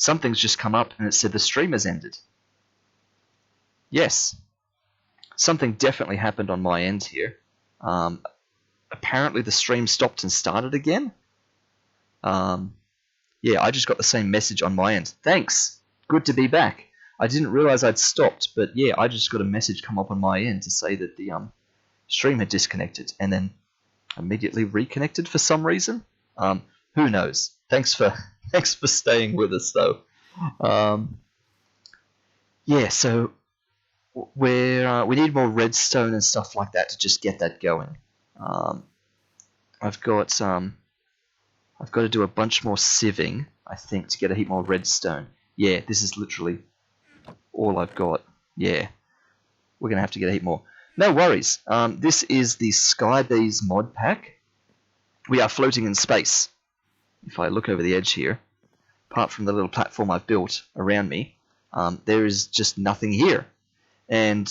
something's just come up and it said the stream has ended. Yes, something definitely happened on my end here. Apparently the stream stopped and started again. Yeah, I just got the same message on my end. Thanks, good to be back. I didn't realize I'd stopped, but yeah, I just got a message come up on my end to say that the stream had disconnected and then immediately reconnected for some reason. Who knows? Thanks for staying with us though. Yeah, so we need more redstone and stuff like that to just get that going. I've got to do a bunch more sieving, I think, to get a heap more redstone. Yeah, this is literally all I've got. Yeah, we're gonna have to get a heap more. No worries. This is the Skybees mod pack. We are floating in space. If I look over the edge here, apart from the little platform I've built around me, there is just nothing here. And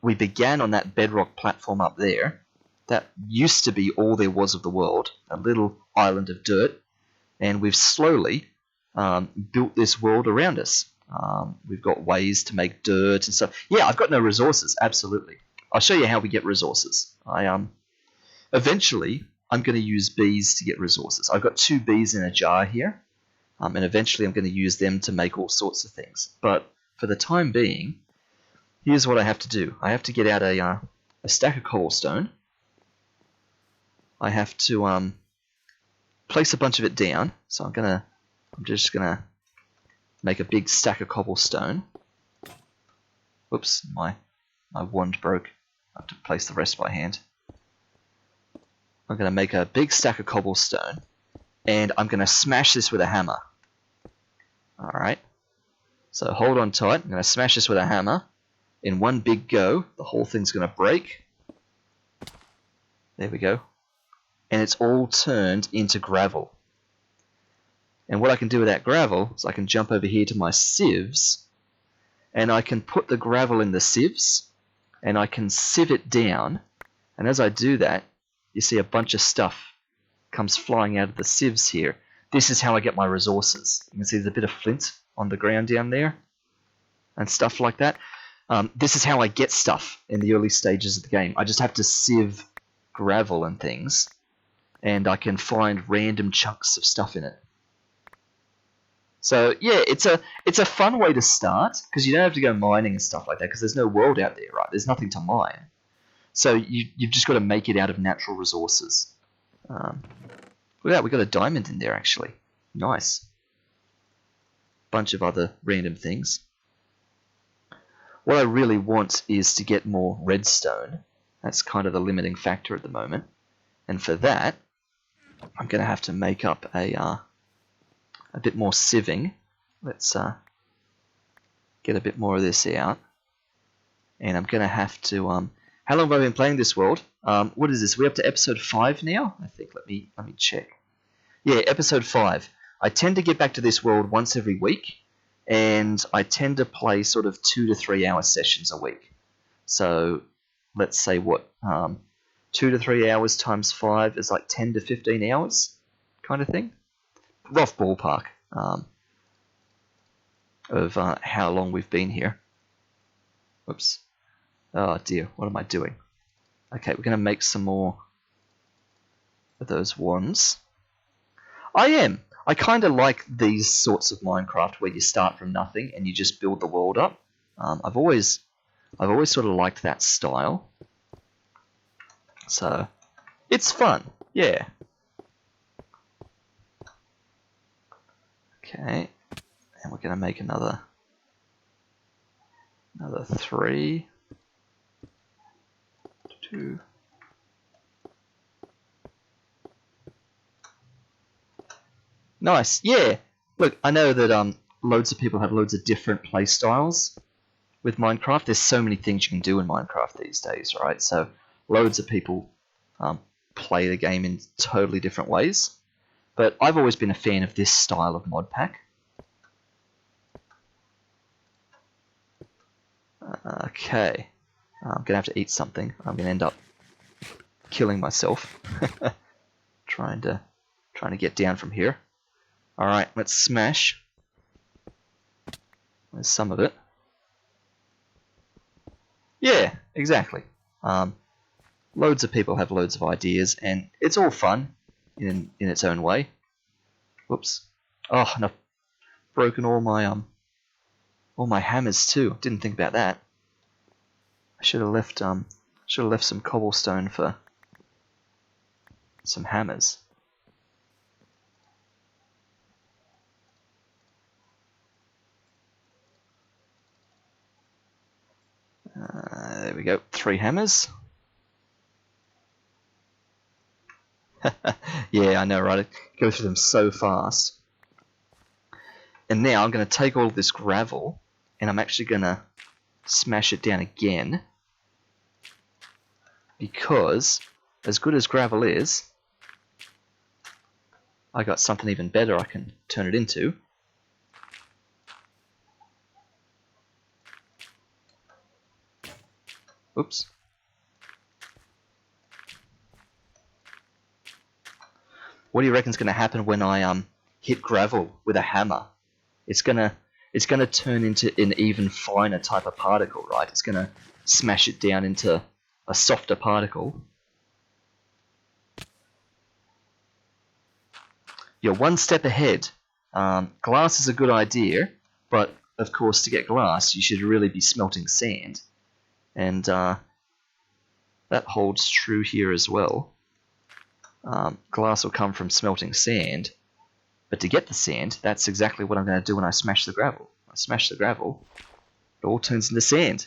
we began on that bedrock platform up there. That used to be all there was of the world, a little island of dirt, and we've slowly built this world around us. We've got ways to make dirt and stuff. Yeah, I've got no resources, absolutely. I'll show you how we get resources. Eventually, I'm going to use bees to get resources. I've got 2 bees in a jar here, and eventually I'm going to use them to make all sorts of things. But for the time being, here's what I have to do. I have to get out a stack of cobblestone. I have to place a bunch of it down. So I'm just gonna make a big stack of cobblestone. Whoops, my wand broke. I have to place the rest by hand. I'm gonna make a big stack of cobblestone, and I'm gonna smash this with a hammer. All right. So hold on tight. I'm gonna smash this with a hammer. In one big go, the whole thing's gonna break. There we go. And it's all turned into gravel. And what I can do with that gravel is I can jump over here to my sieves, and I can put the gravel in the sieves, and I can sieve it down. And as I do that, you see a bunch of stuff comes flying out of the sieves here. This is how I get my resources. You can see there's a bit of flint on the ground down there and stuff like that. This is how I get stuff in the early stages of the game. I just have to sieve gravel and things, and I can find random chunks of stuff in it. So yeah, it's a fun way to start, because you don't have to go mining and stuff like that, because there's no world out there, right? There's nothing to mine. So you've just got to make it out of natural resources. Look at that, we got a diamond in there actually. Nice. Bunch of other random things. What I really want is to get more redstone. That's kind of the limiting factor at the moment. And for that, I'm going to have to make up a bit more sieving. Let's get a bit more of this out. And I'm going to have to... how long have I been playing this world? What is this? We're up to episode 5 now? I think. Let me check. Yeah, episode 5. I tend to get back to this world once every week, and I tend to play sort of 2 to 3 hour sessions a week. So let's say what 2 to 3 hours times 5 is like 10 to 15 hours kind of thing. Rough ballpark of how long we've been here. Whoops. Oh dear, what am I doing? Okay, we're going to make some more of those wands. I kind of like these sorts of Minecraft where you start from nothing and you just build the world up. I've always sort of liked that style. So it's fun, yeah. Okay, and we're going to make another 3, 2. Nice, yeah. Look, I know that loads of people have loads of different play styles with Minecraft. There's so many things you can do in Minecraft these days, right? So loads of people play the game in totally different ways. But I've always been a fan of this style of mod pack. Okay, I'm gonna have to eat something. I'm gonna end up killing myself trying to get down from here. All right, let's smash There's some of it. Yeah, exactly. Loads of people have loads of ideas, and it's all fun in its own way. Whoops. Oh, and I've broken all my hammers too. Didn't think about that. I should have left some cobblestone for some hammers. There we go. 3 hammers. Yeah, I know, right? I go through them so fast. And now I'm going to take all this gravel, and I'm actually going to smash it down again. Because, as good as gravel is, I got something even better I can turn it into. Oops. What do you reckon is going to happen when I hit gravel with a hammer? It's gonna turn into an even finer type of particle, right? It's gonna smash it down into a softer particle. You're one step ahead. Glass is a good idea, but of course to get glass you should really be smelting sand. And that holds true here as well. Glass will come from smelting sand, but to get the sand, that's exactly what I'm going to do when I smash the gravel. When I smash the gravel, it all turns into sand.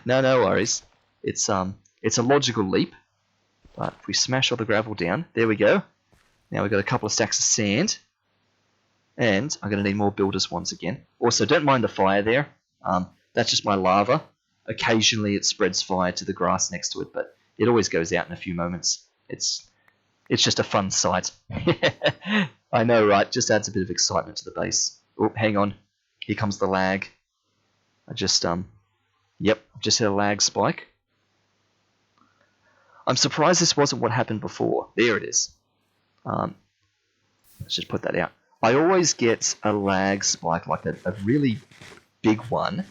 No worries. It's a logical leap, but if we smash all the gravel down, there we go. Now we've got a couple of stacks of sand, and I'm going to need more builders once again. Also, don't mind the fire there. That's just my lava. Occasionally it spreads fire to the grass next to it, but it always goes out in a few moments. It's just a fun sight. I know, right? Just adds a bit of excitement to the base. Oh, hang on. Here comes the lag. I just hit a lag spike. I'm surprised this wasn't what happened before. There it is. Let's just put that out. I always get a lag spike, like a really big one,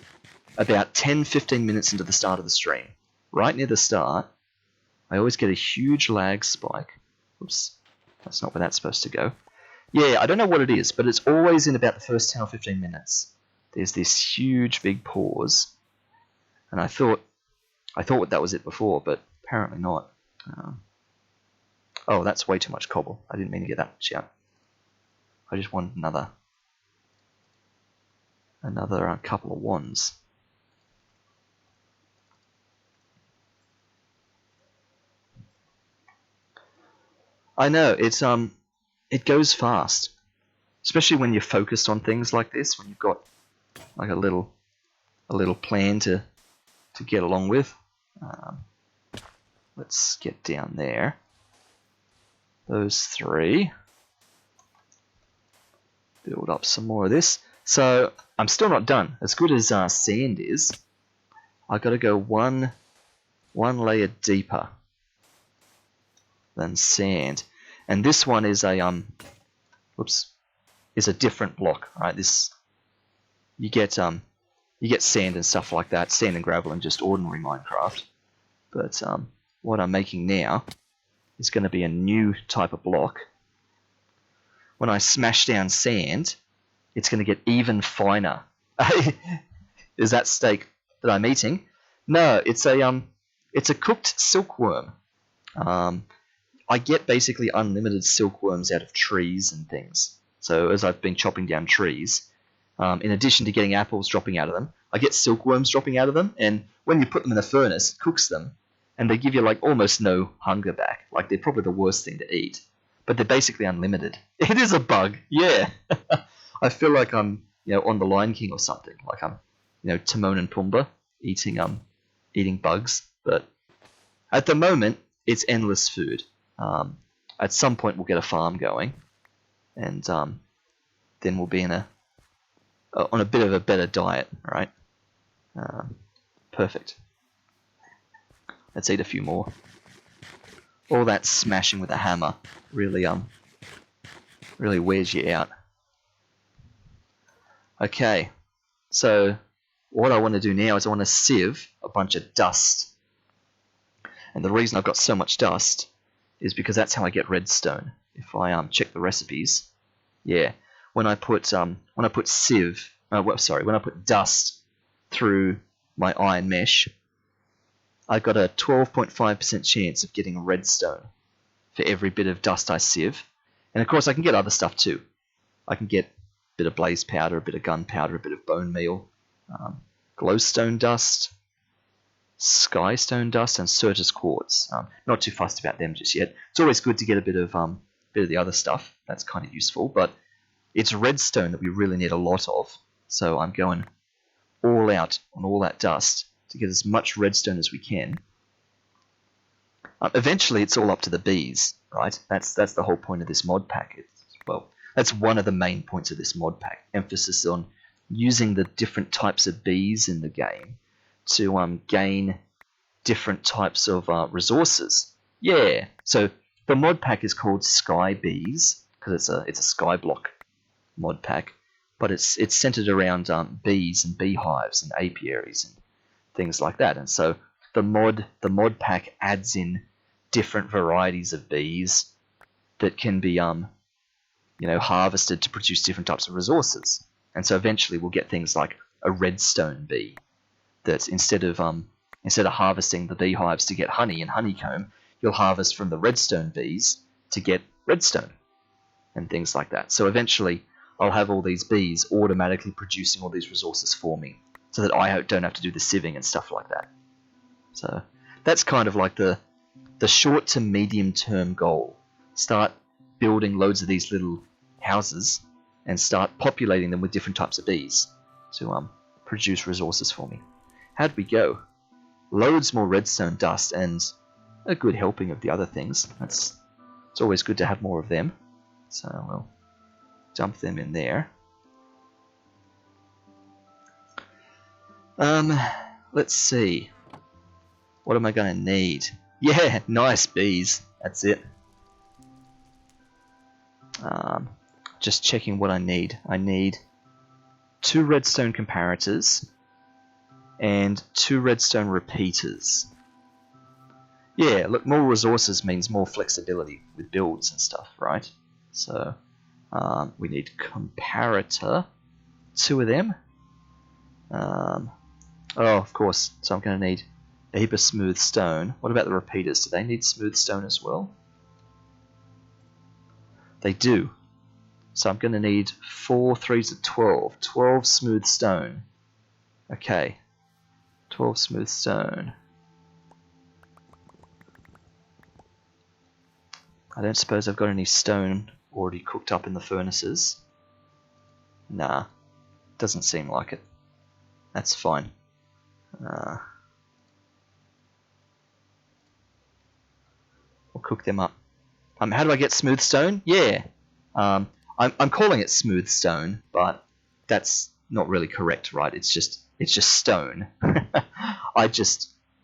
about 10-15 minutes into the start of the stream. Right near the start, I always get a huge lag spike. Oops, that's not where that's supposed to go. Yeah, I don't know what it is, but it's always in about the first 10 or 15 minutes. There's this huge big pause, and I thought that was it before, but apparently not. Oh, that's way too much cobble. I didn't mean to get that much out. I just wanted another couple of wands. I know, it goes fast, especially when you're focused on things like this, when you've got like a little plan to get along with. Let's get down there. Those 3. Build up some more of this. So I'm still not done. As good as sand is, I've got to go one layer deeper than sand, and this one is a different block, right? This you get sand and stuff like that, sand and gravel in just ordinary Minecraft, but what I'm making now is going to be a new type of block. When I smash down sand, it's going to get even finer. Is that steak that I'm eating? No, it's a cooked silkworm. I get basically unlimited silkworms out of trees and things. So as I've been chopping down trees, in addition to getting apples dropping out of them, I get silkworms dropping out of them, and when you put them in the furnace, it cooks them, and they give you like almost no hunger back. Like they're probably the worst thing to eat, but they're basically unlimited. It is a bug, yeah. I feel like I'm on the Lion King or something. Like I'm Timon and Pumbaa eating bugs, but at the moment it's endless food. At some point we'll get a farm going, and then we'll be on a bit of a better diet, right? Perfect. Let's eat a few more. All that smashing with a hammer really wears you out. Okay, so what I want to do now is I want to sieve a bunch of dust. And the reason I've got so much dust is because that's how I get redstone. If I check the recipes, yeah, when I put dust through my iron mesh, I've got a 12.5% chance of getting redstone for every bit of dust I sieve. And of course I can get other stuff too. I can get a bit of blaze powder, a bit of gunpowder, a bit of bone meal, glowstone dust, skystone dust, and Certus quartz. Not too fussed about them just yet. It's always good to get a bit of the other stuff. That's kind of useful, but it's redstone that we really need a lot of. So I'm going all out on all that dust to get as much redstone as we can. Eventually, it's all up to the bees, right? That's the whole point of this mod pack. Well, that's one of the main points of this mod pack. Emphasis on using the different types of bees in the game to gain different types of resources. Yeah. So the mod pack is called Sky Bees because it's a sky block mod pack, but it's centered around bees and beehives and apiaries and things like that. And so the mod pack adds in different varieties of bees that can be harvested to produce different types of resources. And so eventually we'll get things like a redstone bee that instead of harvesting the beehives to get honey and honeycomb, you'll harvest from the redstone bees to get redstone and things like that. So eventually I'll have all these bees automatically producing all these resources for me so that I don't have to do the sieving and stuff like that. So that's kind of like the short to medium term goal. Start building loads of these little houses and start populating them with different types of bees to produce resources for me. How'd we go? Loads more redstone dust and a good helping of the other things. It's always good to have more of them. So we'll dump them in there. Let's see. What am I going to need? Yeah, nice bees. That's it. Just checking what I need. I need 2 redstone comparators and 2 redstone repeaters. Yeah, look, more resources means more flexibility with builds and stuff, right? So we need comparator, 2 of them. Oh, of course, so I'm going to need a heap of smooth stone. What about the repeaters? Do they need smooth stone as well? They do. So I'm going to need 4 3s of 12. 12 smooth stone. Okay. 12 smooth stone. I don't suppose I've got any stone already cooked up in the furnaces. Nah. Doesn't seem like it. That's fine. We'll cook them up. How do I get smooth stone? Yeah. I'm calling it smooth stone, but that's not really correct, right? It's just stone.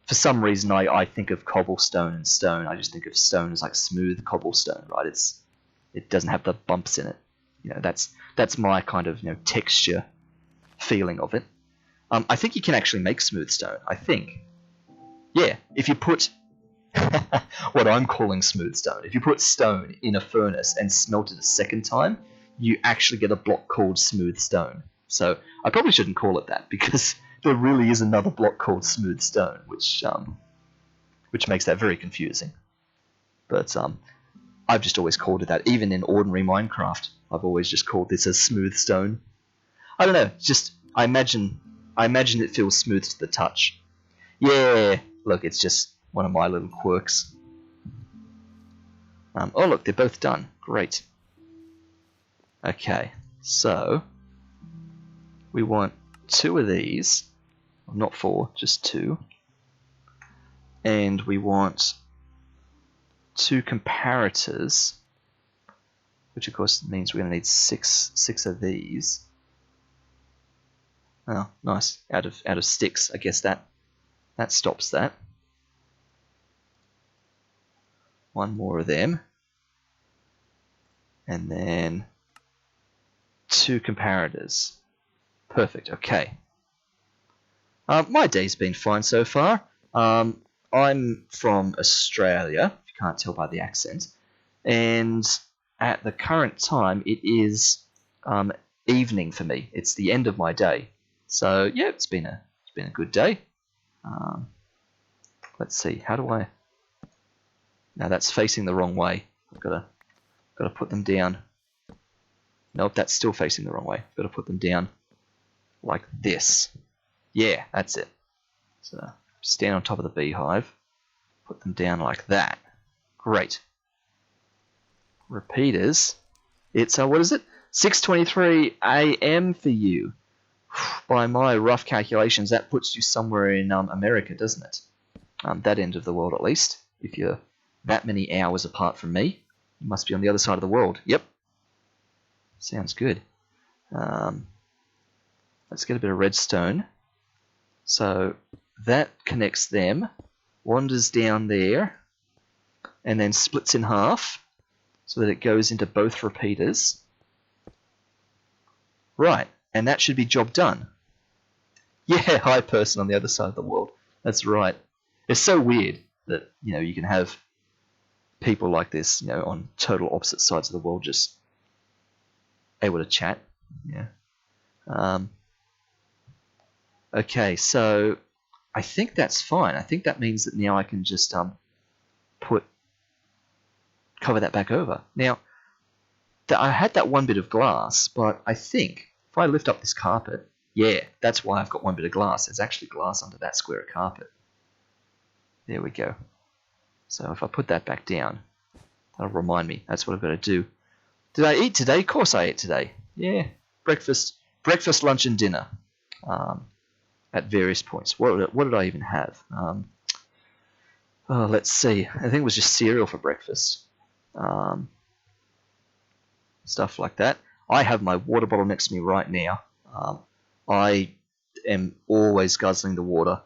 For some reason I think of cobblestone and stone. I just think of stone as like smooth cobblestone, right? It doesn't have the bumps in it. That's my kind of texture feeling of it. I think you can actually make smooth stone. I think. Yeah, if you put what I'm calling smooth stone. If you put stone in a furnace and smelt it a second time, you actually get a block called smooth stone. So I probably shouldn't call it that because there really is another block called smooth stone, which makes that very confusing. But I've just always called it that. Even in ordinary Minecraft, I've always just called this as smooth stone. I don't know. Just I imagine it feels smooth to the touch. Yeah, look, it's just one of my little quirks. Oh look, they're both done. Great. Okay, so we want 2 of these. Not 4, just 2. And we want 2 comparators, which of course means we're going to need 6 of these. Oh, nice. Out of sticks, I guess that stops that. 1 more of them. And then 2 comparators. Perfect. Okay. My day's been fine so far. I'm from Australia, if you can't tell by the accent, and at the current time it is evening for me. It's the end of my day, so yeah, it's been a good day. Let's see, how do I? Now that's facing the wrong way. I've got to put them down. Nope, that's still facing the wrong way. I've got to put them down like this. Yeah, that's it. So stand on top of the beehive, put them down like that. Great. Repeaters. It's what is it? 6:23 a.m. for you. By my rough calculations, that puts you somewhere in America, doesn't it? That end of the world, at least. If you're that many hours apart from me, you must be on the other side of the world. Yep. Sounds good. Let's get a bit of redstone. So that connects them, wanders down there, and then splits in half so that it goes into both repeaters. Right, and that should be job done. Yeah, hi person on the other side of the world. That's right. It's so weird that, you know, you can have people like this, you know, on total opposite sides of the world just able to chat. Yeah. Okay, so I think that's fine. I think that means that now I can just cover that back over. Now, I had that one bit of glass, but I think if I lift up this carpet, yeah, that's why I've got one bit of glass. There's actually glass under that square of carpet. There we go. So if I put that back down, that'll remind me. That's what I've got to do. Did I eat today? Of course I ate today. Yeah, breakfast, lunch, and dinner. At various points. What did I even have? Let's see. I think it was just cereal for breakfast. Stuff like that. I have my water bottle next to me right now. I am always guzzling the water.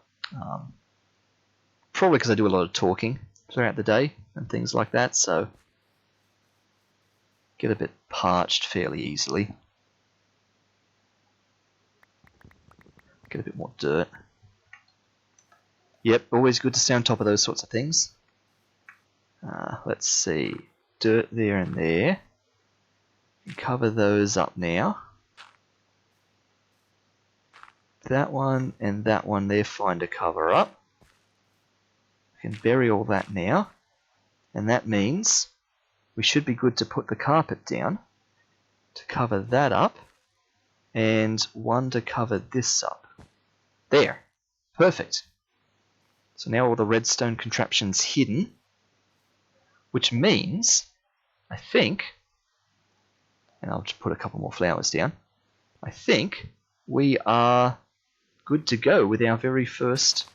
Probably because I do a lot of talking throughout the day and things like that, so get a bit parched fairly easily. Get a bit more dirt. Yep, always good to stay on top of those sorts of things. Let's see. Dirt there and there. Cover those up now. That one and that one there, fine to cover up. We can bury all that now. And that means we should be good to put the carpet down to cover that up. And one to cover this up. There. Perfect. So now all the redstone contraptions hidden, which means, I think, and I'll just put a couple more flowers down, I think we are good to go with our very first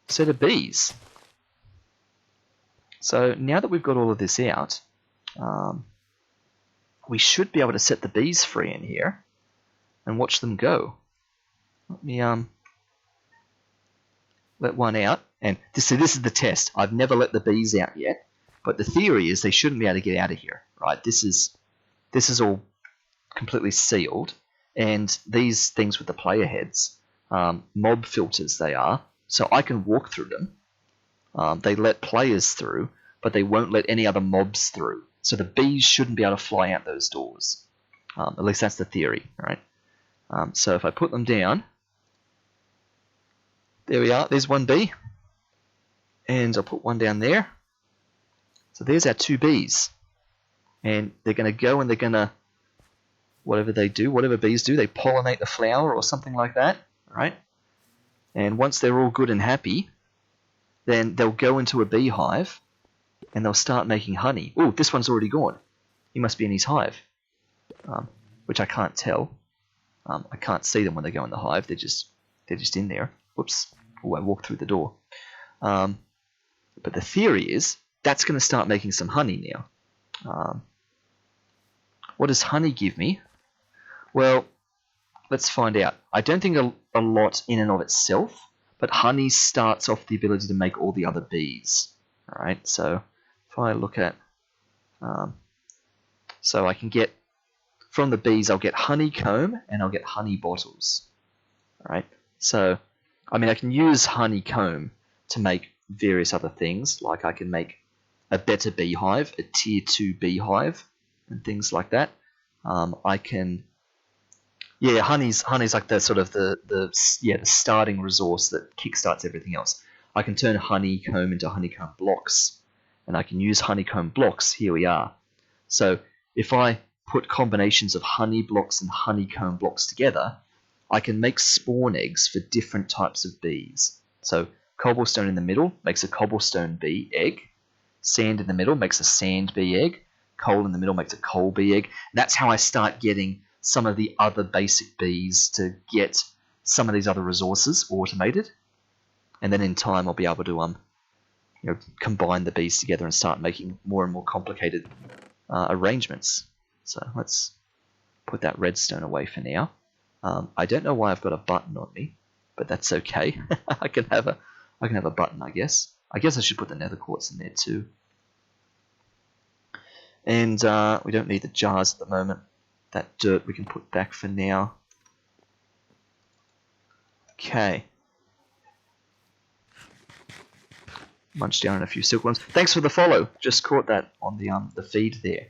set of bees. So now that we've got all of this out, we should be able to set the bees free in here and watch them go. Let me let one out, and so this is the test. I've never let the bees out yet, but the theory is they shouldn't be able to get out of here, right? This is all completely sealed, and these things with the player heads, mob filters they are, so I can walk through them. They let players through, but they won't let any other mobs through. So the bees shouldn't be able to fly out those doors. At least that's the theory, right? So if I put them down, there we are, there's one bee. And I'll put one down there. So there's our two bees. And they're going to go and they're going to, whatever they do, whatever bees do, they pollinate the flower or something like that, right? And once they're all good and happy, then they'll go into a beehive and they'll start making honey. Oh, this one's already gone. He must be in his hive, which I can't tell. I can't see them when they go in the hive. They're just in there. Whoops. Oh, I walked through the door. But the theory is that's going to start making some honey now. What does honey give me? Well, let's find out. I don't think a lot in and of itself, but honey starts off the ability to make all the other bees. All right, so if I look at, so I can get from the bees I'll get honeycomb and I'll get honey bottles. Alright, so I mean I can use honeycomb to make various other things, like I can make a better beehive, a tier 2 beehive, and things like that. I can, yeah, honey's like the sort of the starting resource that kickstarts everything else. I can turn honeycomb into honeycomb blocks, and I can use honeycomb blocks. Here we are. So if I put combinations of honey blocks and honeycomb blocks together, I can make spawn eggs for different types of bees. So cobblestone in the middle makes a cobblestone bee egg. Sand in the middle makes a sand bee egg. Coal in the middle makes a coal bee egg. And that's how I start getting some of the other basic bees to get some of these other resources automated. And then in time I'll be able to combine the bees together and start making more and more complicated arrangements. So let's put that redstone away for now. I don't know why I've got a button on me, but that's okay. I can have a button, I guess. I guess I should put the nether quartz in there too. And we don't need the jars at the moment. That dirt we can put back for now. Okay. Munch down on a few silkworms. Thanks for the follow. Just caught that on the feed there.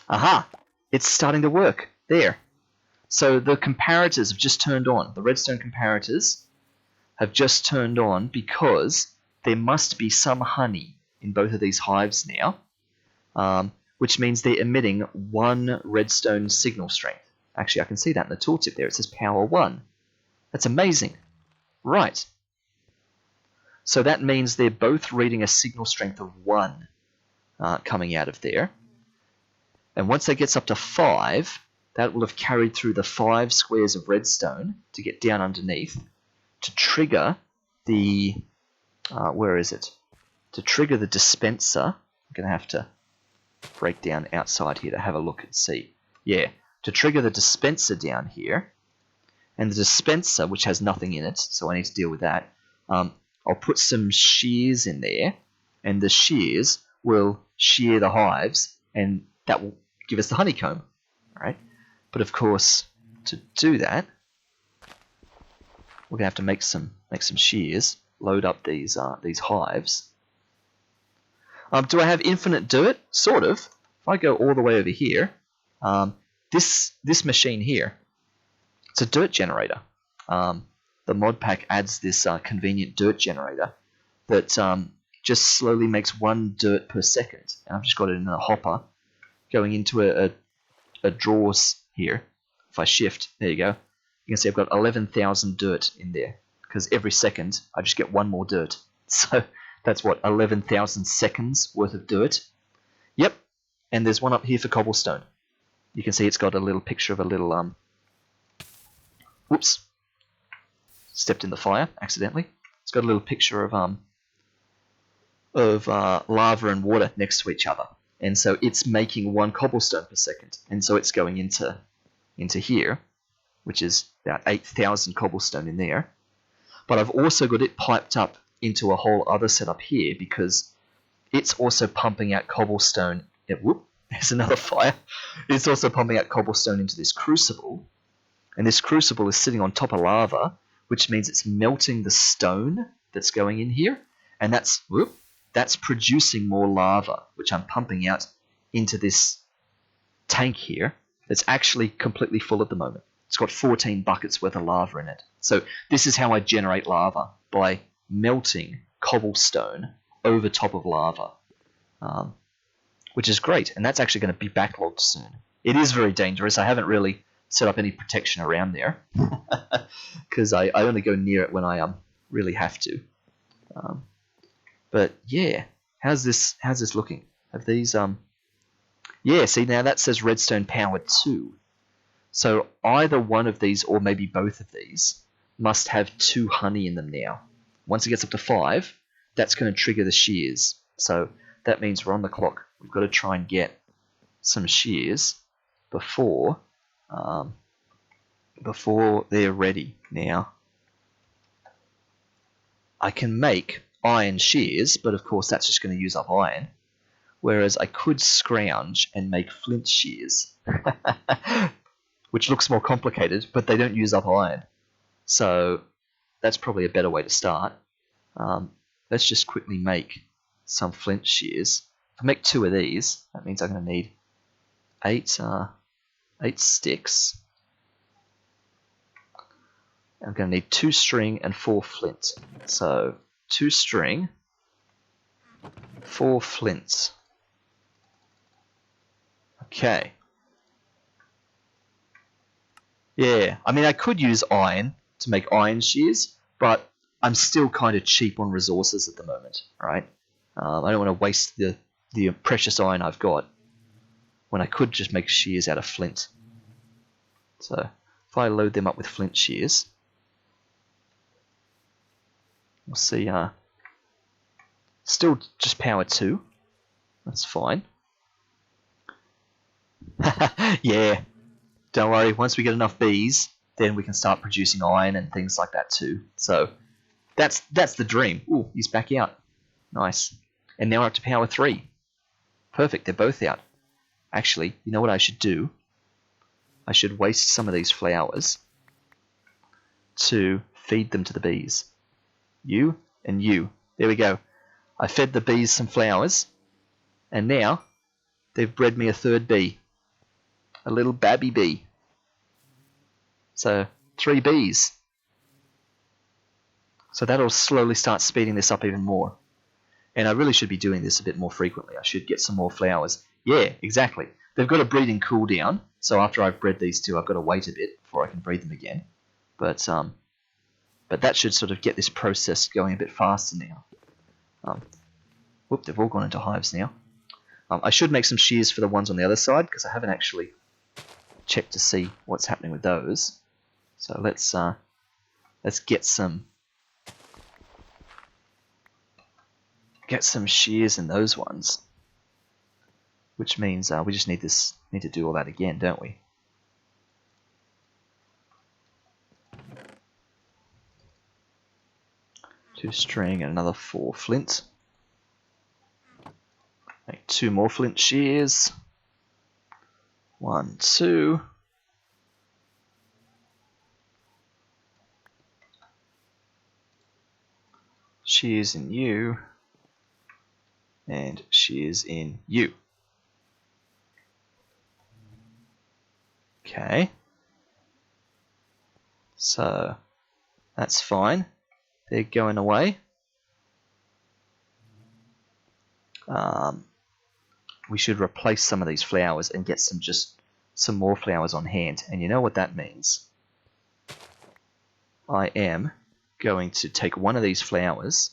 Aha! It's starting to work. There. So the comparators have just turned on. The redstone comparators have just turned on because there must be some honey in both of these hives now, which means they're emitting 1 redstone signal strength. Actually, I can see that in the tooltip there. It says power 1. That's amazing. Right. So that means they're both reading a signal strength of 1 coming out of there. And once that gets up to 5, that will have carried through the 5 squares of redstone to get down underneath to trigger the, where is it? To trigger the dispenser. I'm going to have to break down outside here to have a look and see. Yeah, to trigger the dispenser down here. And the dispenser, which has nothing in it, so I need to deal with that. I'll put some shears in there, and the shears will shear the hives, and that will give us the honeycomb. All right? But of course, to do that, we're gonna have to make some shears, load up these hives. Do I have infinite dirt? Sort of. If I go all the way over here, this machine here, it's a dirt generator. The mod pack adds this convenient dirt generator that just slowly makes 1 dirt per second. And I've just got it in a hopper going into a drawers here. If I shift, there you go. You can see I've got 11,000 dirt in there because every second I just get 1 more dirt. So that's what, 11,000 seconds worth of dirt. Yep, and there's one up here for cobblestone. You can see it's got a little picture of a little whoops. Stepped in the fire accidentally. It's got a little picture of lava and water next to each other, and so it's making 1 cobblestone per second, and so it's going into here, which is about 8,000 cobblestone in there. But I've also got it piped up into a whole other setup here because it's also pumping out cobblestone. Whoop! There's another fire. It's also pumping out cobblestone into this crucible, and this crucible is sitting on top of lava, which means it's melting the stone that's going in here, and that's producing more lava, which I'm pumping out into this tank here that's actually completely full at the moment. It's got 14 buckets worth of lava in it. So this is how I generate lava, by melting cobblestone over top of lava, which is great, and that's actually going to be backlogged soon. It is very dangerous. I haven't really set up any protection around there because I only go near it when I really have to. But yeah, how's this looking? Have these yeah, see, now that says redstone power 2. So either one of these or maybe both of these must have 2 honey in them now. Once it gets up to 5, that's going to trigger the shears. So that means we're on the clock. We've got to try and get some shears before they're ready. Now, I can make iron shears, but of course that's just going to use up iron. Whereas I could scrounge and make flint shears, which looks more complicated, but they don't use up iron. So that's probably a better way to start. Let's just quickly make some flint shears. If I make 2 of these, that means I'm going to need 8 sticks. I'm going to need 2 string and 4 flint. So 2 string, 4 flint. Okay. Yeah, I mean I could use iron to make iron shears, but I'm still kind of cheap on resources at the moment, right? I don't want to waste the precious iron I've got when I could just make shears out of flint. So if I load them up with flint shears, we'll see. Still just power 2. That's fine. Yeah. Don't worry, once we get enough bees, then we can start producing iron and things like that too. So that's the dream. Ooh, he's back out. Nice. And now we're up to power 3. Perfect, they're both out. Actually, you know what I should do? I should waste some of these flowers to feed them to the bees. You and you. There we go. I fed the bees some flowers, and now they've bred me a 3rd bee. A little babby bee. So 3 bees. So that'll slowly start speeding this up even more. And I really should be doing this a bit more frequently. I should get some more flowers. Yeah, exactly. They've got a breeding cooldown, so after I've bred these 2, I've got to wait a bit before I can breed them again. But that should sort of get this process going a bit faster now. Whoop, they've all gone into hives now. I should make some shears for the ones on the other side, because I haven't actually checked to see what's happening with those. So let's get some shears in those ones, which means we just need to do all that again, don't we? Two string and another 4 flint. Make 2 more flint shears. 1, 2. Shears in you. And shears in you. Okay. So that's fine. They're going away. We should replace some of these flowers and get some more flowers on hand. And you know what that means? I am going to take one of these flowers.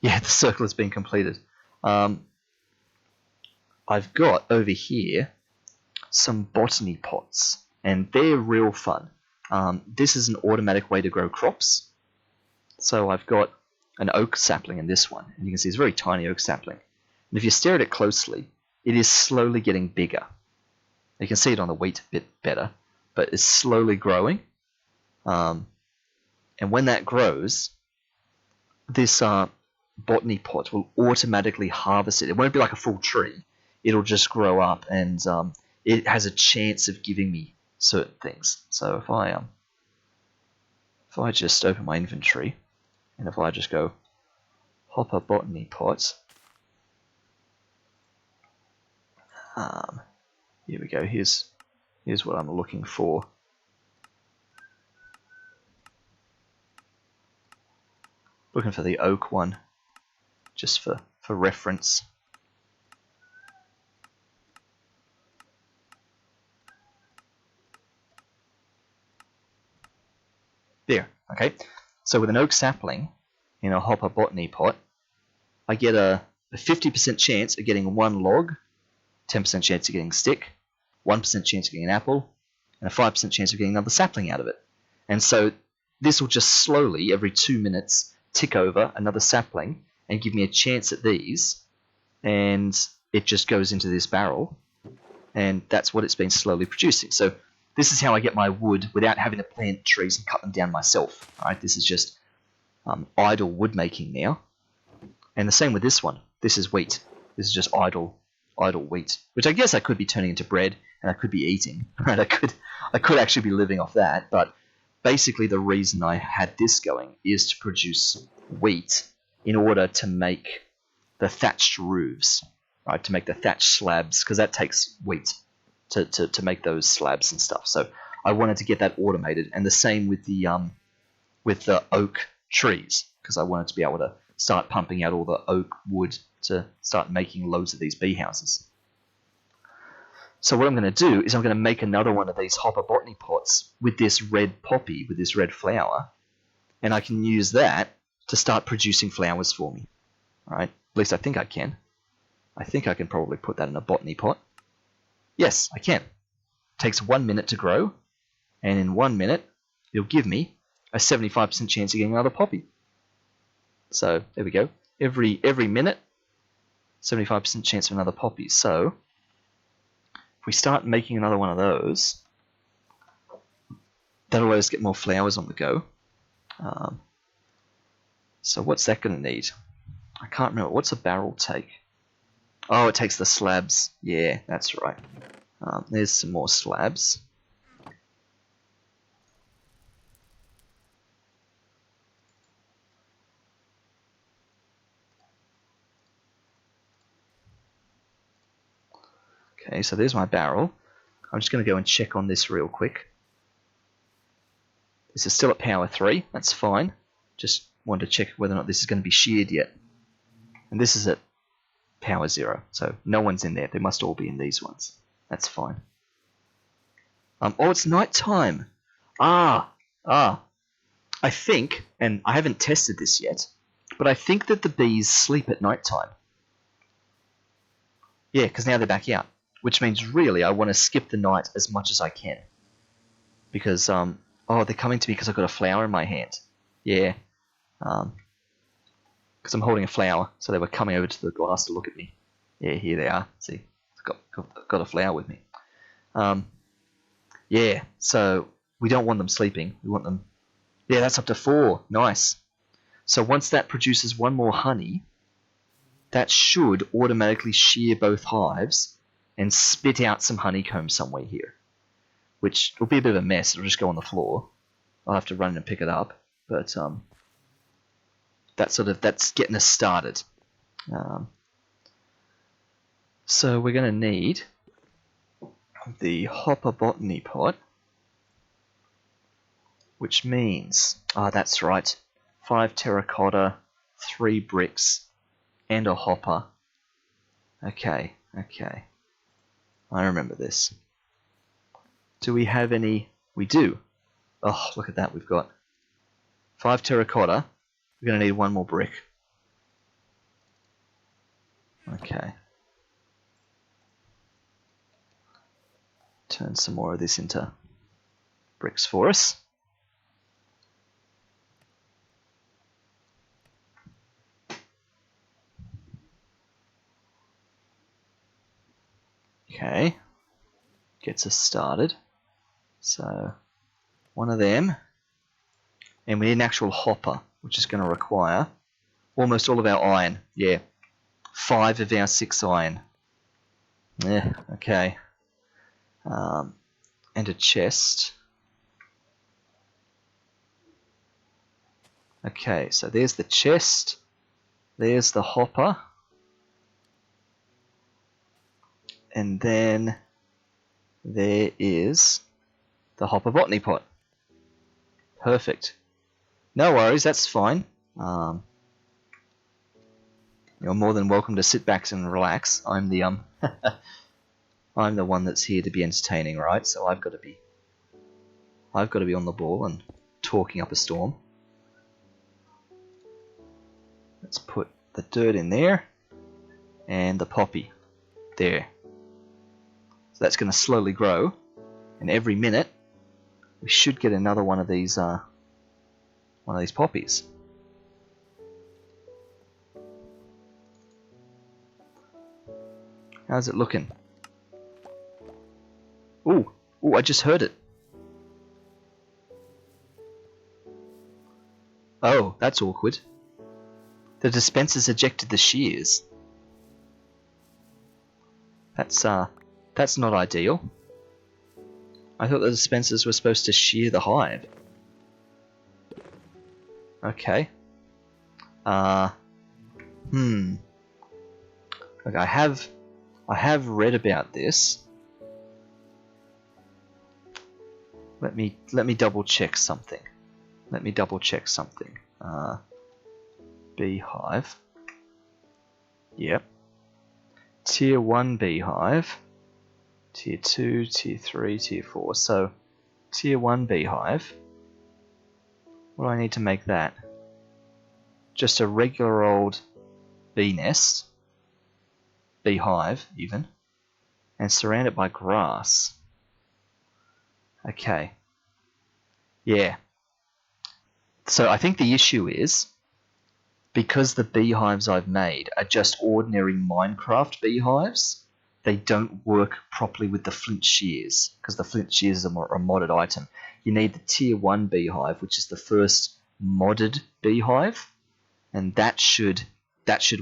Yeah, the circle has been completed. I've got over here some Botany Pots, and they're real fun. This is an automatic way to grow crops. So I've got an oak sapling in this one, and you can see it's a very tiny oak sapling. And if you stare at it closely, it is slowly getting bigger. You can see it on the wheat a bit better, but it's slowly growing. And when that grows, this Botany Pot will automatically harvest it. It won't be like a full tree. It'll just grow up, and it has a chance of giving me certain things. So if I just open my inventory, and if I just go hopper Botany Pot, here we go. Here's what I'm looking for. Looking for the oak one, just for reference. There, okay. So with an oak sapling in a hopper Botany Pot, I get a 50% chance of getting 1 log, 10% chance of getting a stick, 1% chance of getting an apple, and a 5% chance of getting another sapling out of it. And so this will just slowly, every 2 minutes, tick over another sapling and give me a chance at these, and it just goes into this barrel, and that's what it's been slowly producing. So this is how I get my wood without having to plant trees and cut them down myself. All right, this is just idle wood making now. And the same with this one. This is wheat. This is just idle wheat, which I guess I could be turning into bread and I could be eating. Right? I could actually be living off that. But basically, the reason I had this going is to produce wheat in order to make the thatched roofs, right? To make the thatched slabs, because that takes wheat to make those slabs and stuff. So I wanted to get that automated, and the same with the oak trees, because I wanted to be able to start pumping out all the oak wood to start making loads of these bee houses. So what I'm going to do is I'm going to make another one of these hopper botany pots with this red poppy, with this red flower, and I can use that to start producing flowers for me. All right? At least I think I can. I think I can probably put that in a botany pot. Yes, I can. It takes 1 minute to grow, and in 1 minute, it'll give me a 75% chance of getting another poppy. So there we go. Every minute, 75% chance of another poppy. So if we start making another one of those, that'll let us get more flowers on the go. So what's that going to need? I can't remember. What's a barrel take? Oh, it takes the slabs. Yeah, that's right. There's some more slabs. Okay, so there's my barrel. I'm just going to go and check on this real quick. This is still at power 3. That's fine. Just wanted to check whether or not this is going to be sheared yet. And this is at power 0. So no one's in there. They must all be in these ones. That's fine. Oh, it's night time. I think, and I haven't tested this yet, but I think that the bees sleep at night time. Yeah, because now they're back out. Which means really I want to skip the night as much as I can. Because, oh, they're coming to me because I've got a flower in my hand. Yeah. Because I'm holding a flower, so they were coming over to the glass to look at me. Yeah, here they are. See, I've got a flower with me. Yeah, so we don't want them sleeping. We want them... Yeah, that's up to 4. Nice. So once that produces 1 more honey, that should automatically shear both hives and spit out some honeycomb somewhere here, which will be a bit of a mess. It'll just go on the floor. I'll have to run in and pick it up, but that's getting us started. So we're going to need the hopper botany pot, which means, that's right, 5 terracotta, 3 bricks, and a hopper. Okay. I remember this. Do we have any? We do. Oh, look at that. We've got 5 terracotta. We're going to need 1 more brick. Okay. Turn some more of this into bricks for us. Okay. Gets us started. So, 1 of them. And we need an actual hopper, which is going to require almost all of our iron. Yeah. 5 of our 6 iron. Yeah, okay. And a chest. Okay, so there's the chest. There's the hopper. And then there is the hopper botany pot. Perfect. No worries, that's fine. You're more than welcome to sit back and relax. I'm the I'm the one that's here to be entertaining, right? So I've got to be on the ball and talking up a storm. Let's put the dirt in there and the poppy there. So that's going to slowly grow, and every minute we should get another one of these poppies. How's it looking? Ooh, I just heard it. Oh, that's awkward. The dispenser's ejected the shears. That's not ideal. I thought the dispensers were supposed to shear the hive. Okay. Look, I have read about this. Let me double check something. Beehive. Yep. Tier 1 beehive. Tier 2, Tier 3, Tier 4. So, Tier 1 beehive. What do I need to make that? Just a regular old bee nest. Beehive, even. And surrounded by grass. Okay. Yeah. So I think the issue is, because the beehives I've made are just ordinary Minecraft beehives, they don't work properly with the Flint Shears, because the Flint Shears is a modded item. You need the Tier 1 beehive, which is the first modded beehive, and that should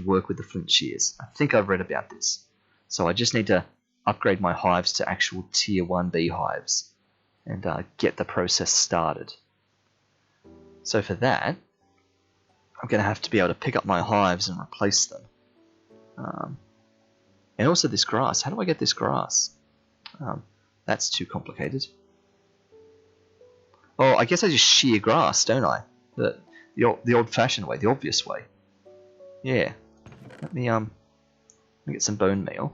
work with the Flint Shears. I think I've read about this. So I just need to upgrade my hives to actual Tier 1 beehives and get the process started. So for that, I'm going to have to be able to pick up my hives and replace them. And also this grass. How do I get this grass? That's too complicated. Oh, I guess I just shear grass, don't I? The old-fashioned way, the obvious way. Yeah. Let me get some bone meal.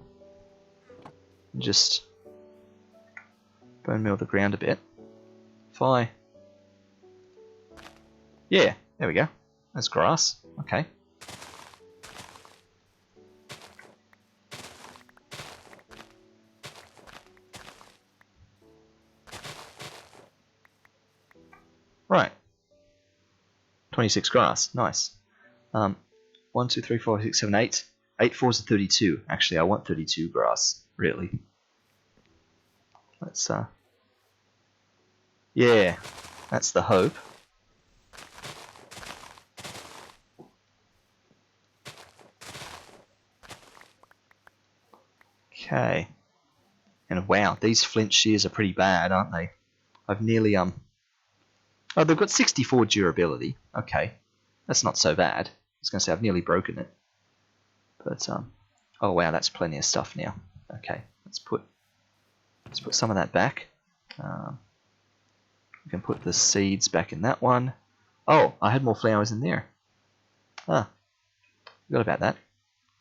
And just bone meal the ground a bit. Yeah, there we go. That's grass. Okay. Right. 26 grass. Nice. 1, 2, 3, 4, 6, 7, 8. 8 4s are 32. Actually, I want 32 grass. Really. Let's yeah, that's the hope. Okay. And wow, these Flint Shears are pretty bad, aren't they? I've nearly oh, they've got 64 durability. Okay. That's not so bad. I was going to say I've nearly broken it. But oh wow, that's plenty of stuff now. Okay, let's put some of that back. We can put the seeds back in that one. Oh, I had more flowers in there. Ah, forgot about that.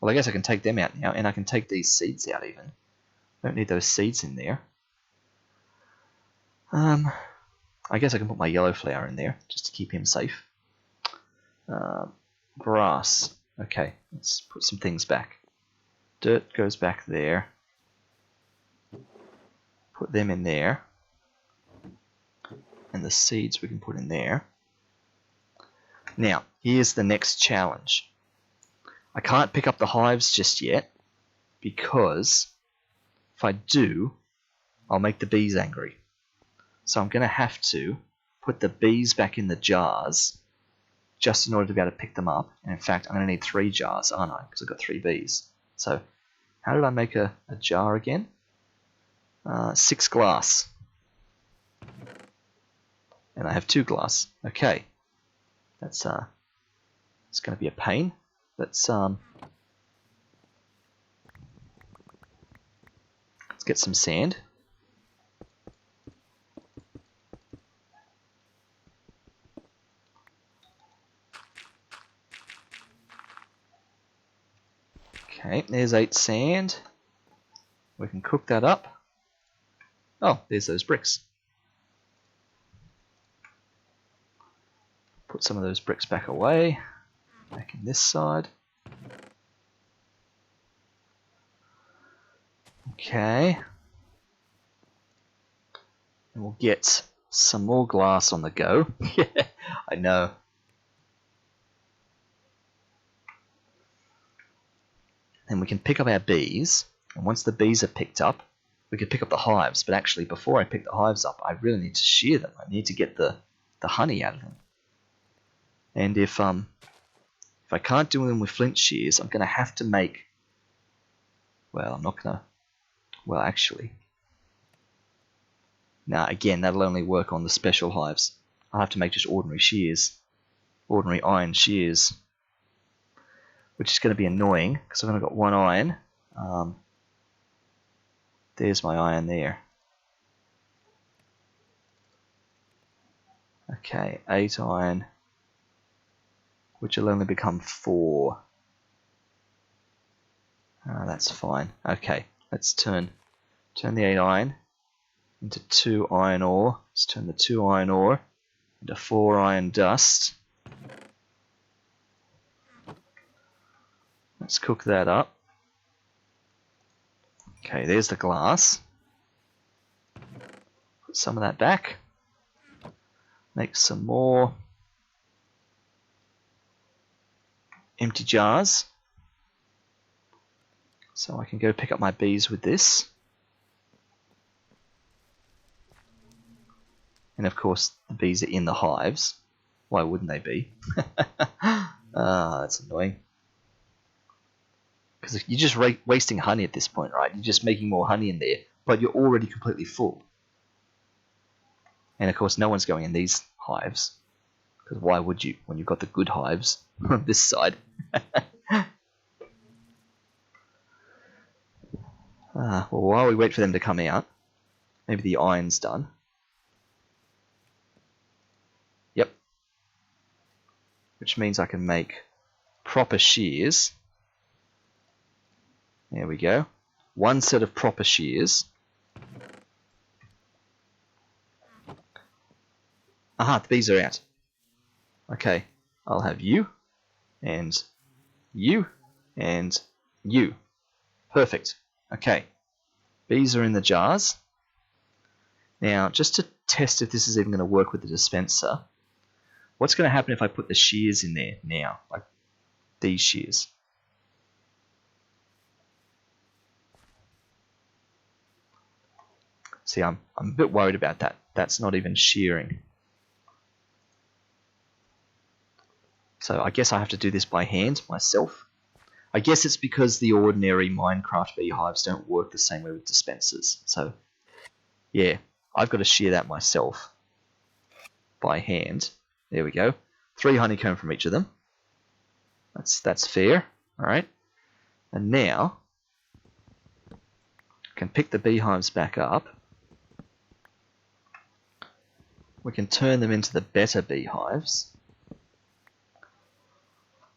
Well, I guess I can take them out now, and I can take these seeds out even. Don't need those seeds in there. I guess I can put my yellow flower in there, just to keep him safe. Grass. Okay, let's put some things back. Dirt goes back there. Put them in there. And the seeds we can put in there. Now, here's the next challenge. I can't pick up the hives just yet, because if I do, I'll make the bees angry. So I'm going to have to put the bees back in the jars just in order to be able to pick them up. And in fact, I'm going to need 3 jars, aren't I? Because I've got 3 bees. So how did I make a jar again? 6 glass. And I have 2 glass. Okay. That's it's going to be a pain. Let's get some sand. Okay, there's 8 sand. We can cook that up. Oh, there's those bricks. Put some of those bricks back away. Back in this side. Okay. And we'll get some more glass on the go. Yeah, I know. And we can pick up our bees. And once the bees are picked up, we can pick up the hives. But actually, before I pick the hives up, I really need to shear them. I need to get the honey out of them. And if I can't do them with Flint Shears, I'm going to have to make... Well, I'm not going to Well, actually, nah, again, that'll only work on the special hives. I'll have to make just ordinary shears. Ordinary iron shears. Which is going to be annoying, because I've only got one iron. There's my iron there. Okay, 8 iron, which will only become 4. That's fine. Okay, let's turn the 8 iron into 2 iron ore. Let's turn the 2 iron ore into 4 iron dust. Let's cook that up. Okay, there's the glass. Put some of that back. Make some more empty jars. So I can go pick up my bees with this. And of course, the bees are in the hives. Why wouldn't they be? That's annoying. Because you're just wasting honey at this point, right? You're just making more honey in there, but you're already completely full. And of course, no one's going in these hives. Because why would you, when you've got the good hives on this side? Well, while we wait for them to come out, maybe the iron's done. Yep. Which means I can make proper shears. There we go. 1 set of proper shears. Aha, the bees are out. Okay, I'll have you, and you, and you. Perfect. Okay, bees are in the jars. Now, just to test if this is even going to work with the dispenser, what's going to happen if I put the shears in there now, like these shears? See, I'm a bit worried about that. That's not even shearing. So I guess I have to do this by hand myself. I guess it's because the ordinary Minecraft beehives don't work the same way with dispensers. So, yeah, I've got to shear that myself by hand. There we go. 3 honeycomb from each of them. That's fair. All right. And now I can pick the beehives back up. We can turn them into the better beehives.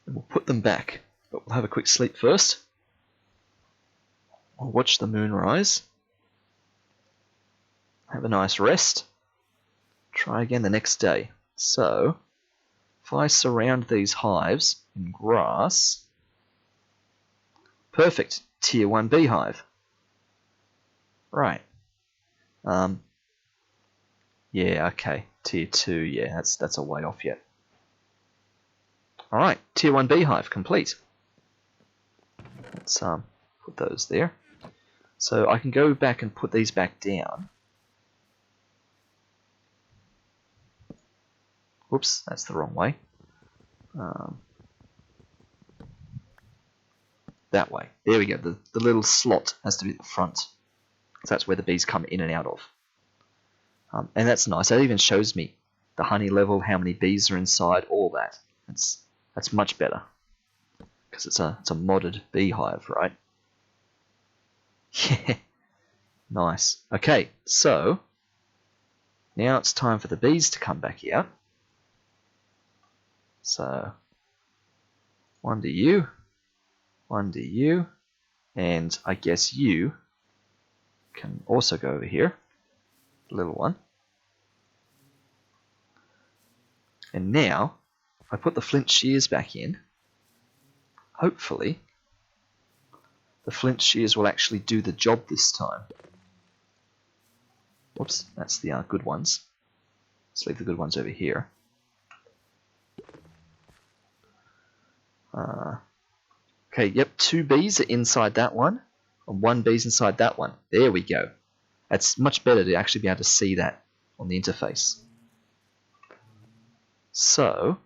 And we'll put them back. But we'll have a quick sleep first. We'll watch the moon rise. Have a nice rest. Try again the next day. So, if I surround these hives in grass, perfect, tier 1 beehive. Right. Yeah, okay, tier 2, yeah, that's a way off yet. Alright, tier 1 beehive complete. Let's put those there. So I can go back and put these back down. Whoops, that's the wrong way. That way. There we go. The little slot has to be at the front. So that's where the bees come in and out of. And that's nice. That even shows me the honey level, how many bees are inside, all that. That's much better. Because it's a modded beehive, right? Yeah. Nice. Okay, so now it's time for the bees to come back out. So 1 to you, 1 to you, and I guess you can also go over here, little one. And now, if I put the Flint Shears back in, hopefully the Flint Shears will actually do the job this time. Whoops, that's the good ones. Let's leave the good ones over here. Okay, yep, 2 bees are inside that one, and 1 bee's inside that one. There we go. It's much better to actually be able to see that on the interface. So,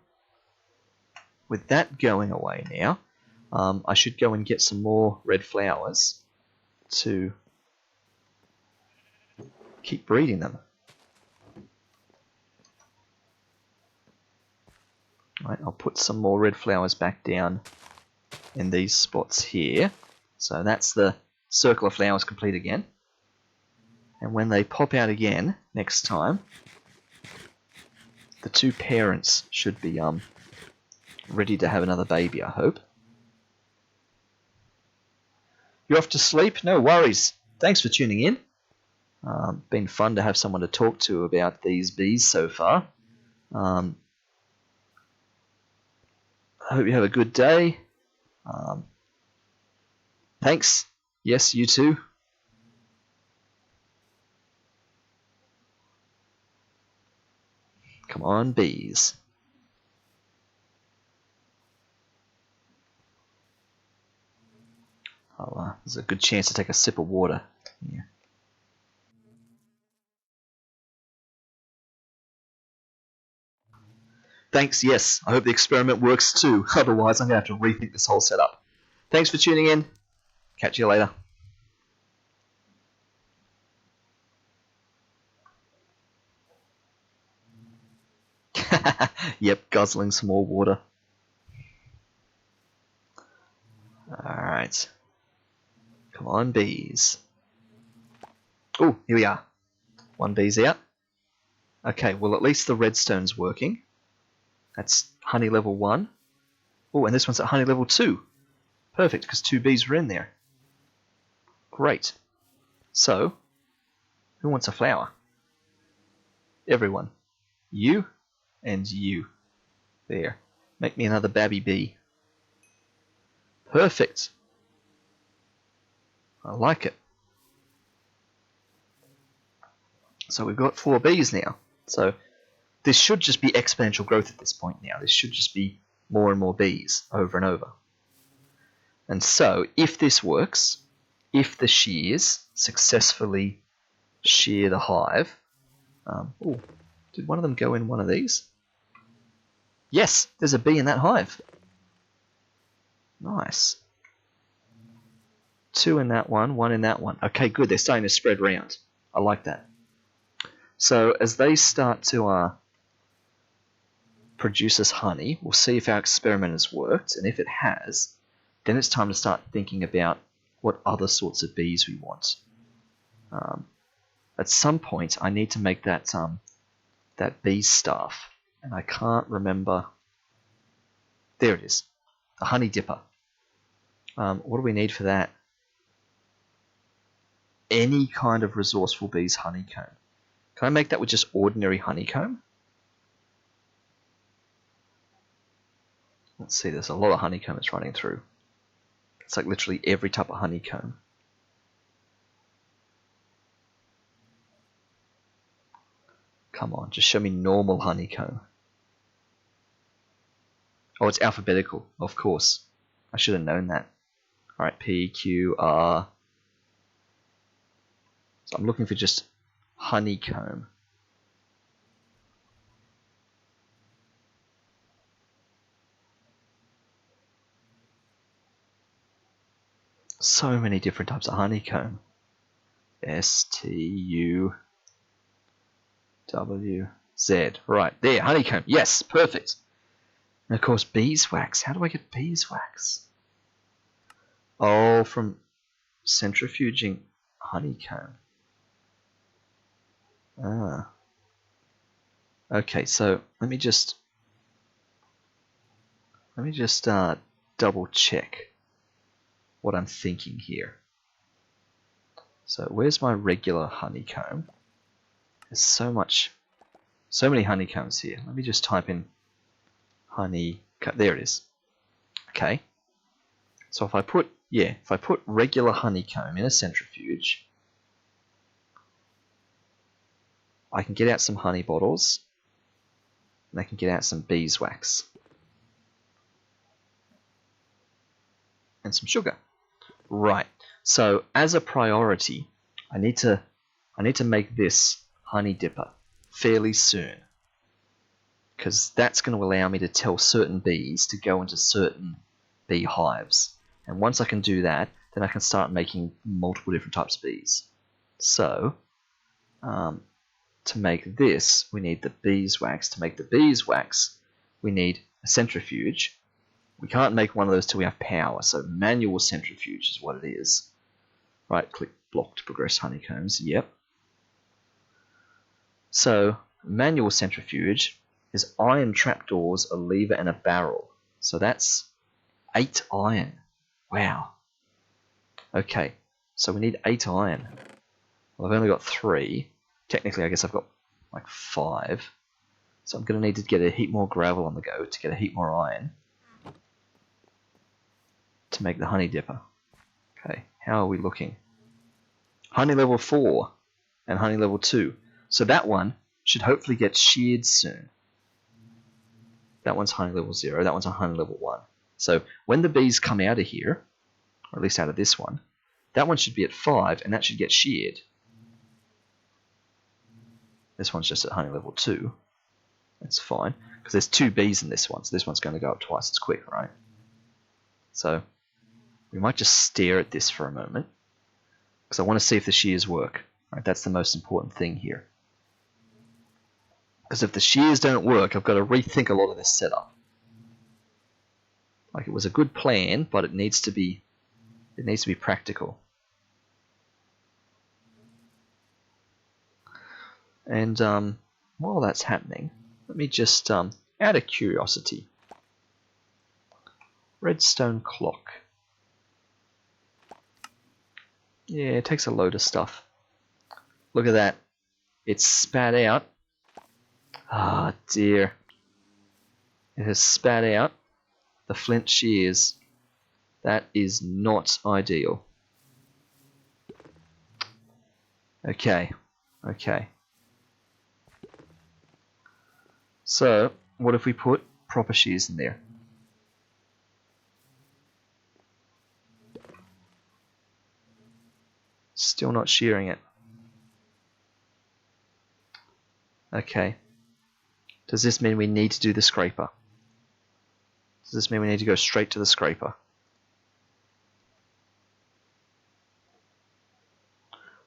with that going away now, I should go and get some more red flowers to keep breeding them. Right, I'll put some more red flowers back down in these spots here. So that's the circle of flowers complete again. And when they pop out again next time, the two parents should be ready to have another baby, I hope. You're off to sleep? No worries. Thanks for tuning in. Been fun to have someone to talk to about these bees so far. I hope you have a good day. Thanks. Yes, you too. Come on, bees. There's a good chance to take a sip of water. Yeah. Thanks, yes. I hope the experiment works too. Otherwise, I'm going to have to rethink this whole setup. Thanks for tuning in. Catch you later. Yep, guzzling some more water. Alright. Come on, bees. Oh, here we are. One bee's out. Okay, well at least the redstone's working. That's honey level 1. Oh, and this one's at honey level 2. Perfect, because 2 bees were in there. Great. So, who wants a flower? Everyone. You and you. There. Make me another babby bee. Perfect. I like it. So we've got 4 bees now. So this should just be exponential growth at this point now. This should just be more and more bees over and over. And so if this works, if the shears successfully shear the hive... oh, did one of them go in one of these? Yes, there's a bee in that hive. Nice. 2 in that one, 1 in that one. Okay, good. They're starting to spread around. I like that. So as they start to produce us honey, we'll see if our experiment has worked. And if it has, then it's time to start thinking about what other sorts of bees we want. At some point, I need to make that bee staff. And I can't remember. There it is. A honey dipper. What do we need for that? Any kind of resourceful bee's honeycomb. Can I make that with just ordinary honeycomb? Let's see, there's a lot of honeycomb that's running through. It's like literally every type of honeycomb. Come on, just show me normal honeycomb. Oh, it's alphabetical, of course. I should have known that. Alright, P, Q, R. So I'm looking for just honeycomb. So many different types of honeycomb. S, T, U, W, Z. Right, there, honeycomb. Yes, perfect. And of course, beeswax. How do I get beeswax? Oh, from centrifuging honeycomb. Ah. Okay, so let me just double check what I'm thinking here. So where's my regular honeycomb? There's so many honeycombs here. Let me just type in honeycomb. There it is. Okay. So if I put regular honeycomb in a centrifuge, I can get out some honey bottles, and I can get out some beeswax and some sugar. Right. So as a priority, I need to make this honey dipper fairly soon, because that's going to allow me to tell certain bees to go into certain bee hives. And once I can do that, then I can start making multiple different types of bees. So To make this, we need the beeswax. To make the beeswax, we need a centrifuge. We can't make one of those till we have power, so manual centrifuge is what it is. Right-click block to progress honeycombs, yep. So, manual centrifuge is iron trapdoors, a lever, and a barrel. So that's 8 iron. Wow. Okay, so we need 8 iron. Well, I've only got 3. Technically, I guess I've got like 5. So I'm going to need to get a heap more gravel on the go to get a heap more iron to make the honey dipper. Okay, how are we looking? Honey level 4 and honey level 2. So that one should hopefully get sheared soon. That one's honey level 0, that one's on honey level 1. So when the bees come out of here, or at least out of this one, that one should be at 5 and that should get sheared. This one's just at honey level 2. That's fine, because there's 2 bees in this one, so this one's going to go up twice as quick, right? So we might just stare at this for a moment, because I want to see if the shears work. Right? That's the most important thing here. Because if the shears don't work, I've got to rethink a lot of this setup. Like, it was a good plan, but it needs to be practical. And while that's happening, let me just, out of curiosity, Redstone Clock. Yeah, it takes a load of stuff. Look at that. It's spat out. Ah, dear. It has spat out the Flint Shears. That is not ideal. Okay. Okay. So, what if we put proper shears in there? Still not shearing it. Okay. Does this mean we need to do the scraper? Does this mean we need to go straight to the scraper?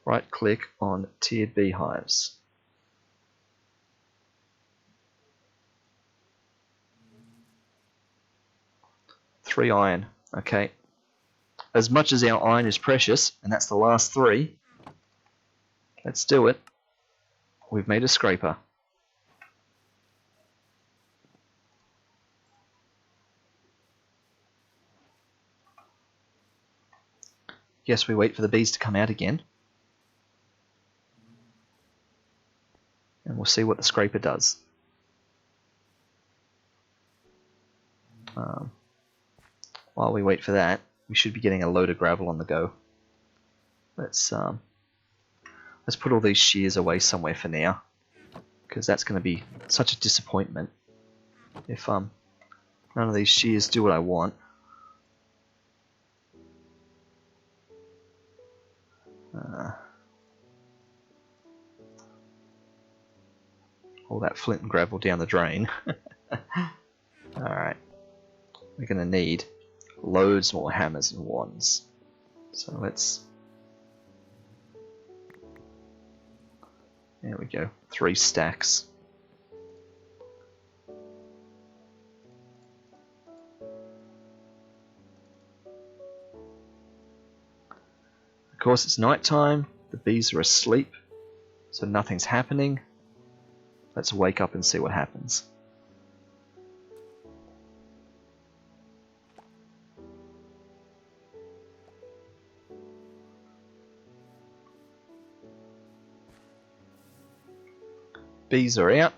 Right click on tiered beehives. Three iron. Okay. As much as our iron is precious, and that's the last 3, let's do it. We've made a scraper. Yes, we wait for the bees to come out again. And we'll see what the scraper does. While we wait for that, we should be getting a load of gravel on the go. Let's put all these shears away somewhere for now, because that's going to be such a disappointment if none of these shears do what I want. All that flint and gravel down the drain. Alright. We're going to need loads more hammers and wands. So let's... There we go. 3 stacks. Of course, it's night time. The bees are asleep, so nothing's happening. Let's wake up and see what happens. Bees are out.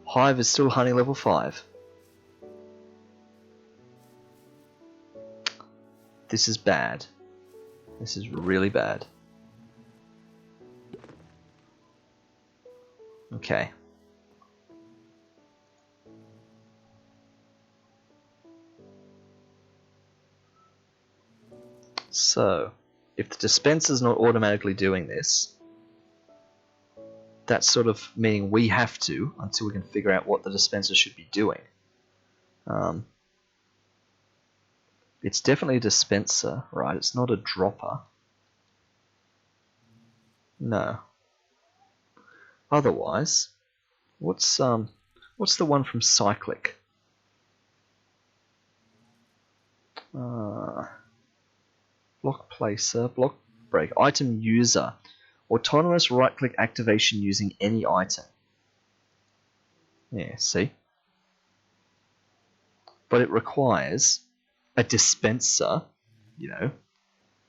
Hive is still honey level 5. This is bad. This is really bad. Okay. So, if the dispenser's not automatically doing this, that's sort of meaning we have to, until we can figure out what the dispenser should be doing. It's definitely a dispenser, right? It's not a dropper. No. Otherwise, what's the one from Cyclic? Block placer, block break, item user, autonomous right-click activation using any item. Yeah, see? But it requires a dispenser, you know,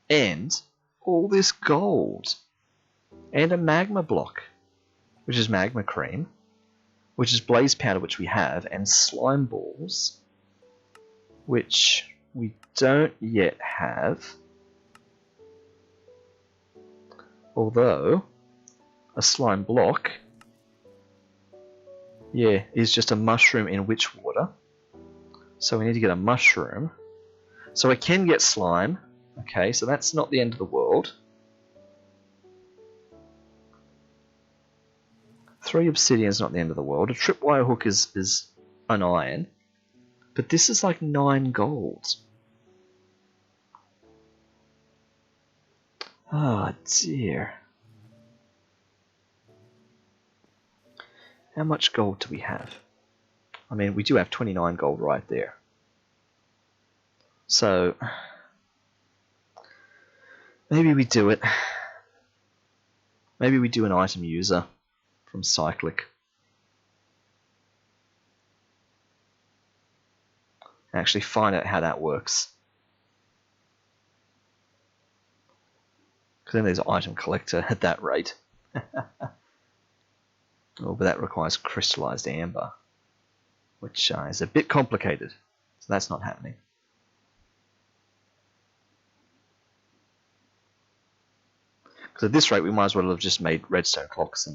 and all this gold, and a magma block, which is magma cream, which is blaze powder, which we have, and slime balls, which we don't yet have. Although, a slime block, yeah, is just a mushroom in witch water. So we need to get a mushroom. So I can get slime. Okay, so that's not the end of the world. 3 obsidian is not the end of the world. A tripwire hook is an iron. But this is like 9 gold. Oh dear. How much gold do we have? I mean, we do have 29 gold right there. So, maybe we do it. Maybe we do an item user from Cyclic. Actually find out how that works. Because then there's item collector at that rate. Oh, but that requires crystallized amber, which is a bit complicated. So that's not happening. Because at this rate, we might as well have just made redstone clocks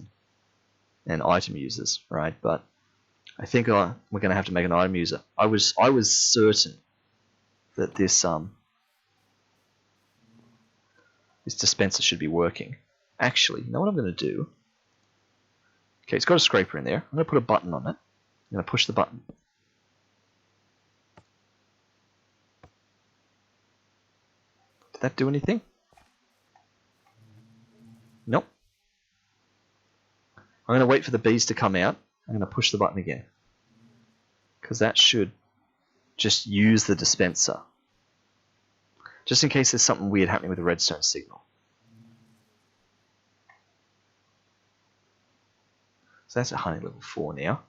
and item users, right? But I think we're going to have to make an item user. I was certain that this dispenser should be working. Actually, you know what I'm going to do? Okay, it's got a scraper in there. I'm going to put a button on it. I'm going to push the button. Did that do anything? Nope. I'm going to wait for the bees to come out. I'm going to push the button again. Because that should just use the dispenser. Just in case there's something weird happening with the redstone signal. So that's at honey level 4 now.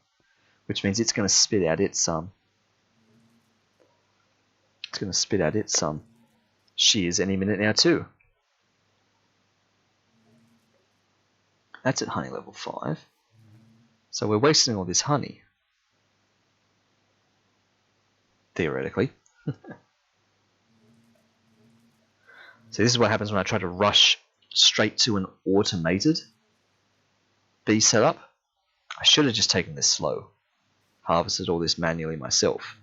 Which means it's going to spit out its shears any minute now too. That's at honey level 5. So we're wasting all this honey. Theoretically. So this is what happens when I try to rush straight to an automated bee setup. I should have just taken this slow. Harvested all this manually myself.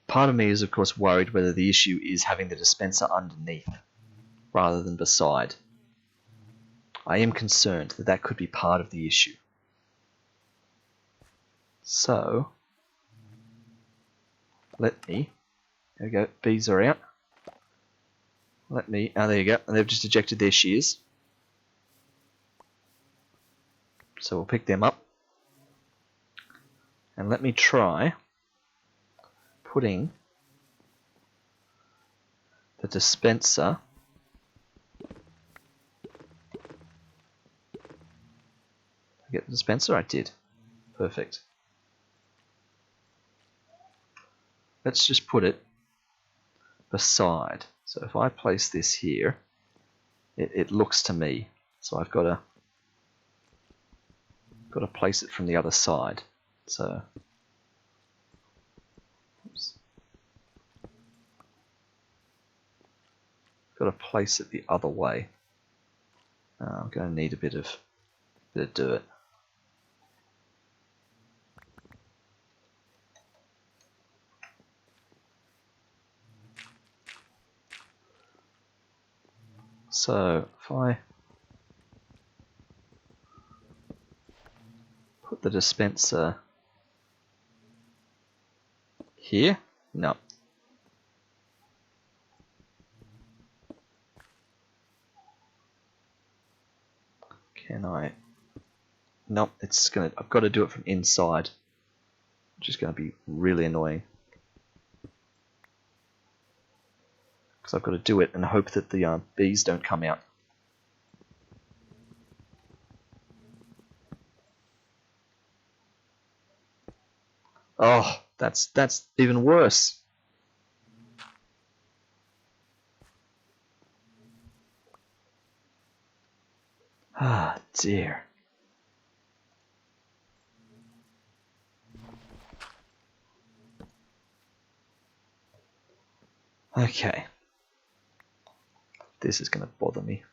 Part of me is of course worried whether the issue is having the dispenser underneath rather than beside. I am concerned that that could be part of the issue. So, let me, there we go, bees are out. Let me, there you go, and they've just ejected their shears. So we'll pick them up. And let me try putting the dispenser get the dispenser? I did. Perfect. Let's just put it beside. So if I place this here, it looks to me. So I've got to place it from the other side. So oops. Got to place it the other way. I'm going to need a bit of dirt. So if I put the dispenser here? No. Can I? Nope, it's gonna. I've got to do it from inside, which is going to be really annoying. Because I've got to do it and hope that the bees don't come out. Oh, that's even worse. Ah, dear. Okay. This is going to bother me.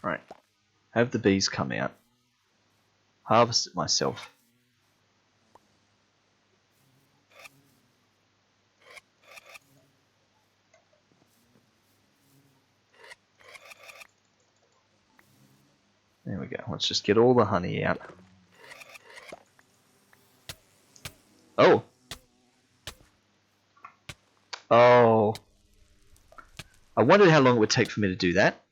Right. Have the bees come out. Harvest it myself. There we go. Let's just get all the honey out. Oh! Oh. I wondered how long it would take for me to do that.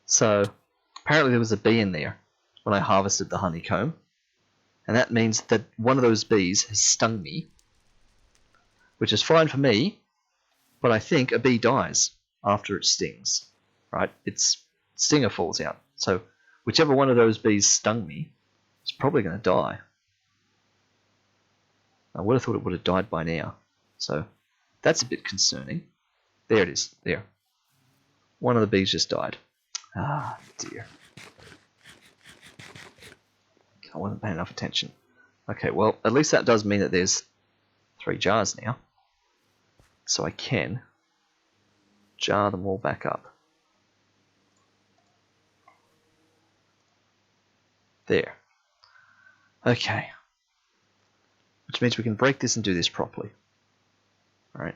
So, apparently there was a bee in there when I harvested the honeycomb. And that means that one of those bees has stung me. Which is fine for me, but I think a bee dies after it stings. Right? Its stinger falls out. So, whichever one of those bees stung me is probably going to die. I would have thought it would have died by now. So, that's a bit concerning. There it is. There. One of the bees just died. Ah, dear. I wasn't paying enough attention. Okay, well, at least that does mean that there's 3 jars now. So I can jar them all back up. There. Okay. Which means we can break this and do this properly. Alright.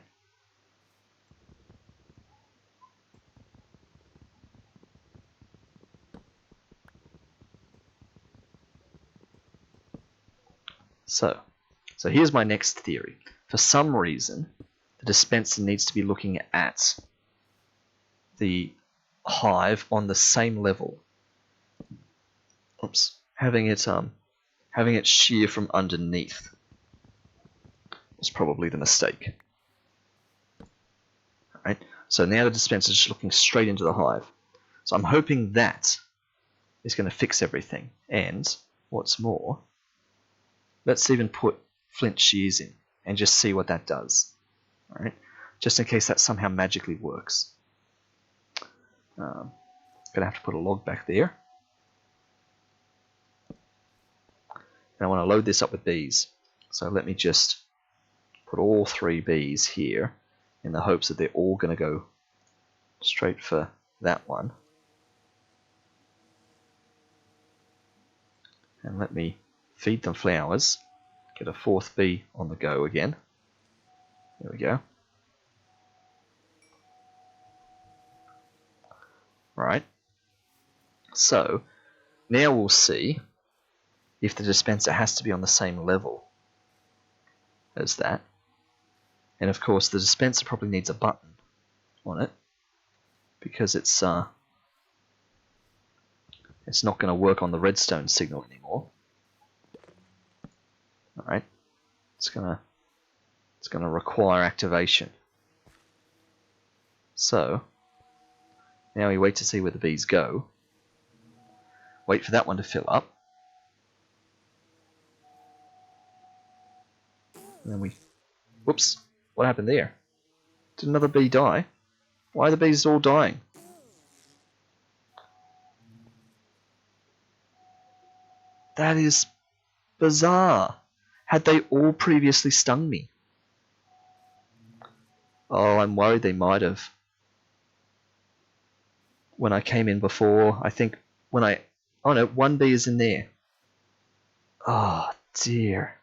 So here's my next theory. For some reason, the dispenser needs to be looking at the hive on the same level. Oops. Having it shear from underneath was probably the mistake. Alright, so now the dispenser is just looking straight into the hive. So I'm hoping that is going to fix everything. And, what's more, let's even put Flint Shears in and just see what that does. Alright, just in case that somehow magically works. Gonna have to put a log back there. And I want to load this up with bees. So let me just put all 3 bees here in the hopes that they're all going to go straight for that one. And let me feed them flowers. Get a 4th bee on the go again. There we go. Right. So, now we'll see if the dispenser has to be on the same level as that. And of course, the dispenser probably needs a button on it because it's not going to work on the redstone signal anymore. All right, it's gonna require activation. So now we wait to see where the bees go. Wait for that one to fill up. And then we... Whoops. What happened there? Did another bee die? Why are the bees all dying? That is bizarre. Had they all previously stung me? Oh, I'm worried they might have. When I came in before, I think when I Oh no, one bee is in there. Oh dear.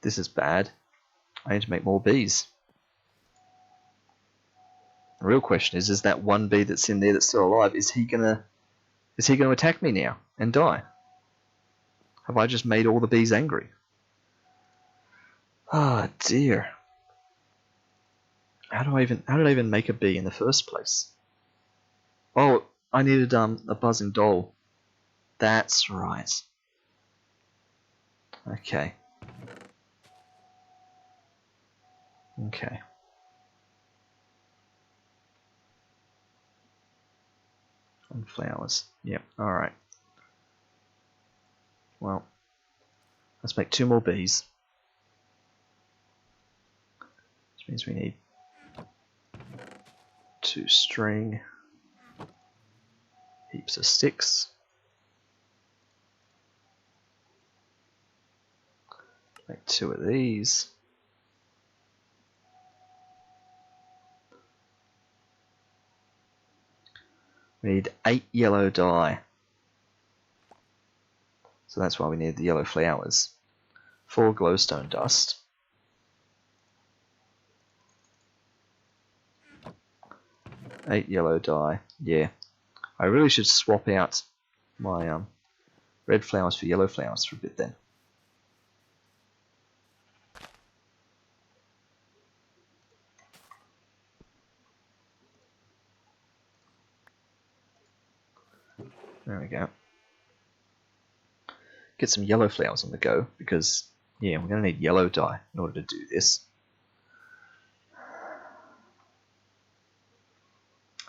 This is bad. I need to make more bees. The real question is that one bee that's in there that's still alive, is he gonna attack me now and die? Have I just made all the bees angry? Oh dear. How did I even make a bee in the first place? Oh, I needed a buzzing doll. That's right. Okay. Okay. And flowers. Yep, alright. Well, let's make 2 more bees. Which means we need 2 string. Heaps of sticks. Make 2 of these. We need 8 yellow dye. So that's why we need the yellow flowers. 4 glowstone dust. 8 yellow dye. Yeah. I really should swap out my red flowers for yellow flowers for a bit then. There we go. Get some yellow flowers on the go, because, yeah, we're going to need yellow dye in order to do this.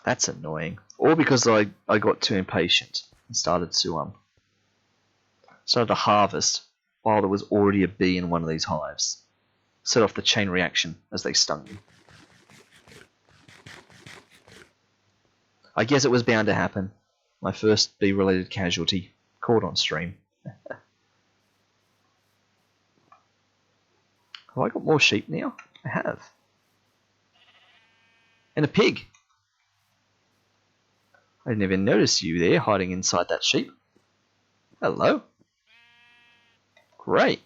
That's annoying. All because I got too impatient and started to harvest while there was already a bee in one of these hives. Set off the chain reaction as they stung me. I guess it was bound to happen. My first bee-related casualty, caught on stream. Have I got more sheep now? I have. And a pig. I didn't even notice you there hiding inside that sheep. Hello. Great.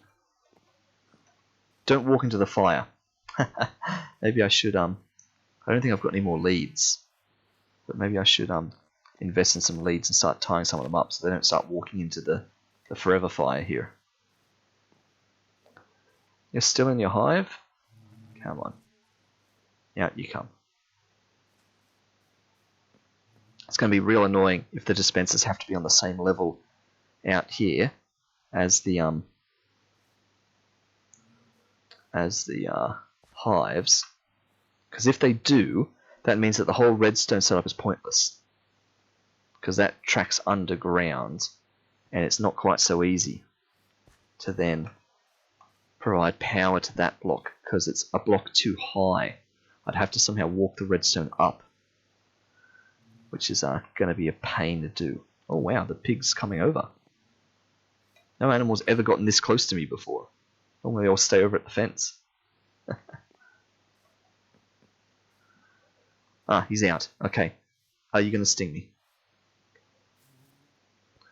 Don't walk into the fire. Maybe I should, I don't think I've got any more leads. But maybe I should, invest in some leads and start tying some of them up so they don't start walking into the forever fire here. You're still in your hive? Come on. Out you come. It's going to be real annoying if the dispensers have to be on the same level out here as the hives, because if they do, that means that the whole redstone setup is pointless, because that tracks underground and it's not quite so easy to then provide power to that block because it's a block too high. I'd have to somehow walk the redstone up, which is going to be a pain to do. Oh wow, the pig's coming over. No animal's ever gotten this close to me before. Normally they all stay over at the fence. Ah, he's out. Okay. Are you going to sting me?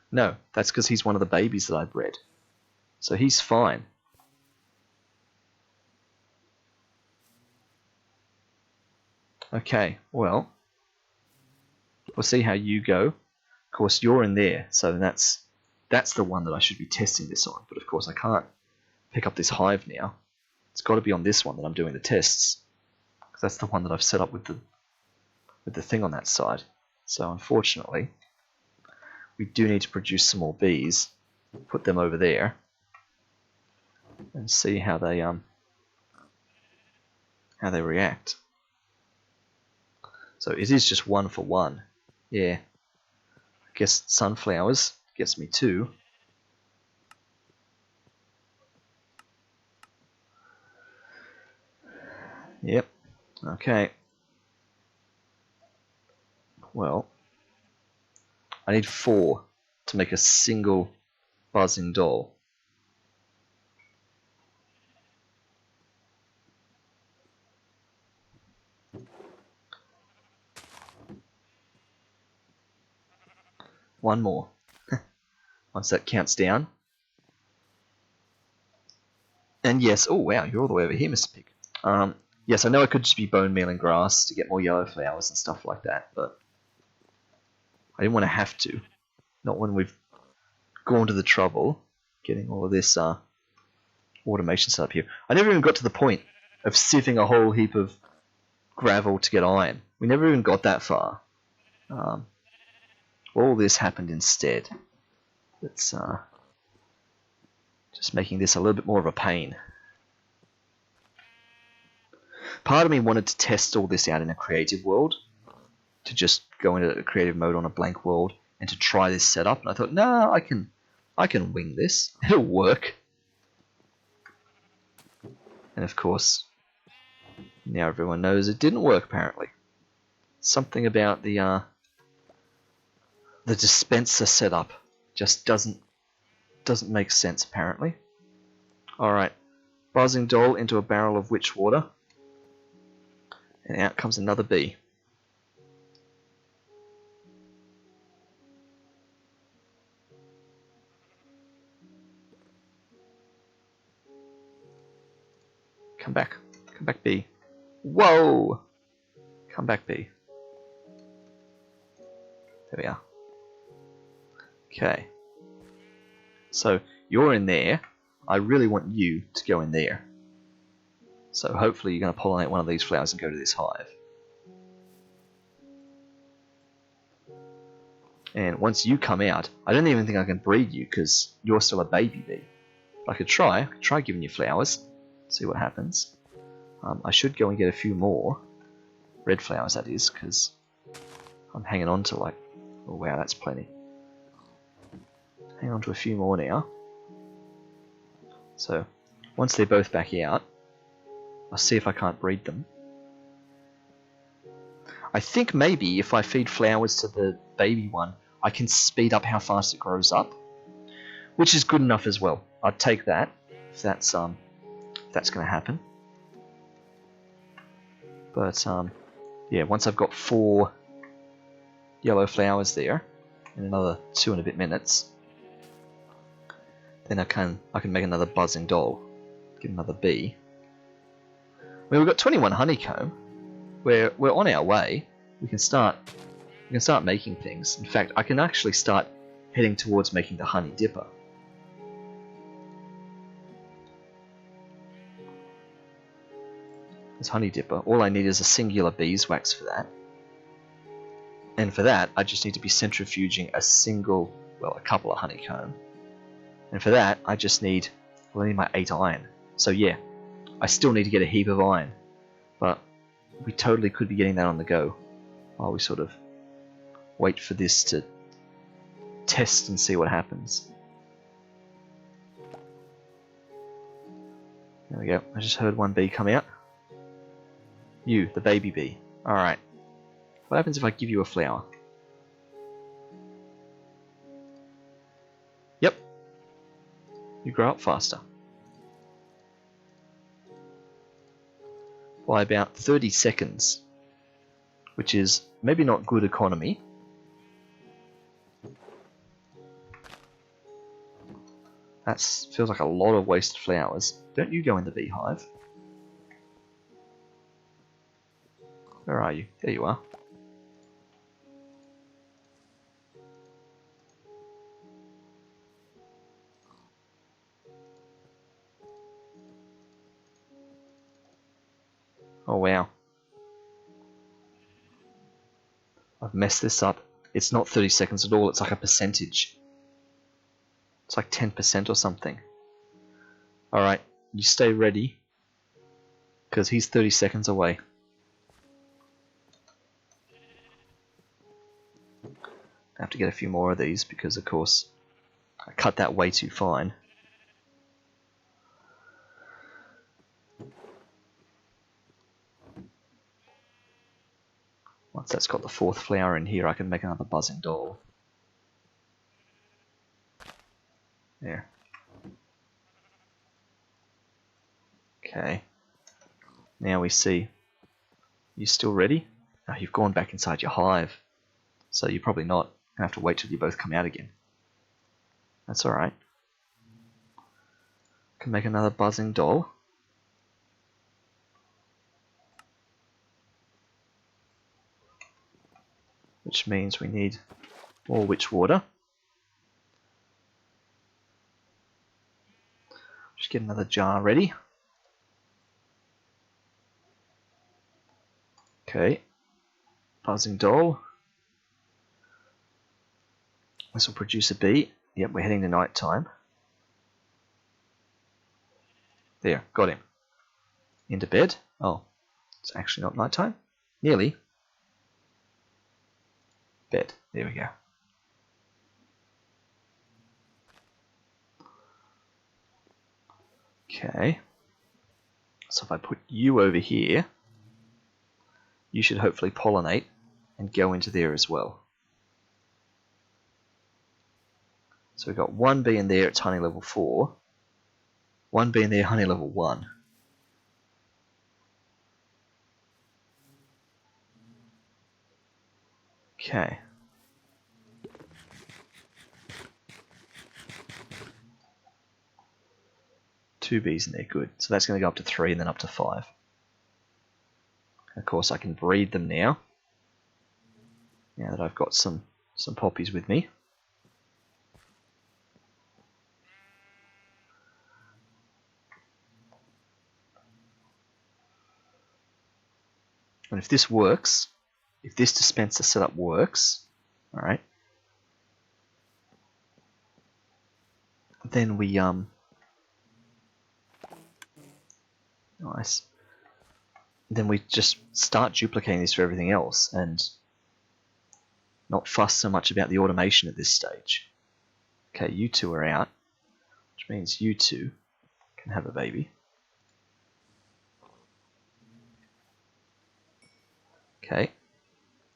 No, that's because he's one of the babies that I bred. So he's fine. Okay, well, we'll see how you go. Of course, you're in there, so that's the one that I should be testing this on. But of course, I can't pick up this hive now. It's got to be on this one that I'm doing the tests, because that's the one that I've set up with the thing on that side. So unfortunately, we do need to produce some more bees. Put them over there and see how they react. So it is just 1 for 1. Yeah. I guess sunflowers gets me 2. Yep. Okay. Well, I need 4 to make a single buzzing doll. One more. Once that counts down. And yes, oh wow, you're all the way over here, Mr. Pig. Yes, I know I could just be bone meal and grass to get more yellow flowers and stuff like that, but I didn't want to have to. Not when we've gone to the trouble getting all of this automation set up here. I never even got to the point of sieving a whole heap of gravel to get iron. We never even got that far. All this happened instead. It's just making this a little bit more of a pain. Part of me wanted to test all this out in a creative world, to just go into a creative mode on a blank world and to try this setup. And I thought, no, I can wing this. It'll work. And of course, now everyone knows it didn't work. Apparently, something about the dispenser setup just doesn't make sense. Apparently. All right, buzzing doll into a barrel of witch water. And out comes another bee. Come back bee. Whoa! Come back bee. There we are. Okay. So, you're in there. I really want you to go in there. So hopefully you're going to pollinate one of these flowers and go to this hive. And once you come out, I don't even think I can breed you because you're still a baby bee. But I could try giving you flowers, see what happens. I should go and get a few more red flowers, that is, because I'm hanging on to like, oh wow, that's plenty. Hang on to a few more now. So once they're both back out, I'll see if I can't breed them. I think maybe if I feed flowers to the baby one, I can speed up how fast it grows up, which is good enough as well. I'd take that if that's going to happen. But yeah, once I've got 4 yellow flowers there, in another 2 and a bit minutes, then I can make another buzzing doll, get another bee. I mean, we've got 21 honeycomb. We're on our way. We can start making things. In fact, I can actually start heading towards making the honey dipper. This honey dipper. All I need is a singular beeswax for that. And for that, I just need to be centrifuging a couple of honeycomb. And for that, I need my 8 iron. So yeah, I still need to get a heap of iron. But we totally could be getting that on the go while we sort of wait for this to test and see what happens. There we go. I just heard one bee come out. You, the baby bee. Alright. What happens if I give you a flower? Yep. You grow up faster. By about 30 seconds, which is maybe not good economy. That feels like a lot of wasted flowers. Don't you go in the beehive. Where are you? There you are. Oh wow. I've messed this up. It's not 30 seconds at all, it's like a percentage. It's like 10% or something. Alright, you stay ready, because he's 30 seconds away. I have to get a few more of these, because of course I cut that way too fine. Once that's got the 4th flower in here, I can make another buzzing doll. There. Okay. Now we see. You still ready? Oh, you've gone back inside your hive. So you're probably not I have to wait till you both come out again. That's alright. Can make another buzzing doll. Which means we need more witch water. Just get another jar ready. Okay. Buzzing doll. This will produce a bee. Yep, we're heading to night time. There, got him. Into bed. Oh, it's actually not night time. Nearly. Bed. There we go. Okay. So if I put you over here, you should hopefully pollinate and go into there as well. So we've got one bee in there, it's honey level 4. One bee in there, honey level 1. Okay. Two bees in there, good. So that's going to go up to 3 and then up to 5. Of course, I can breed them now. Now that I've got some poppies with me. And if this works, if this dispenser setup works, alright, then we, nice. Then we just start duplicating this for everything else and not fuss so much about the automation at this stage. Okay, you two are out, which means you two can have a baby. Okay,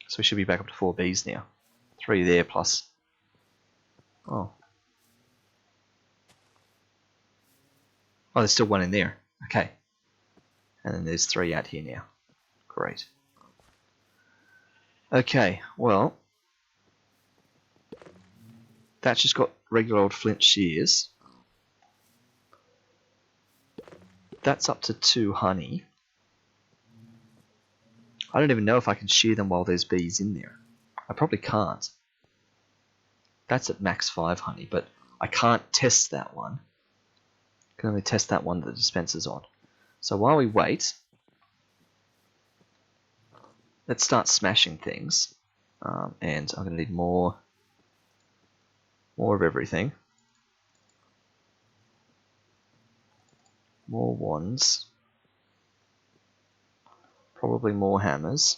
so we should be back up to 4 bees now. 3 there plus... Oh, there's still 1 in there. Okay. And then there's 3 out here now. Great. Okay, well, that's just got regular old Flint Shears. That's up to 2 honey. I don't even know if I can shear them while there's bees in there. I probably can't. That's at max 5 honey, but I can't test that one. I can only test that one that the dispenser's on. So while we wait, let's start smashing things. And I'm going to need more of everything. More wands. Probably more hammers.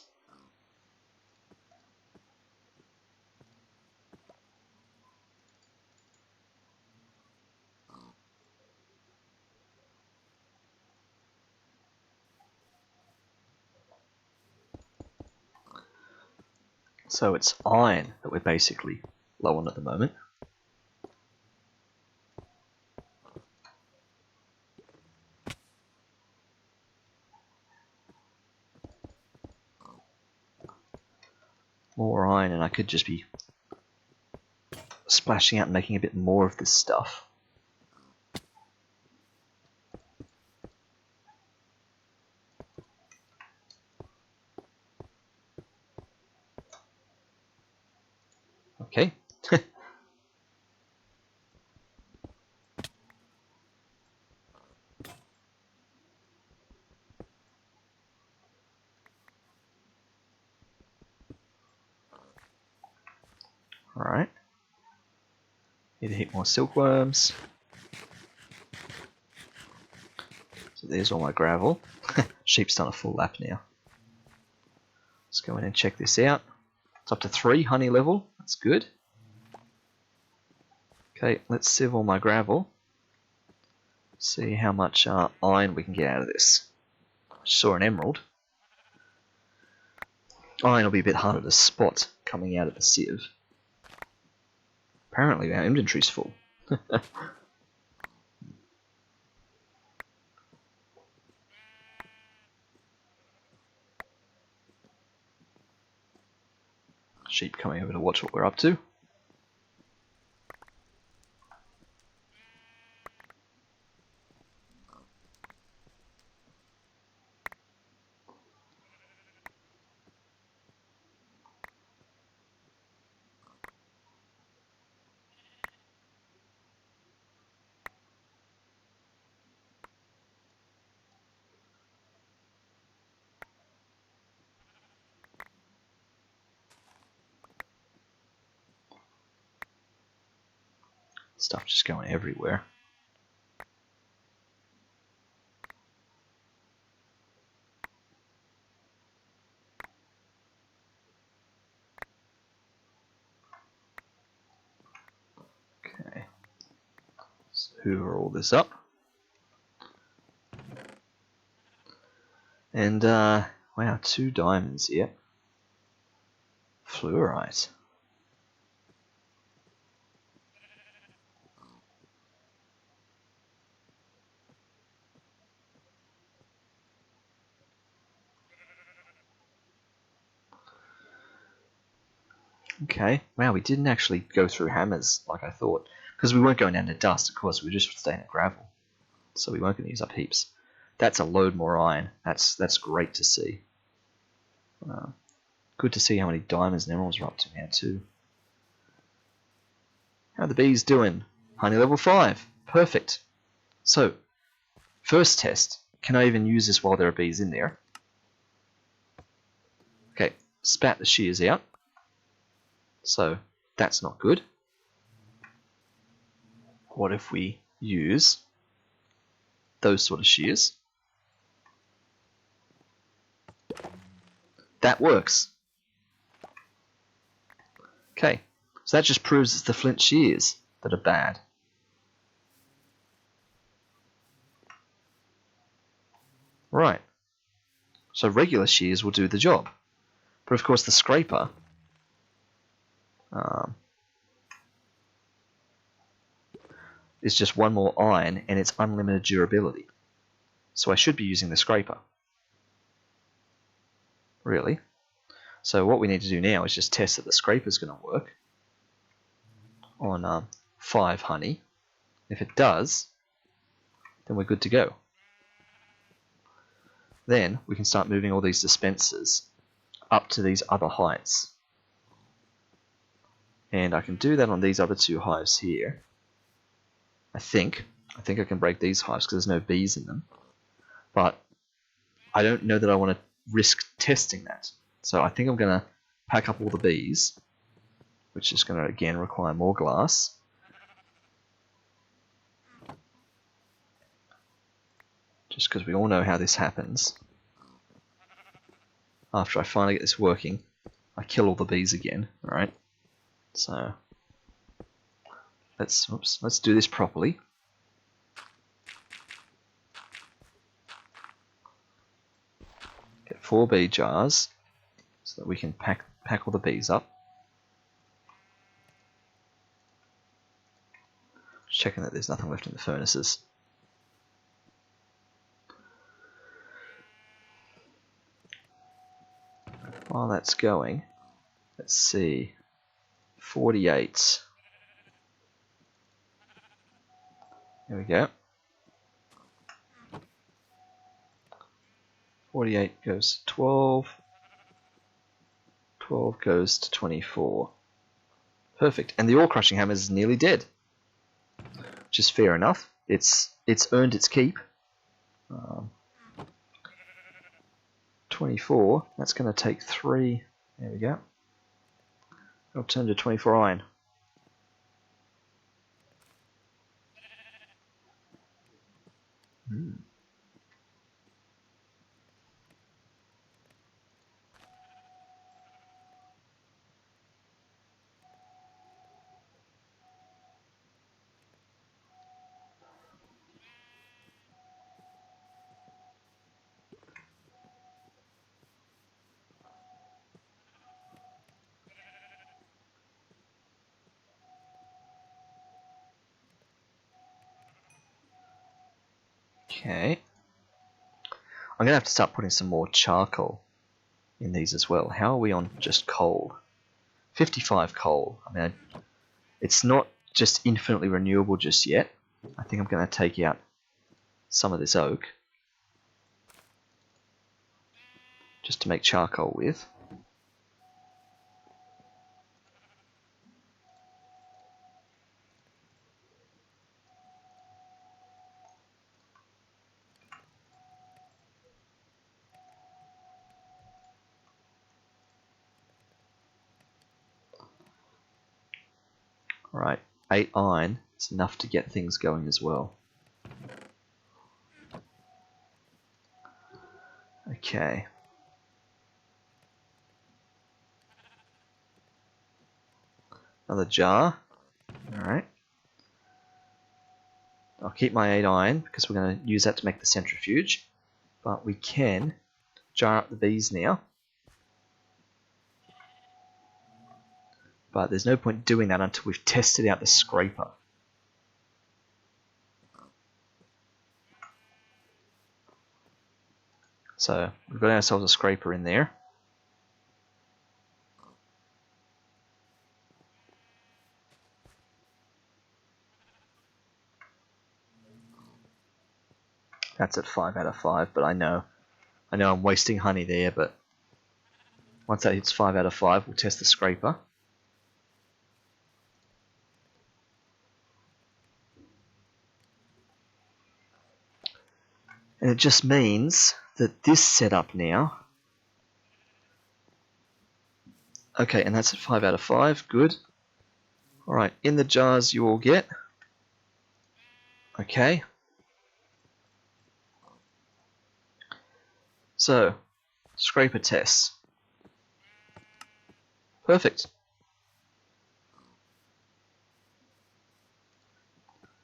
So it's iron that we're basically low on at the moment. More iron, and I could just be splashing out and making a bit more of this stuff. Okay. Alright. Need to hit more silkworms. So there's all my gravel. Sheep's done a full lap now. Let's go in and check this out. It's up to 3 honey level. That's good. Okay, let's sieve all my gravel. See how much iron we can get out of this. Just saw an emerald. Iron will be a bit harder to spot coming out of the sieve. Apparently our inventory's full. Sheep coming over to watch what we're up to. Stuff just going everywhere. Okay. Let's hoover all this up. And, wow, 2 diamonds here. Fluorite. Okay, wow, we didn't actually go through hammers like I thought. Because we weren't going down to dust, of course, we were just staying at gravel. So we weren't going to use up heaps. That's a load more iron. That's great to see. Good to see how many diamonds and emeralds are up to now too. How are the bees doing? Honey level 5. Perfect. So, first test. Can I even use this while there are bees in there? Okay, spat the shears out. So, that's not good. What if we use those sort of shears? That works. Okay, so that just proves it's the Flint Shears that are bad. Right. So regular shears will do the job. But of course the scraper is just one more iron and it's unlimited durability. So I should be using the scraper. Really. So what we need to do now is just test that the scraper is going to work on 5 honey. If it does, then we're good to go. Then we can start moving all these dispensers up to these other heights. And I can do that on these other 2 hives here. I think I can break these hives because there's no bees in them. But I don't know that I want to risk testing that. So I think I'm going to pack up all the bees, which is going to again require more glass. Just because we all know how this happens. After I finally get this working, I kill all the bees again. Alright. So let's do this properly. Get 4 bee jars so that we can pack all the bees up. Just checking that there's nothing left in the furnaces. While that's going, let's see, 48. There we go. 48 goes to 12. 12 goes to 24. Perfect. And the ore crushing hammer is nearly dead. Which is fair enough. It's earned its keep. 24. That's going to take 3. There we go. It'll turn to 24 iron. Okay. I'm going to have to start putting some more charcoal in these as well. How are we on just coal? 55 coal. I mean, it's not just infinitely renewable just yet. I think I'm going to take out some of this oak just to make charcoal with. Alright, 8 iron It's enough to get things going as well. Okay. Another jar. Alright. I'll keep my 8 iron because we're going to use that to make the centrifuge. But we can jar up the bees now. But there's no point doing that until we've tested out the scraper. So we've got ourselves a scraper in there. That's at 5 out of 5, but I know I'm wasting honey there, but once that hits 5 out of 5, we'll test the scraper. And it just means that this setup now... Okay, and that's at 5 out of 5, good. Alright, in the jars you all get... Okay. So, scraper tests. Perfect.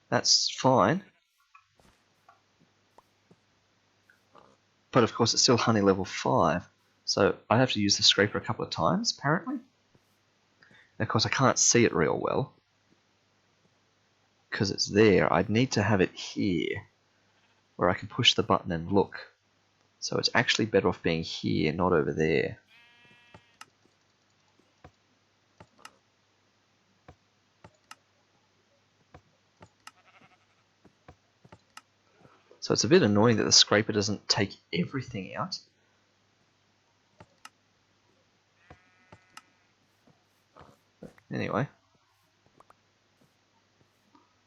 That's fine. But of course it's still honey level 5. So I have to use the scraper a couple of times, apparently. And of course I can't see it real well. Because it's there. I'd need to have it here. Where I can push the button and look. So it's actually better off being here, not over there. So it's a bit annoying that the scraper doesn't take everything out. Anyway.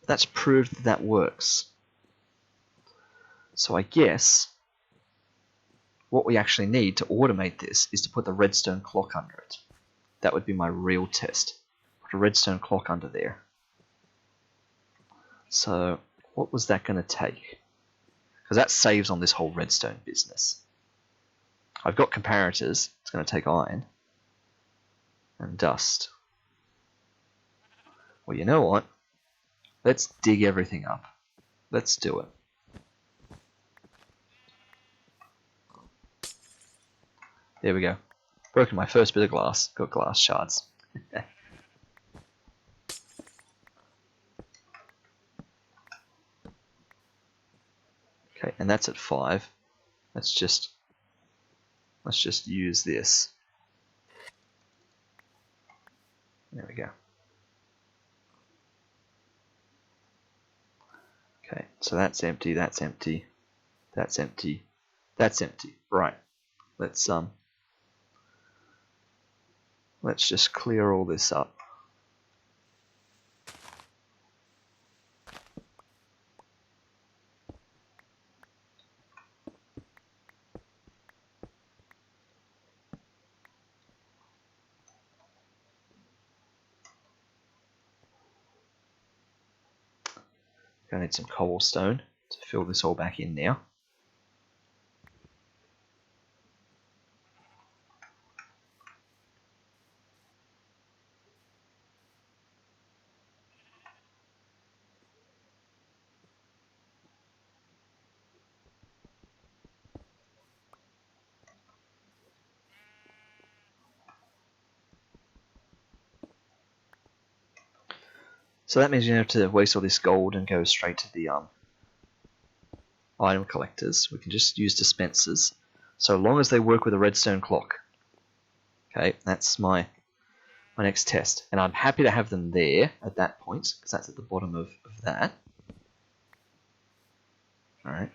That's proved that that works. So I guess what we actually need to automate this is to put the redstone clock under it. That would be my real test. Put a redstone clock under there. So what was that going to take? Because that saves on this whole redstone business. I've got comparators. It's going to take iron and dust. Well, you know what? Let's dig everything up. Let's do it. There we go. Broken my first bit of glass. Got glass shards. Okay, and that's at 5. Let's just use this. There we go. Okay, so that's empty, that's empty, that's empty, that's empty. Right. Let's just clear all this up. Gonna need some cobblestone to fill this all back in now. So that means you don't have to waste all this gold and go straight to the item collectors. We can just use dispensers, so long as they work with a redstone clock. Okay, that's my next test, and I'm happy to have them there at that point because that's at the bottom of that. All right.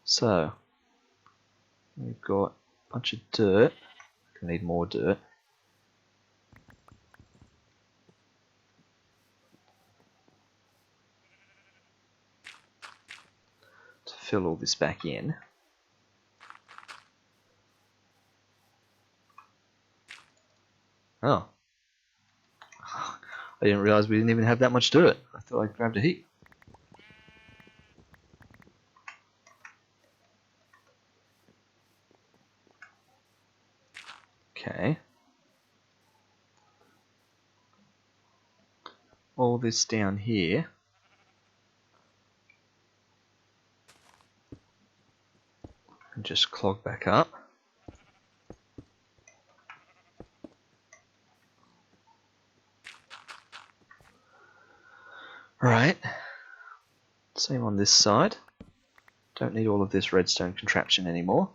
So we've got a bunch of dirt. We need more dirt. Fill all this back in. Oh. I didn't realise we didn't even have that much dirt. I thought I grabbed a heap. Okay. All this down here. And just clog back up. Right. Same on this side. Don't need all of this redstone contraption anymore.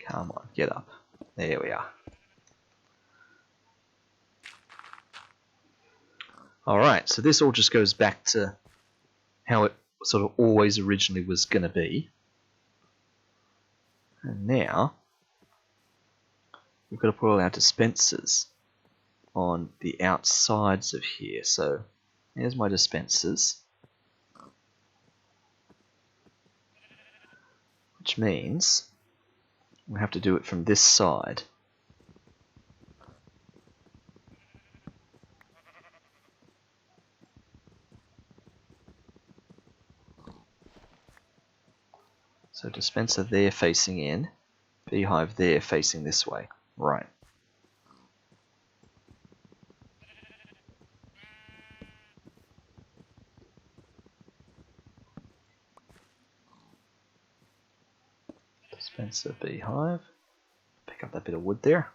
Come on, get up. There we are. Alright, so this all just goes back to how it sort of always originally was going to be. And now, we've got to put all our dispensers on the outsides of here. So, here's my dispensers. Which means we have to do it from this side. So dispenser there facing in, beehive there facing this way. Right. Dispenser, beehive. Pick up that bit of wood there.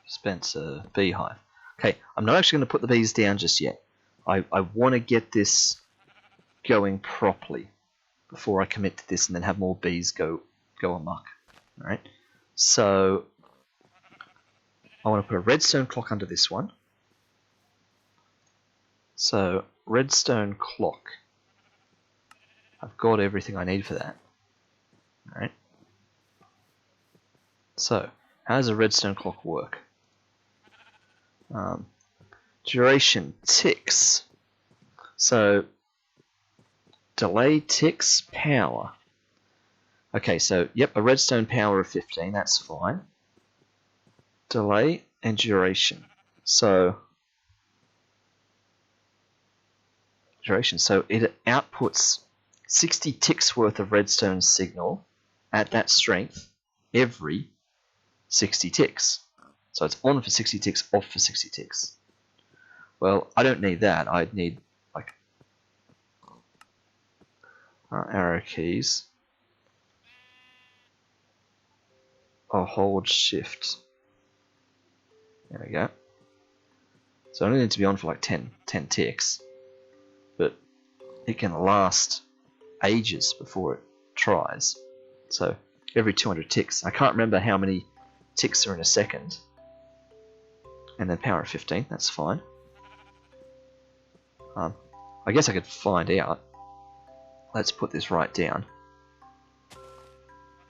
Dispenser, beehive. Okay, I'm not actually going to put the bees down just yet. I want to get this going properly before I commit to this and then have more bees go amok. Alright, so I want to put a redstone clock under this one. So, redstone clock. I've got everything I need for that. Alright. So, how does a redstone clock work? Duration ticks. So, delay ticks, power. Okay, so, yep, a redstone power of 15, that's fine. Delay and duration. So, it outputs 60 ticks worth of redstone signal at that strength every 60 ticks. So it's on for 60 ticks, off for 60 ticks. Well, I don't need that. I'd need like arrow keys. I'll hold shift. There we go. So I only need to be on for like 10 ticks. But it can last ages before it tries. So every 200 ticks. I can't remember how many ticks are in a second. And then power of 15, that's fine. I guess I could find out. Let's put this right down.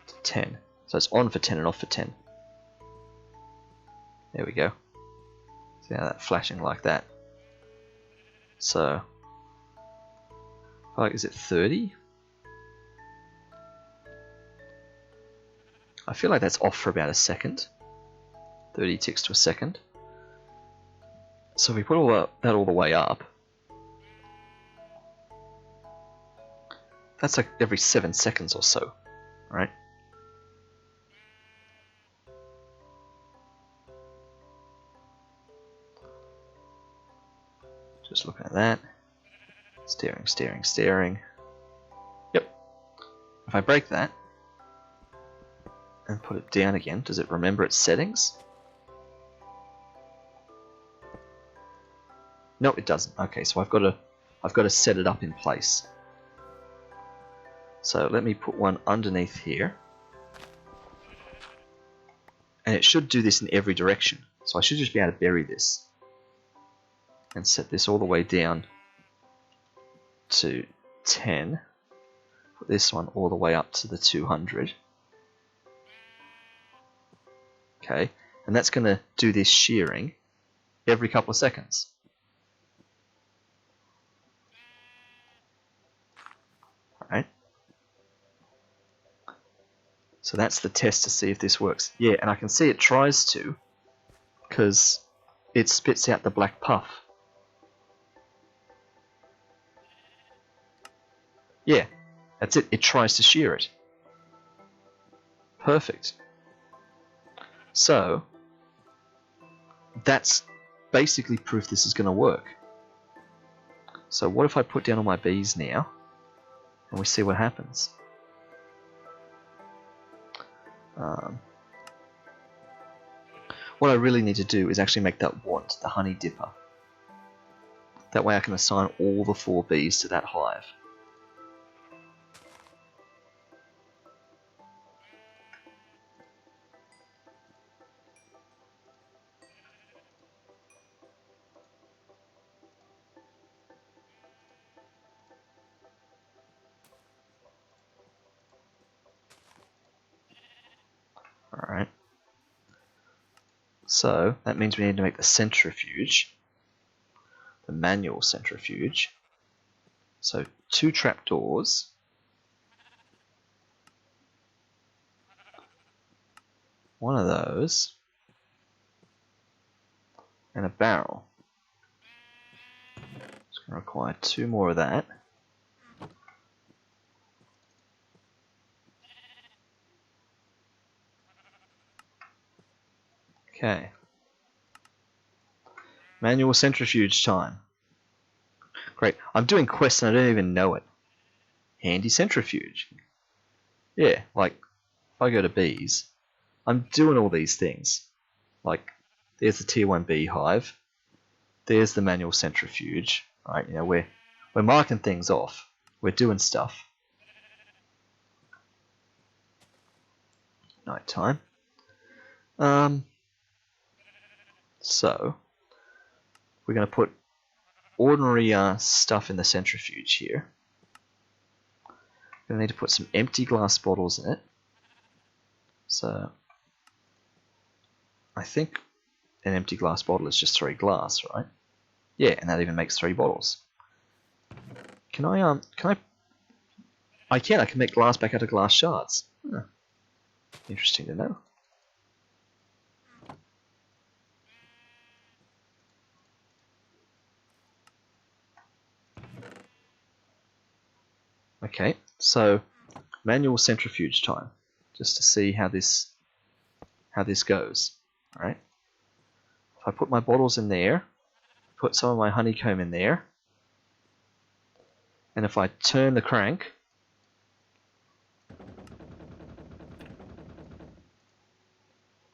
To 10. So it's on for 10 and off for 10. There we go. See how that's flashing like that. So, like, is it 30? I feel like that's off for about a second. 30 ticks to a second. So if we put that all the way up, that's like every 7 seconds or so, right? Just looking at that. Staring. Yep. If I break that and put it down again, does it remember its settings? No, it doesn't. Okay, so I've got to set it up in place. So let me put one underneath here. And it should do this in every direction. So I should just be able to bury this. and set this all the way down to 10. Put this one all the way up to the 200. Okay, and that's going to do this shearing every couple of seconds. Alright. So that's the test to see if this works. Yeah, and I can see it tries to, because it spits out the black puff. Yeah, that's it. It tries to shear it. Perfect. So, that's basically proof this is going to work. So what if I put down all my bees now, and we see what happens? What I really need to do is actually make that wand, the honey dipper. That way I can assign all the 4 bees to that hive. Alright. So, that means we need to make the centrifuge. The manual centrifuge. So, 2 trapdoors. One of those. And a barrel. It's going to require 2 more of that. Okay. Manual centrifuge time. Great. I'm doing quests and I don't even know it. Handy centrifuge. Yeah, like, if I go to bees, I'm doing all these things. Like, there's the tier 1 beehive. There's the manual centrifuge. Right, you know, we're marking things off. We're doing stuff. Nighttime. So, we're going to put ordinary stuff in the centrifuge here. We're going to need to put some empty glass bottles in it. So, I think an empty glass bottle is just 3 glass, right? Yeah, and that even makes 3 bottles. I can make glass back out of glass shards. Huh. Interesting to know. Okay, so manual centrifuge time, just to see how this goes. All right. If I put my bottles in there, put some of my honeycomb in there, and if I turn the crank, I've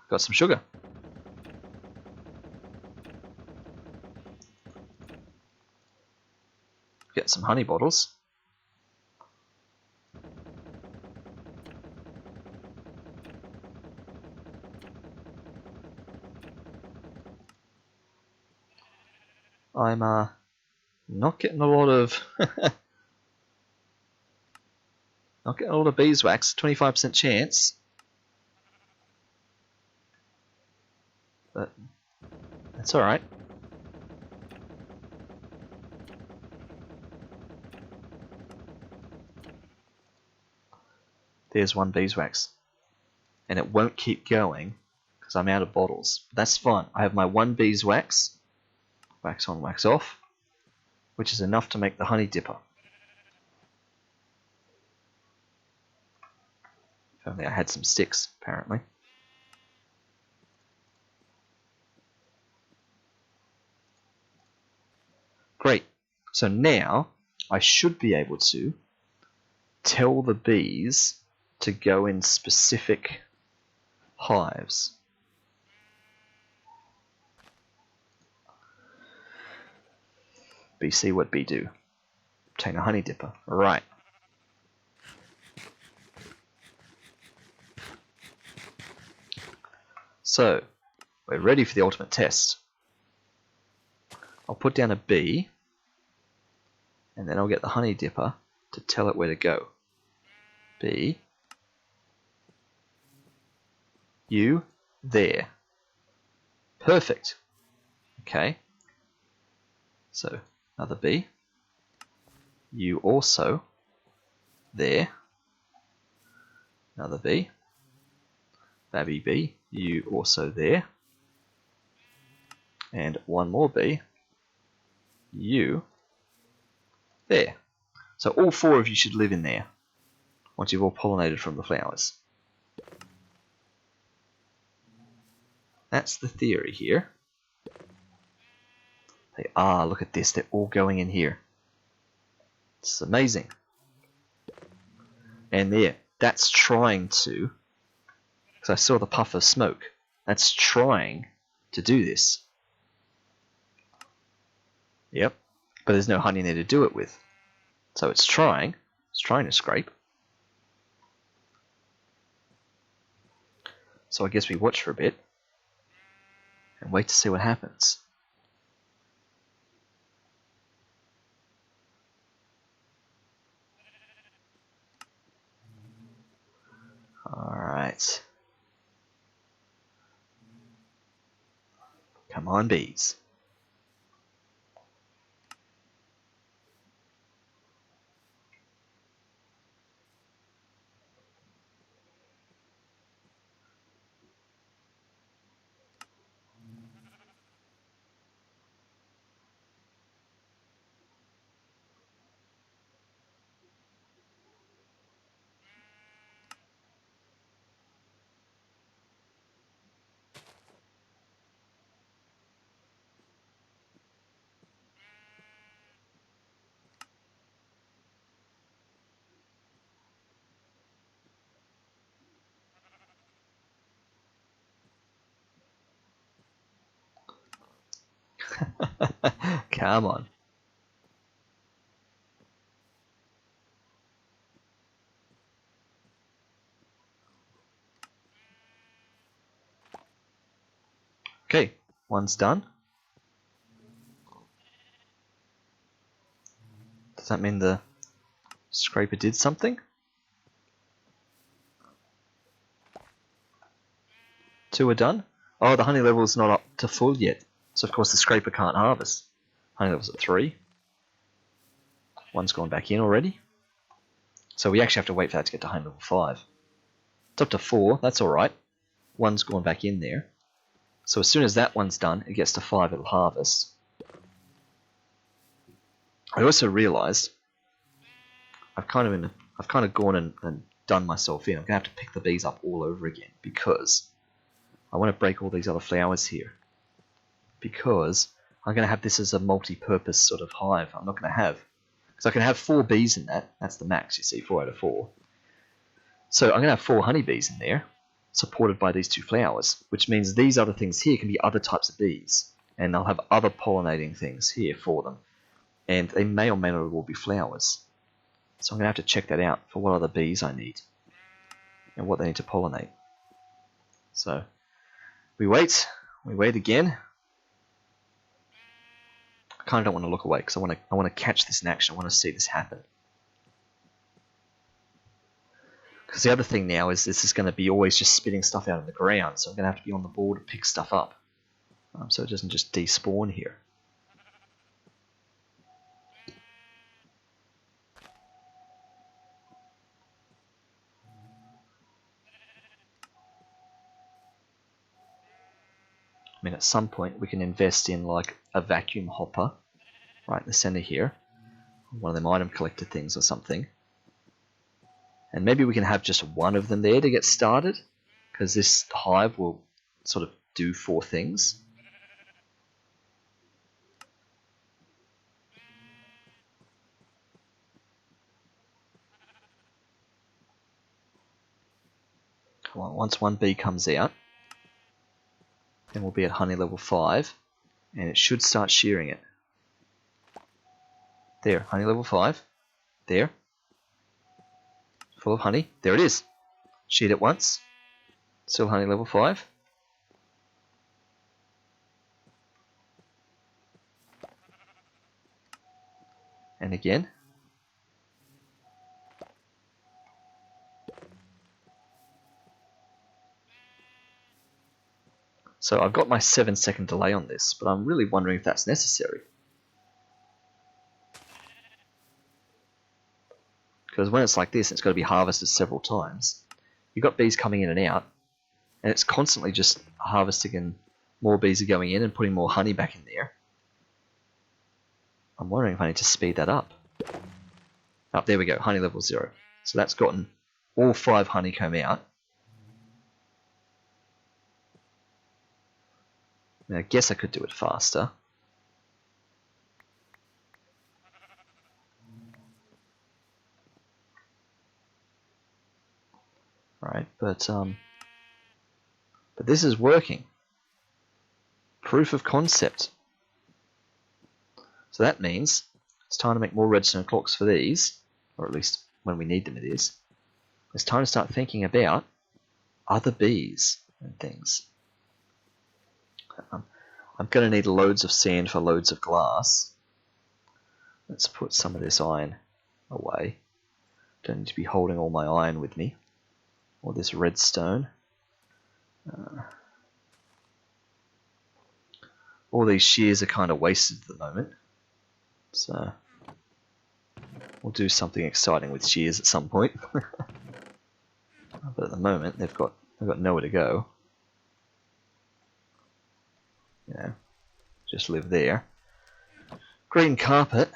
got some sugar. Get some honey bottles. I'm not getting a lot of not getting a lot of beeswax. 25% chance, but that's all right. There's 1 beeswax, and it won't keep going because I'm out of bottles. But that's fine. I have my 1 beeswax, wax on, wax off, which is enough to make the honey dipper. If only I had some sticks, apparently. Great. So now I should be able to tell the bees to go in specific hives. BC what B do? Obtain a honey dipper. Right. So, we're ready for the ultimate test. I'll put down a bee, and then I'll get the honey dipper to tell it where to go. Bee, you there. Perfect. Okay. So another bee. You also there. Another bee. Babby bee, you also there. And one more bee. You there. So all 4 of you should live in there once you've all pollinated from the flowers. That's the theory here. They are, look at this, they're all going in here. It's amazing. And there, that's trying to, because I saw the puff of smoke, that's trying to do this. Yep, but there's no honey in there to do it with. So it's trying to scrape. So I guess we watch for a bit and wait to see what happens. Alright. Come on, bees. Come on. Okay, one's done. Does that mean the scraper did something? 2 are done. Oh, the honey level's not up to full yet. So of course the scraper can't harvest. Honey level's at 3. One's gone back in already. So we actually have to wait for that to get to honey level 5. It's up to 4, that's alright. One's gone back in there. So as soon as that one's done, it gets to 5, it'll harvest. I also realised I've kind of gone and done myself in. I'm gonna have to pick the bees up all over again because I want to break all these other flowers here. Because I'm going to have this as a multi-purpose sort of hive. I'm not going to have, because I can have 4 bees in that. That's the max, you see, 4 out of 4. So I'm going to have 4 honeybees in there, supported by these 2 flowers, which means these other things here can be other types of bees, and they'll have other pollinating things here for them, and they may or may not all be flowers. So I'm going to have to check that out for what other bees I need, and what they need to pollinate. So we wait again. I kind of don't want to look away because I want to catch this in action. I want to see this happen. Because the other thing now is this is going to be always just spitting stuff out of the ground, so I'm going to have to be on the ball to pick stuff up, so it doesn't just despawn here. I mean, at some point we can invest in like a vacuum hopper right in the center here, one of them item collector things or something, and maybe we can have just one of them there to get started, because this hive will sort of do 4 things. Come on, once one bee comes out, then we'll be at honey level 5, and it should start shearing it. There, honey level 5. There. Full of honey. There it is. Sheared it once. Still honey level 5. And again. So I've got my 7-second delay on this, but I'm really wondering if that's necessary. Because when it's like this, it's got to be harvested several times. You've got bees coming in and out, and it's constantly just harvesting, and more bees are going in and putting more honey back in there. I'm wondering if I need to speed that up. Oh, there we go, honey level 0. So that's gotten all 5 honeycomb out. Now, I guess I could do it faster. Right, but this is working. Proof of concept. So that means it's time to make more redstone clocks for these, or at least when we need them it is. It's time to start thinking about other bees and things. I'm going to need loads of sand for loads of glass. Let's put some of this iron away. Don't need to be holding all my iron with me. Or this redstone. All these shears are kind of wasted at the moment. So we'll do something exciting with shears at some point. But at the moment they've got nowhere to go. You know, just live there. Green carpet.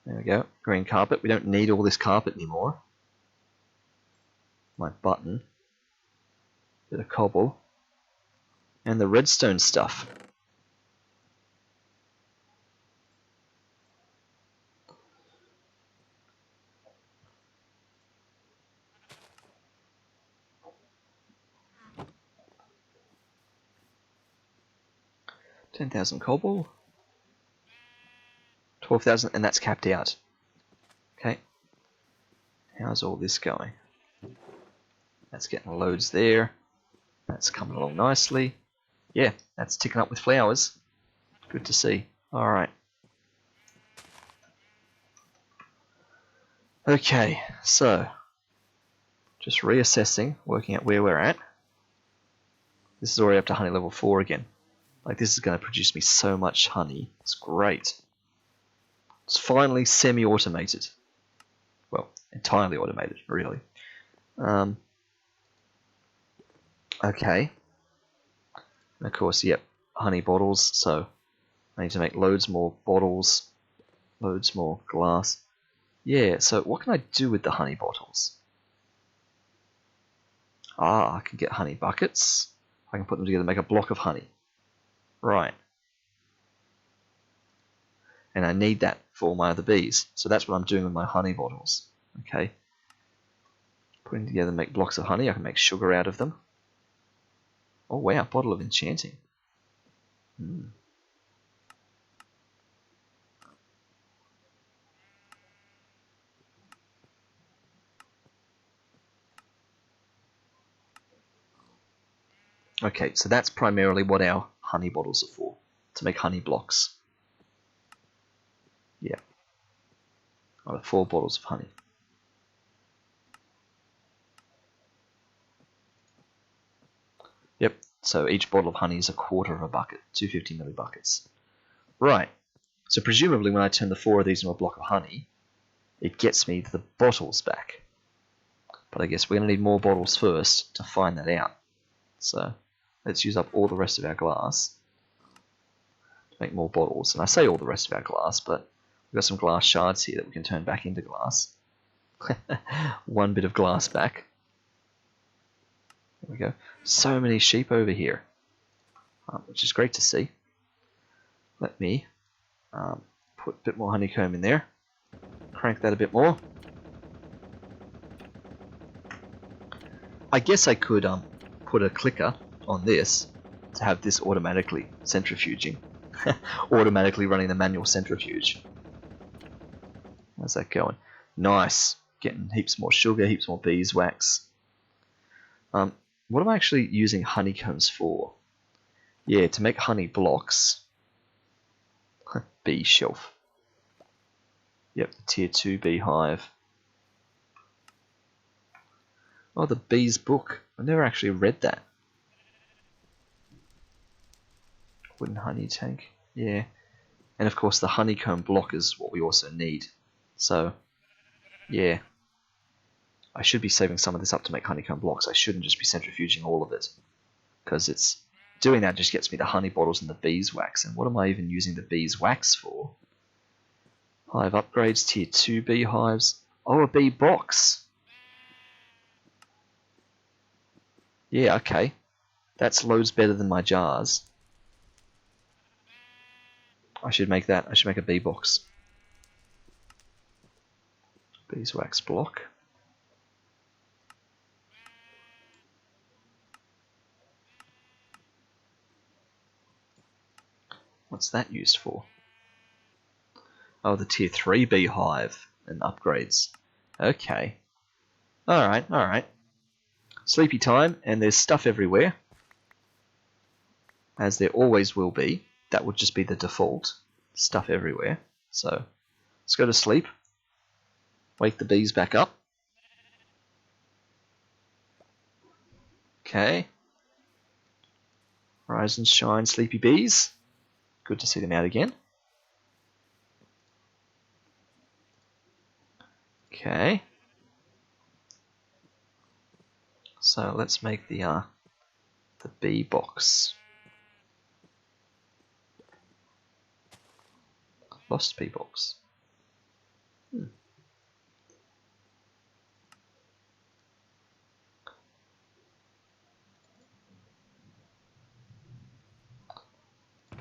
There we go. Green carpet. We don't need all this carpet anymore. My button. Bit of cobble. And the redstone stuff. $10,000 cobble. 12,000, and that's capped out. Okay. How's all this going? That's getting loads there. That's coming along nicely. Yeah, that's ticking up with flowers. Good to see. Alright. Okay, so just reassessing, working out where we're at. This is already up to honey level 4 again. Like, this is going to produce me so much honey. It's great. It's finally semi-automated. Well, entirely automated, really. Okay. And of course, yep, honey bottles. So I need to make loads more bottles, loads more glass. Yeah, so what can I do with the honey bottles? Ah, I can get honey buckets. I can put them together and make a block of honey. Right. And I need that for all my other bees. So that's what I'm doing with my honey bottles. Okay. Putting together and make blocks of honey. I can make sugar out of them. Oh wow, bottle of enchanting. Okay, so that's primarily what our honey bottles are for. To make honey blocks. Yeah. I have 4 bottles of honey. Yep, so each bottle of honey is a quarter of a bucket, 250 millibuckets. Right, so presumably when I turn the 4 of these into a block of honey, it gets me the bottles back. But I guess we're going to need more bottles first to find that out. So let's use up all the rest of our glass to make more bottles. And I say all the rest of our glass, but we've got some glass shards here that we can turn back into glass. 1 bit of glass back. There we go. So many sheep over here, which is great to see. Let me put a bit more honeycomb in there. Crank that a bit more. I guess I could put a clicker on this to have this automatically centrifuging. Automatically running the manual centrifuge. How's that going? Nice. Getting heaps more sugar, heaps more beeswax. What am I actually using honeycombs for? Yeah, to make honey blocks. Bee shelf. Yep, tier 2 beehive. Oh, the bee's book. I've never actually read that. Wooden honey tank. Yeah. And of course the honeycomb block is what we also need. So, yeah. I should be saving some of this up to make honeycomb blocks. I shouldn't just be centrifuging all of it. Because it's doing that just gets me the honey bottles and the beeswax. And what am I even using the beeswax for? Hive upgrades, tier 2 beehives. Oh, a bee box. Yeah, okay. That's loads better than my jars. I should make that. I should make a bee box. Beeswax block. What's that used for? Oh, the tier 3 beehive and upgrades. Okay. Alright, alright. Sleepy time, and there's stuff everywhere. As there always will be. That would just be the default. Stuff everywhere. So, let's go to sleep. Wake the bees back up. Okay. Rise and shine, sleepy bees. Good to see them out again. Okay. So let's make the bee box. Lost bee box.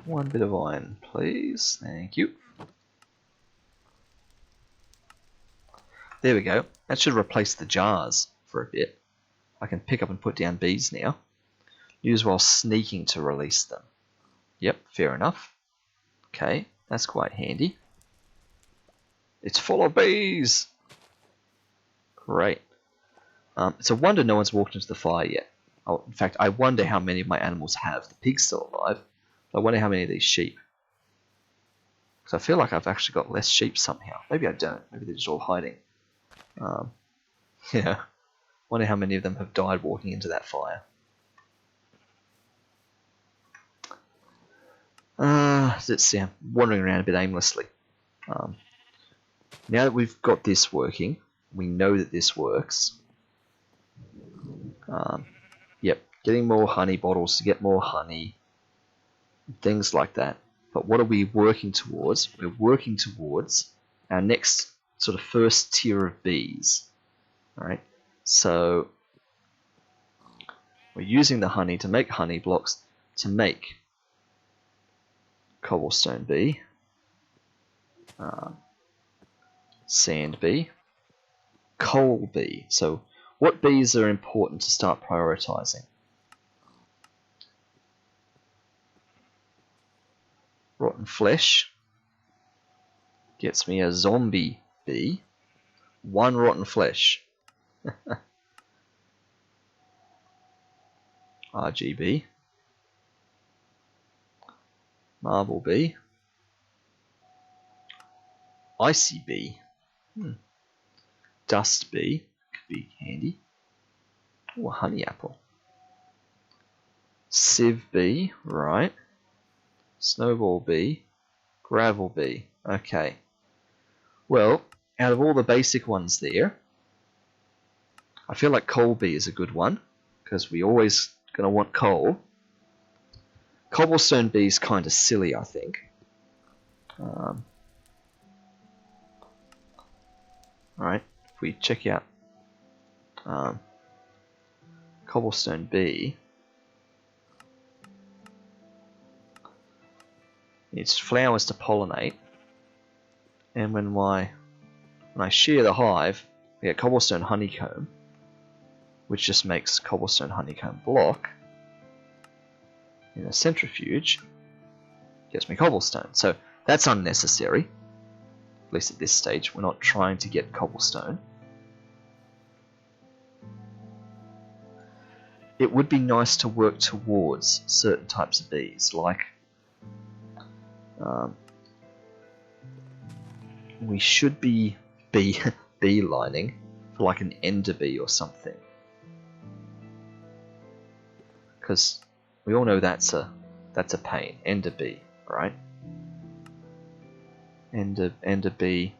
One bit of iron, please. Thank you. There we go. That should replace the jars for a bit. I can pick up and put down bees now. Use while sneaking to release them. Yep, fair enough. Okay, that's quite handy. It's full of bees! Great. It's a wonder no one's walked into the fire yet. Oh, in fact, I wonder how many of my animals have. The pig's still alive. But I wonder how many of these sheep. Because I feel like I've actually got less sheep somehow. Maybe I don't. Maybe they're just all hiding. Yeah. Wonder how many of them have died walking into that fire. Let's see. I'm wandering around a bit aimlessly. Now that we've got this working, we know that this works. Yep, getting more honey bottles to get more honey, things like that. But what are we working towards? We're working towards our next sort of first tier of bees. Alright, so we're using the honey to make honey blocks to make cobblestone bee, sand bee, coal bee. So what bees are important to start prioritizing? Rotten flesh gets me a zombie bee. One rotten flesh. RGB. Marble bee. Icy bee. Dust bee. Could be handy. Ooh, a honey apple. Sieve bee. Right. Snowball bee. Gravel bee. Okay. Well, out of all the basic ones there, I feel like Colby is a good one, because we always going to want coal. Cobblestone bee is kind of silly, I think. Alright, if we check out cobblestone bee, needs flowers to pollinate, and when I shear the hive, I get cobblestone honeycomb, which just makes cobblestone honeycomb block. In a centrifuge, gets me cobblestone. So that's unnecessary. At least at this stage, we're not trying to get cobblestone. It would be nice to work towards certain types of bees, like we should be beelining for like an ender bee or something. Because we all know that's a pain. Ender bee, right? Ender bee.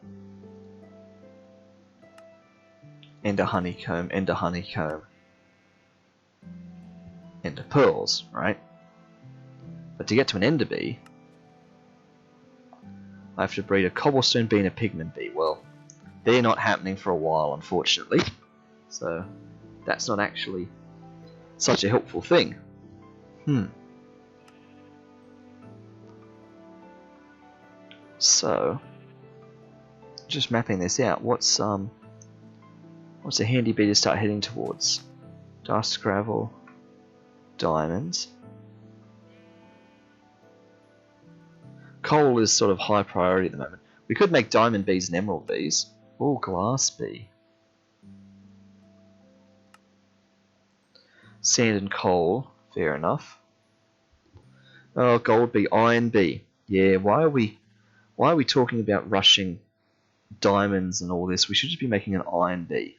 Ender honeycomb. Ender honeycomb. Ender pearls, right? But to get to an ender bee, I have to breed a cobblestone bee and a pigment bee. Well, they're not happening for a while, unfortunately. So that's not actually such a helpful thing. So, just mapping this out, what's a handy bee to start heading towards? Dust, gravel, diamonds. Coal is sort of high priority at the moment. We could make diamond bees and emerald bees. Oh, glass bee. Sand and coal, fair enough. Oh, gold bee, iron bee. Yeah, why are we talking about rushing diamonds and all this? We should just be making an iron bee.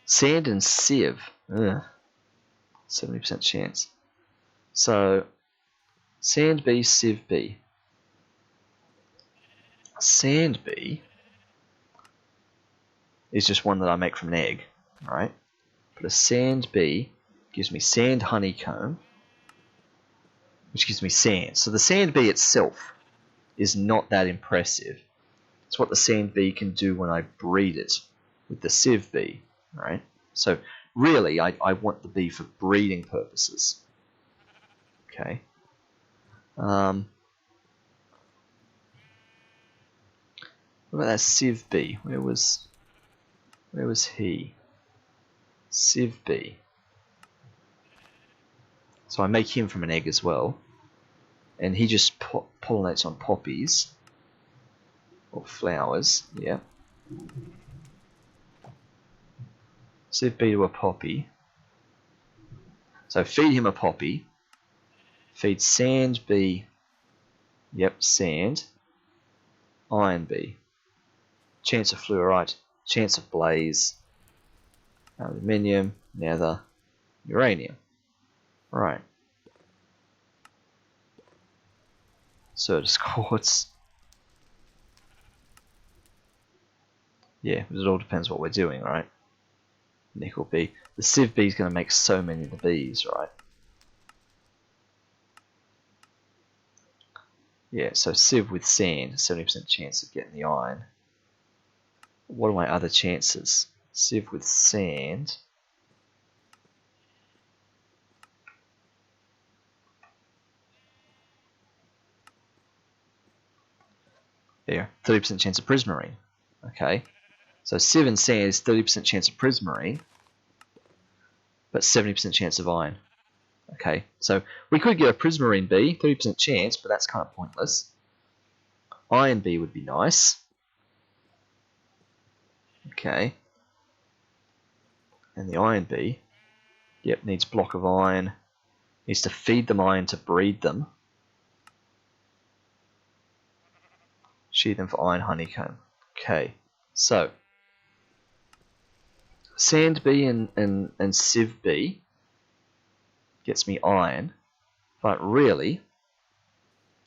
Sand and sieve. Ugh. 70% chance. So, sand bee, sieve bee. Sand bee is just one that I make from an egg, right? But a sand bee gives me sand honeycomb, which gives me sand. So the sand bee itself is not that impressive. It's what the sand bee can do when I breed it with the sieve bee, right? So really, I want the bee for breeding purposes. Okay. What about that sieve bee? Where was he? Sieve bee. So I make him from an egg as well, and he just pollinates on poppies or flowers. Yeah. Sieve bee to a poppy. So feed him a poppy. Feed sand bee. Yep, sand. Iron bee. Chance of fluorite. Chance of blaze. Aluminium. Nether. Uranium. Right. Certus quartz. Yeah, it all depends what we're doing, right? Nickel bee. The sieve bee is going to make so many of the bees, right? Yeah, so sieve with sand, 70% chance of getting the iron. What are my other chances? Sieve with sand. There, 30% chance of prismarine. Okay, so sieve and sand is 30% chance of prismarine, but 70% chance of iron. Okay, so we could get a prismarine bee, 30% chance, but that's kind of pointless. Iron bee would be nice. Okay. And the iron bee, yep, needs block of iron. Needs to feed them iron to breed them. Shear them for iron honeycomb. Okay, so sand bee and sieve bee gets me iron, but really,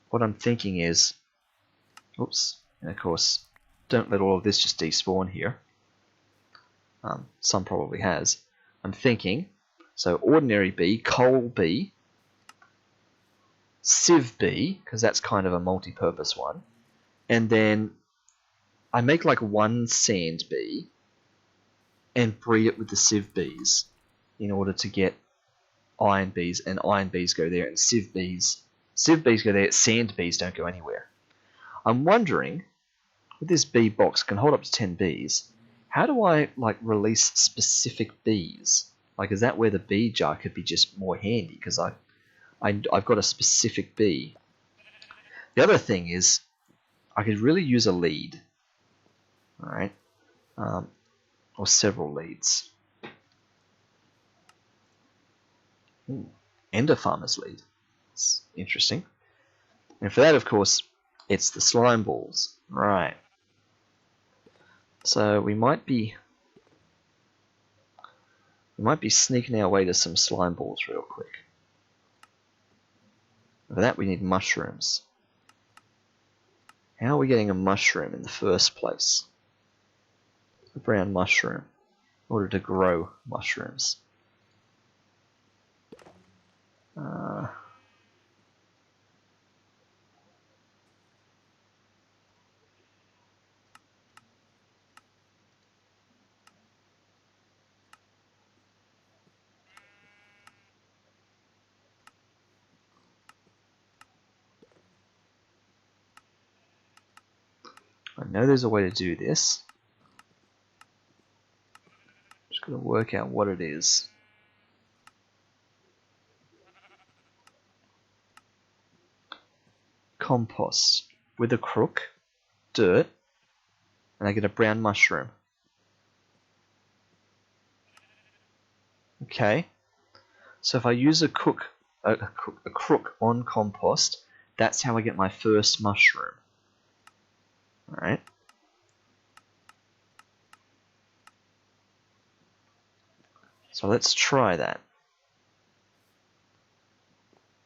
what I'm thinking is, oops, and of course, don't let all of this just despawn here. Some probably has. I'm thinking, so ordinary bee, coal bee, sieve bee, because that's kind of a multi-purpose one, and then I make like one sand bee and breed it with the sieve bees in order to get iron bees, and iron bees go there, and sieve bees go there, sand bees don't go anywhere. I'm wondering, with this bee box can hold up to 10 bees, how do I like release specific bees? Like, is that where the bee jar could be just more handy, because I've got a specific bee. The other thing is, I could really use a lead, all right, or several leads. Ooh, Ender Farmer's lead. It's interesting. And for that, of course, It's the slime balls. Right. So we might be sneaking our way to some slime balls real quick. For that we need mushrooms. How are we getting a mushroom in the first place? A brown mushroom. In order to grow mushrooms. I know there's a way to do this. Just got to work out what it is. Compost with a crook, dirt, and I get a brown mushroom. Okay, so if I use a crook on compost, that's how I get my first mushroom. Alright. So let's try that.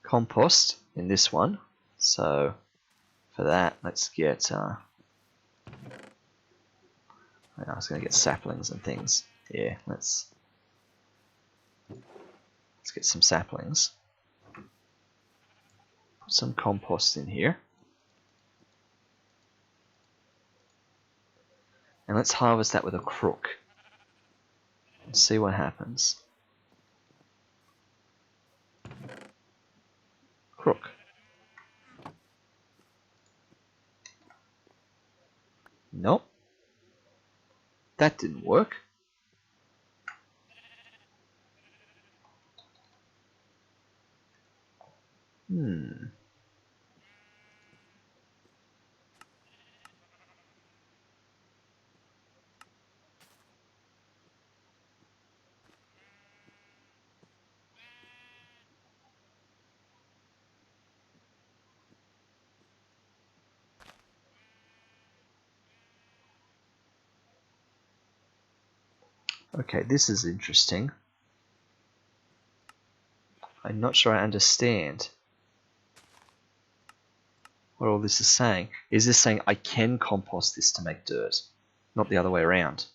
Compost in this one. So for that, let's get. I was going to get saplings and things. Yeah, let's get some saplings. Put some compost in here. And let's harvest that with a crook. And see what happens. Crook. Nope. That didn't work. Okay, this is interesting. I'm not sure I understand what all this is saying. Is this saying I can compost this to make dirt? Not the other way around.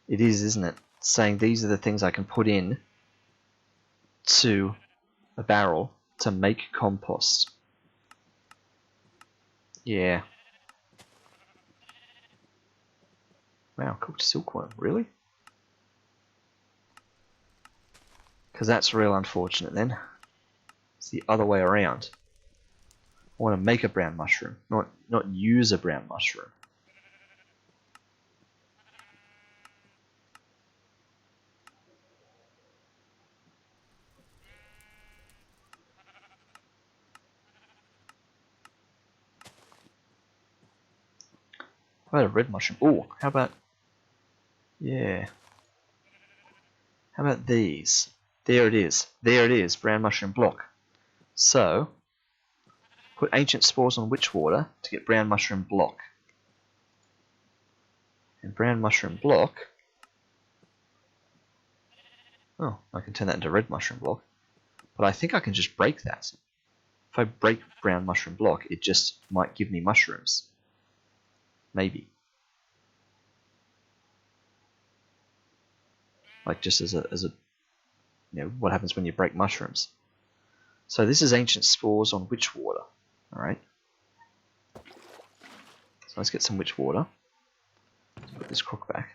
It is, isn't it? It's saying these are the things I can put in to a barrel to make compost. Yeah. Wow, cooked silkworm, really? Because that's real unfortunate then. It's the other way around. I want to make a brown mushroom, not use a brown mushroom. How about a red mushroom? Oh, how about... Yeah. How about these? There it is. There it is, brown mushroom block. So, put ancient spores on witch water to get brown mushroom block. And brown mushroom block... Oh, I can turn that into red mushroom block. But I think I can just break that. If I break brown mushroom block, it just might give me mushrooms. Maybe. Like just as a you know, what happens when you break mushrooms. So this is ancient spores on witch water. Alright. So let's get some witch water. Let's put this crook back.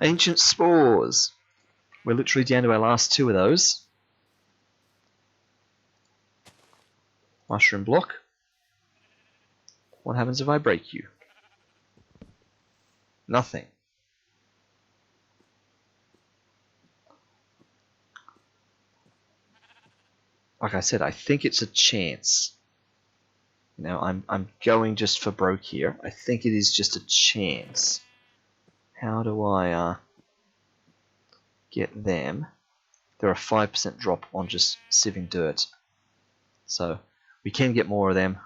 Ancient spores. We're literally down to our last two of those. Mushroom block. What happens if I break you? Nothing. Like I said, I think it's a chance. You know, I'm going just for broke here. I think it is just a chance. How do I get them they're a 5% drop on just sieving dirt. So we can get more of them.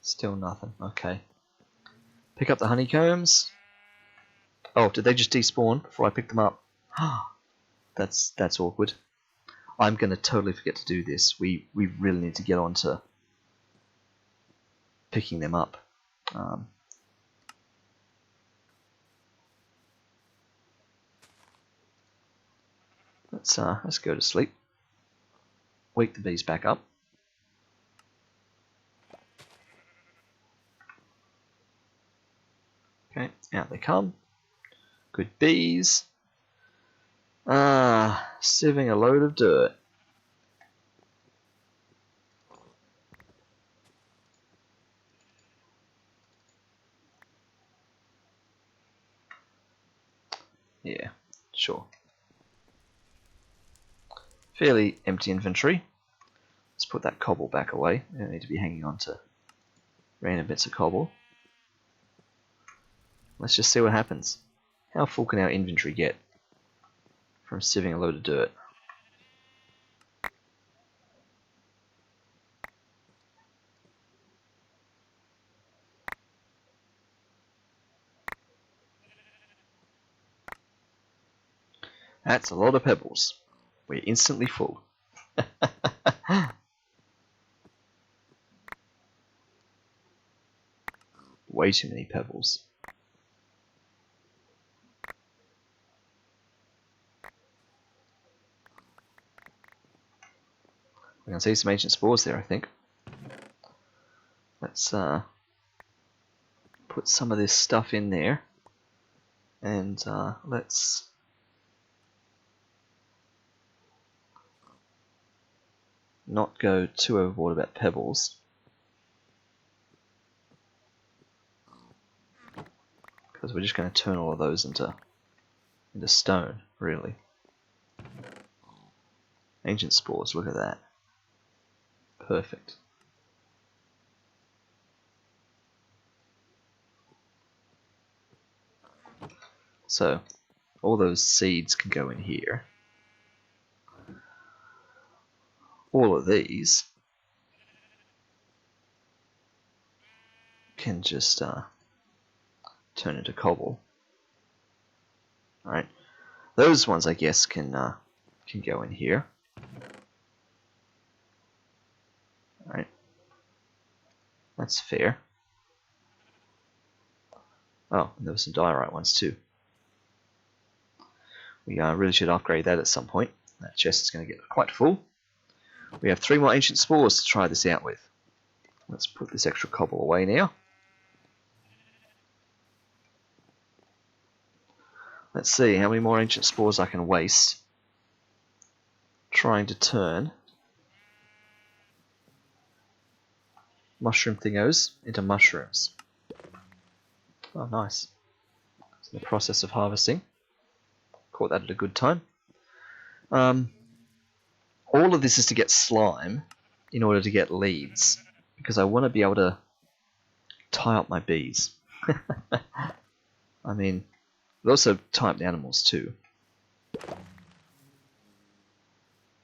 Still nothing. Okay. Pick up the honeycombs. Oh, did they just despawn before I pick them up? That's awkward. I'm going to totally forget to do this. We really need to get on to picking them up. Let's go to sleep. Wake the bees back up. Okay, out they come. Good bees. Sieving a load of dirt. Yeah, sure. Fairly empty inventory. Let's put that cobble back away. We don't need to be hanging on to random bits of cobble. Let's just see what happens. How full can our inventory get from sieving a load of dirt? That's a lot of pebbles. We're instantly full. Way too many pebbles. We can see some ancient spores there, I think. Let's put some of this stuff in there, and let's not go too overboard about pebbles, because we're just going to turn all of those into stone, really. Ancient spores, look at that. Perfect. So, all those seeds can go in here. All of these can just turn into cobble. Alright. Those ones, I guess, can go in here. Alright. That's fair. Oh, and there were some diorite ones too. We really should upgrade that at some point. That chest is going to get quite full. We have 3 more ancient spores to try this out with. Let's put this extra cobble away now. Let's see how many more ancient spores I can waste trying to turn mushroom thingos into mushrooms. Oh, nice. It's in the process of harvesting. Caught that at a good time. All of this is to get slime in order to get leads, because I want to be able to tie up my bees. I mean, but also tie up the animals too.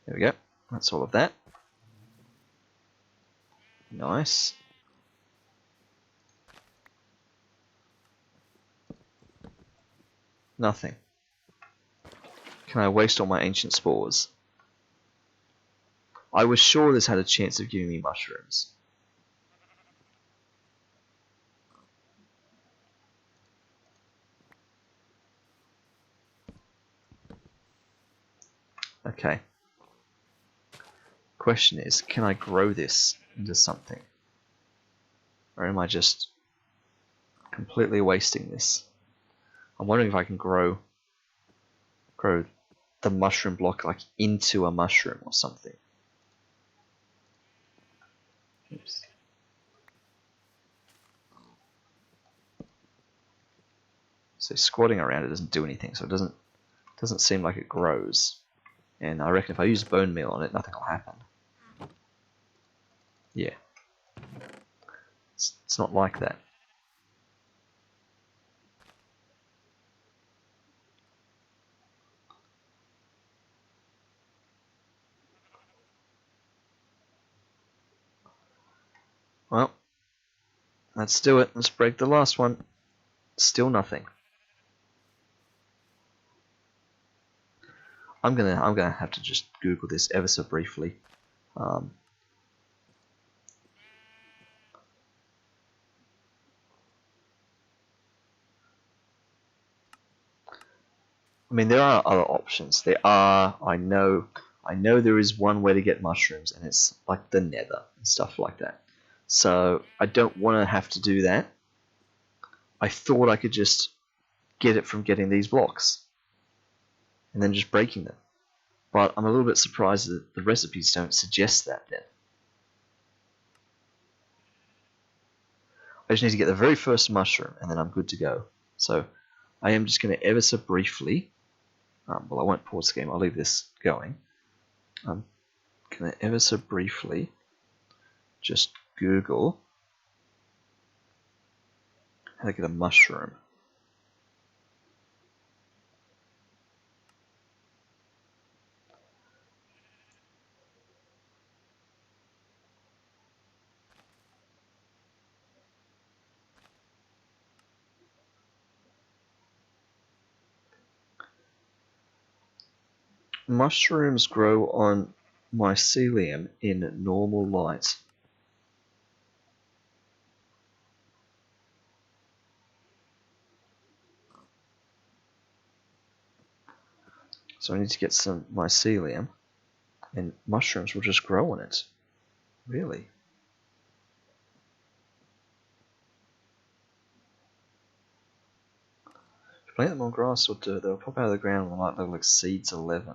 There we go. That's all of that. Nice. Nothing. Can I waste all my ancient spores? I was sure this had a chance of giving me mushrooms. Okay. Question is, can I grow this into something? Or am I just completely wasting this? I'm wondering if I can grow the mushroom block like into a mushroom or something. Oops. So squatting around it doesn't do anything, so it doesn't seem like it grows. And I reckon if I use bone meal on it, nothing will happen. Yeah. It's not like that. Well, let's do it. Let's break the last one. Still nothing. I'm gonna have to just Google this ever so briefly. I mean, there are other options. There are. I know there is one way to get mushrooms, and it's like the Nether and stuff like that. So I don't want to have to do that. I thought I could just get it from getting these blocks and then just breaking them. But I'm a little bit surprised that the recipes don't suggest that then. I just need to get the very first mushroom and then I'm good to go. So I am just going to ever so briefly, well, I won't pause the game, I'll leave this going. I'm going to ever so briefly just Google how to get a mushroom. Mushrooms grow on mycelium in normal light. So I need to get some mycelium, and mushrooms will just grow on it. Really? If you plant them on grass or dirt, they'll pop out of the ground when the light level exceeds 11.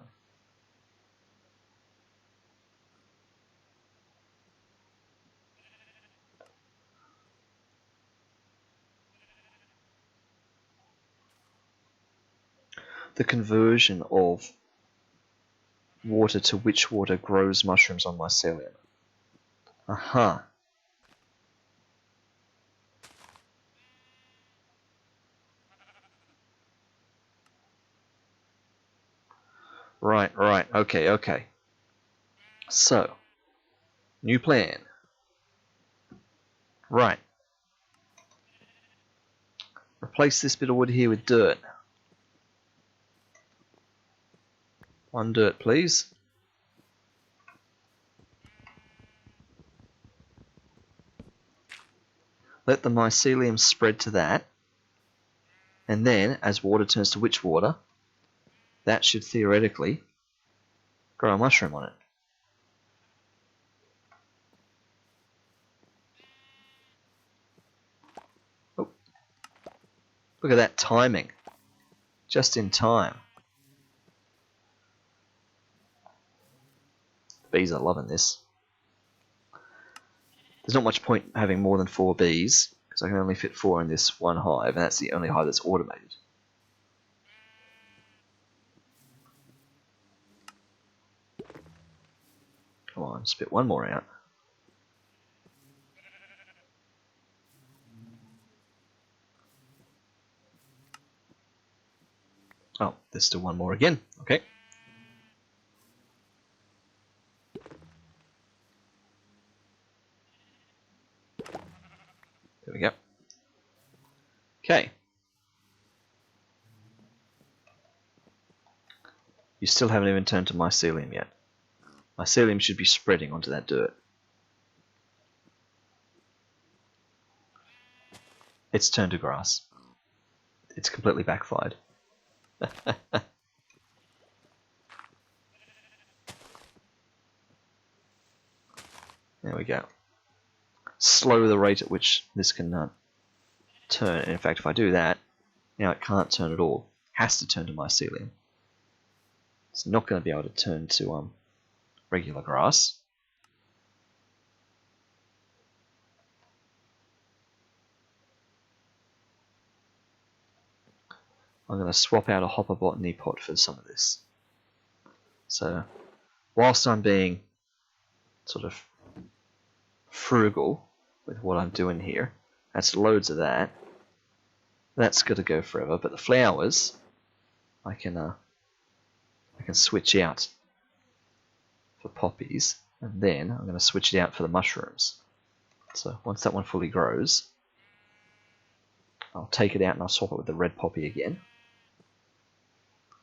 The conversion of water to witch water grows mushrooms on mycelium. Aha. Right, okay. So, new plan. Right. Replace this bit of wood here with dirt. One dirt, please. Let the mycelium spread to that. And then, as water turns to witch water, that should theoretically grow a mushroom on it. Oh. Look at that timing. Just in time. Bees are loving this. There's not much point having more than 4 bees, because I can only fit 4 in this one hive, and that's the only hive that's automated. Come on, spit one more out. Oh, there's still one more again. Okay. There we go. Okay. You still haven't even turned to mycelium yet. Mycelium should be spreading onto that dirt. It's turned to grass. It's completely backfired. There we go. Slow the rate at which this can turn. And in fact, if I do that, now it can't turn at all. It has to turn to mycelium. It's not going to be able to turn to regular grass. I'm going to swap out a hopper botany pot for some of this. So, whilst I'm being sort of frugal with what I'm doing here, that's loads of that. That's got to go forever, but the flowers, I can switch out for poppies, and then I'm going to switch it out for the mushrooms. So once that one fully grows, I'll take it out and I'll swap it with the red poppy again.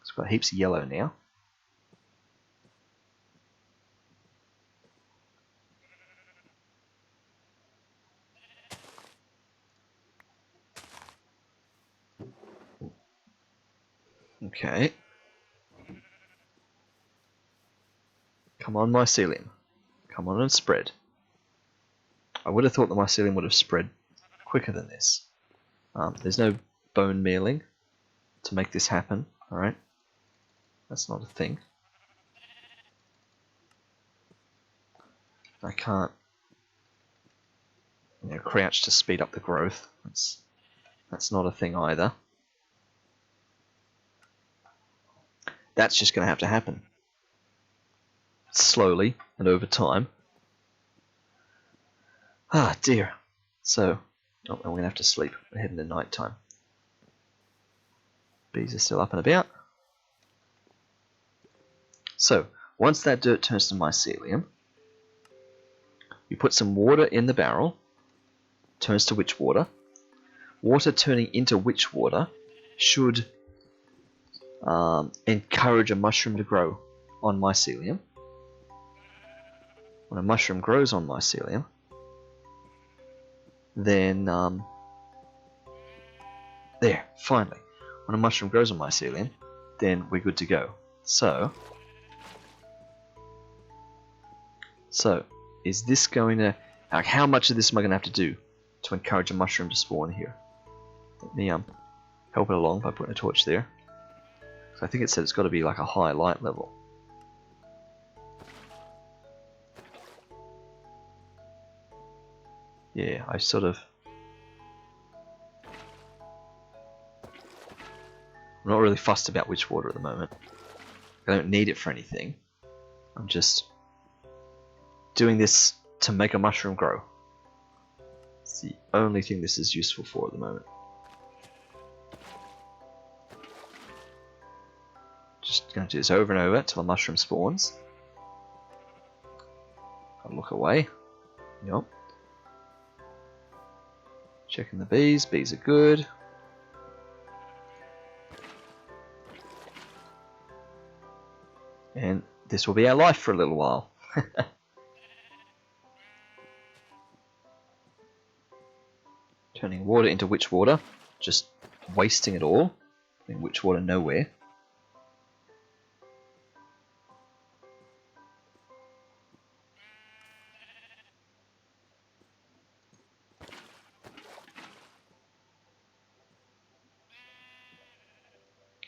It's got heaps of yellow now. Okay. Come on, mycelium. Come on and spread. I would have thought the mycelium would have spread quicker than this. There's no bone mealing to make this happen, alright? That's not a thing. I can't crouch to speed up the growth. That's not a thing either. That's just going to have to happen. Slowly and over time. Ah, dear. So, we're going to have to sleep. We're heading to night time. Bees are still up and about. So, once that dirt turns to mycelium, you put some water in the barrel, turns to witch water. Water turning into witch water should encourage a mushroom to grow on mycelium. When a mushroom grows on mycelium, then there, finally. When a mushroom grows on mycelium, then we're good to go. So is this going to, like, how much of this am I going to have to do to encourage a mushroom to spawn here? Let me help it along by putting a torch there. So I think it said it's got to be like a high light level. Yeah, I'm not really fussed about witch water at the moment. I don't need it for anything. I'm just doing this to make a mushroom grow. It's the only thing this is useful for at the moment. Just going to do this over and over until a mushroom spawns. I'll look away. Yep. Checking the bees. Bees are good. And this will be our life for a little while. Turning water into witch water. Just wasting it all. Putting witch water nowhere.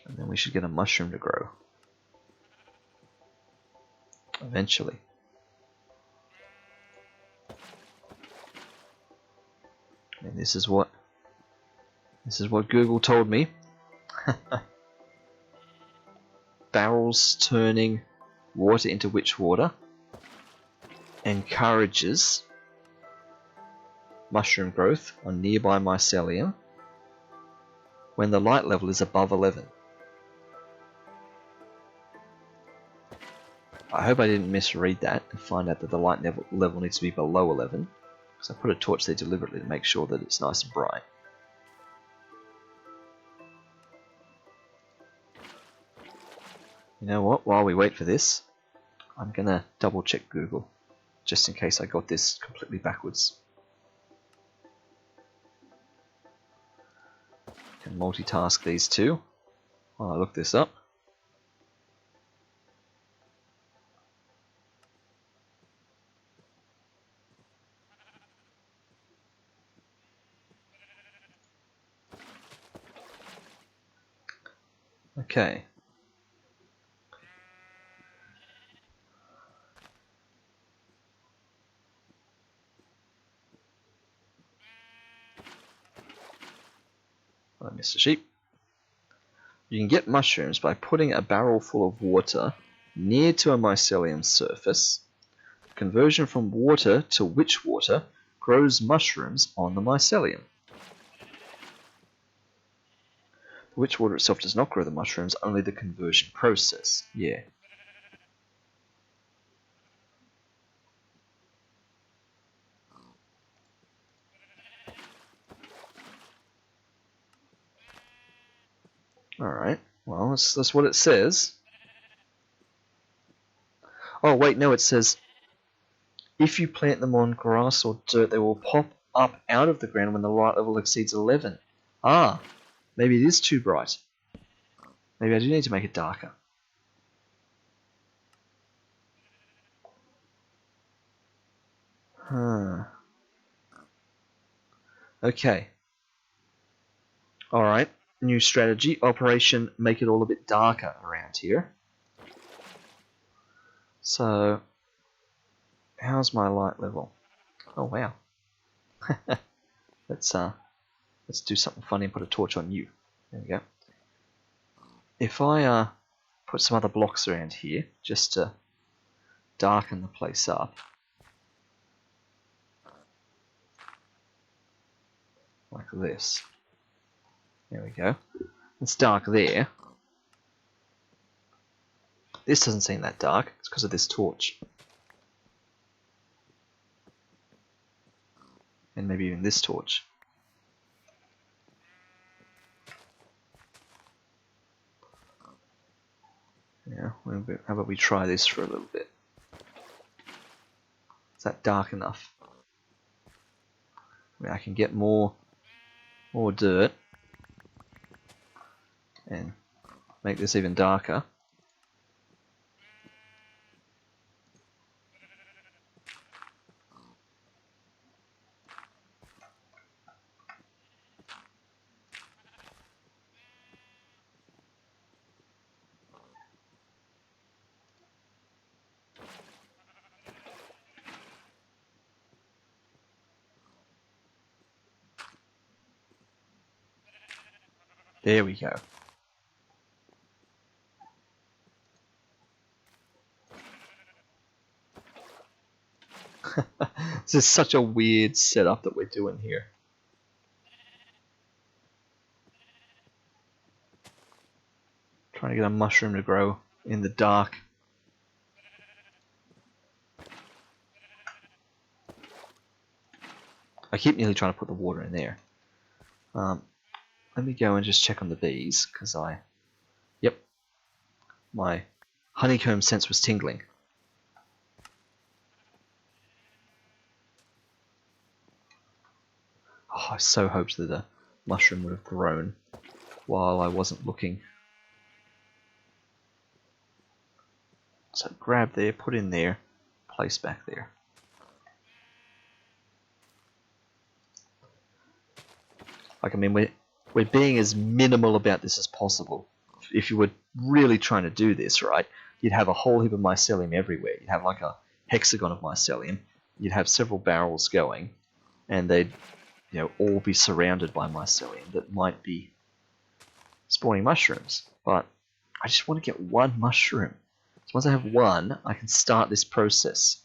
And then we should get a mushroom to grow. Eventually. And this is what Google told me. Barrels turning water into witch water encourages mushroom growth on nearby mycelium when the light level is above 11. I hope I didn't misread that and find out that the light level needs to be below 11, because I put a torch there deliberately to make sure that it's nice and bright. You know what, while we wait for this, I'm going to double check Google, just in case I got this completely backwards. Can multitask these two while I look this up. Okay. I missed a sheep. You can get mushrooms by putting a barrel full of water near to a mycelium surface. Conversion from water to witch water grows mushrooms on the mycelium. The witch water itself does not grow the mushrooms, only the conversion process. Yeah. Alright, well, that's what it says. Oh, wait, no, it says, if you plant them on grass or dirt, they will pop up out of the ground when the light level exceeds 11. Ah, maybe it is too bright. Maybe I do need to make it darker. Huh. Okay. Alright, new strategy. Operation make it all a bit darker around here. So, how's my light level? Oh, wow. Let's do something funny and put a torch on you. There we go. If I put some other blocks around here, just to darken the place up. Like this. There we go. It's dark there. This doesn't seem that dark. It's because of this torch. And maybe even this torch. Yeah, how about we try this for a little bit? Is that dark enough? I mean, I can get more dirt and make this even darker. There we go. This is such a weird setup that we're doing here. Trying to get a mushroom to grow in the dark. I keep nearly trying to put the water in there. Let me go and just check on the bees, because yep, my honeycomb sense was tingling. Oh, I so hoped that the mushroom would have grown while I wasn't looking. So grab there, put in there, place back there. Like, I mean, we're being as minimal about this as possible. If you were really trying to do this, right, you'd have a whole heap of mycelium everywhere. You'd have like a hexagon of mycelium. You'd have several barrels going, and they'd, all be surrounded by mycelium that might be spawning mushrooms. But I just want to get one mushroom. So once I have one, I can start this process.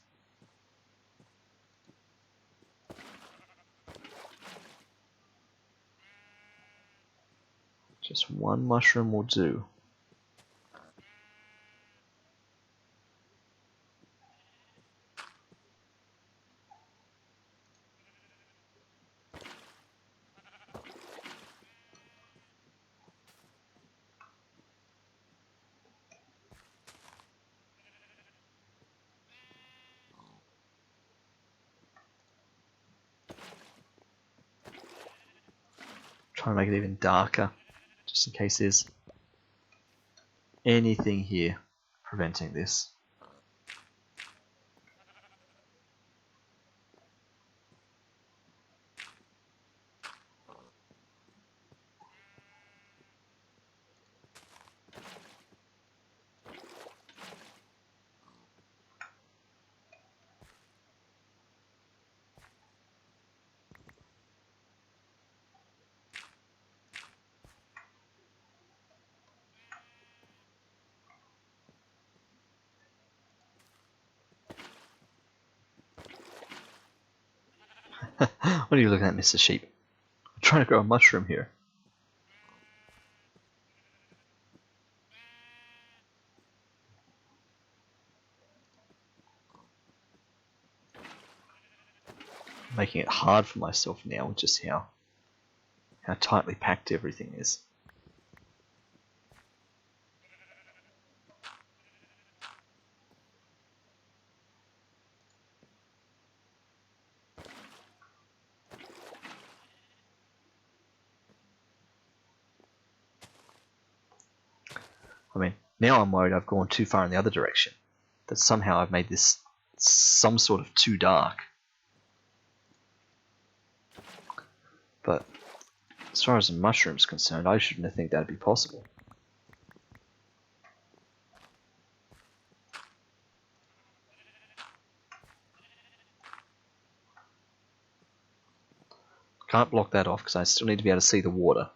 Just one mushroom will do. Try and make it even darker, just in case there's anything here preventing this. What are you looking at, Mr. Sheep? I'm trying to grow a mushroom here. Making it hard for myself now with just how tightly packed everything is. I mean, now I'm worried I've gone too far in the other direction. That somehow I've made this some sort of too dark. But as far as the mushroom's concerned, I shouldn't think that'd be possible. Can't block that off because I still need to be able to see the water.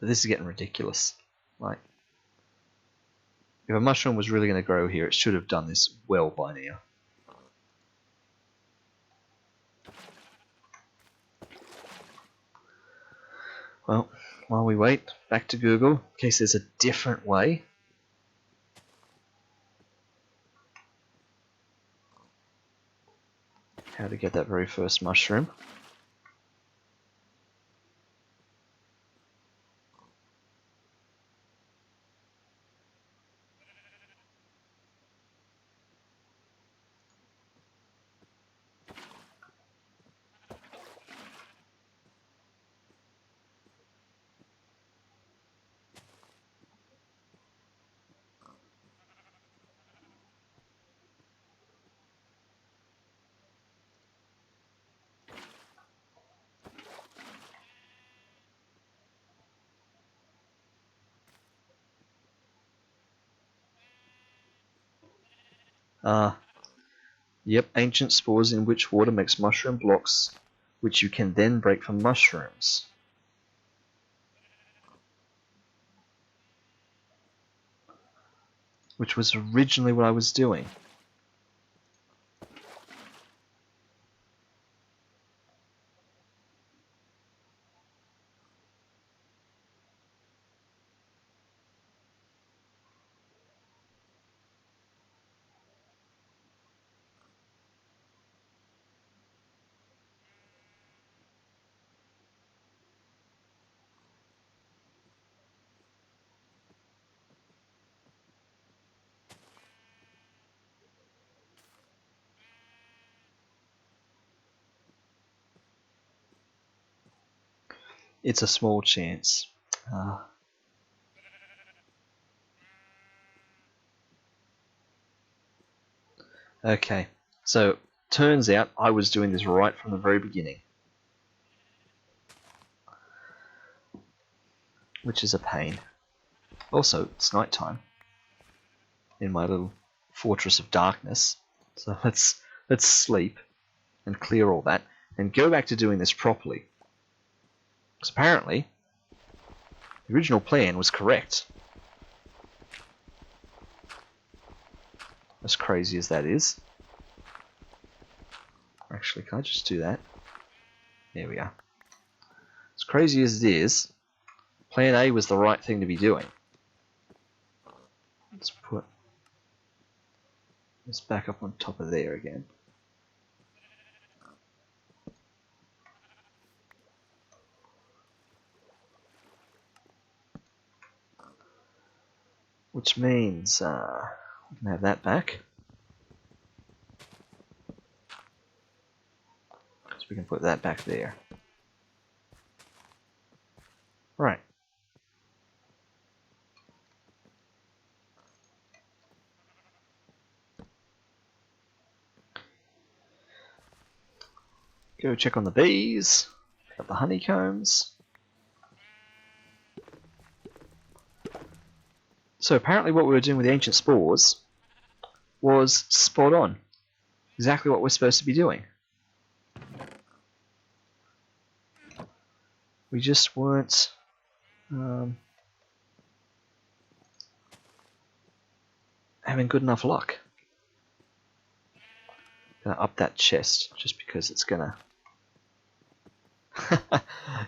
But this is getting ridiculous. Like, if a mushroom was really going to grow here, it should have done this well by now. Well, while we wait, back to Google, in case there's a different way. How to get that very first mushroom. Yep, ancient spores in which water makes mushroom blocks, which you can then break for mushrooms. Which was originally what I was doing. It's a small chance. Okay, so turns out I was doing this right from the very beginning. Which is a pain. Also, it's nighttime in my little fortress of darkness. So let's sleep and clear all that and go back to doing this properly. Because apparently, the original plan was correct. As crazy as that is. Actually, can I just do that? There we are. As crazy as it is, Plan A was the right thing to be doing. Let's put this back up on top of there again. Which means we can have that back. So we can put that back there. Right. Go check on the bees. Got the honeycombs. So apparently what we were doing with the ancient spores was spot on. Exactly what we're supposed to be doing. We just weren't having good enough luck. Gonna up that chest just because it's gonna.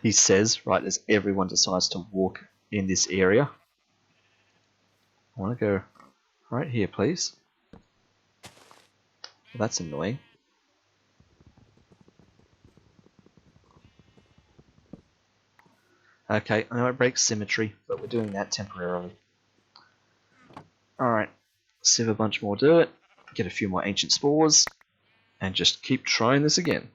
He says, right as everyone decides to walk in this area. I want to go right here, please. Well, that's annoying. Okay, I know it breaks symmetry, but we're doing that temporarily. Alright, sieve a bunch more dirt, get a few more ancient spores, and just keep trying this again.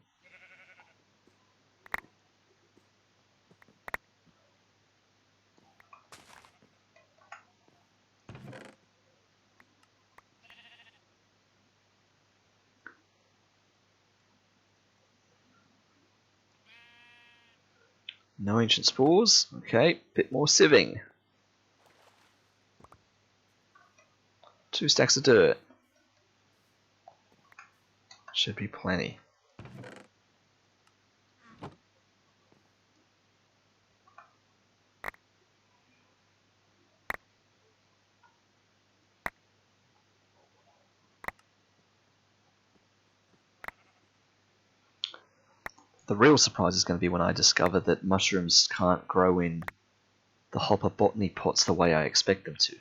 No ancient spores. Okay, bit more sieving. 2 stacks of dirt. Should be plenty. The real surprise is going to be when I discover that mushrooms can't grow in the hopper botany pots the way I expect them to.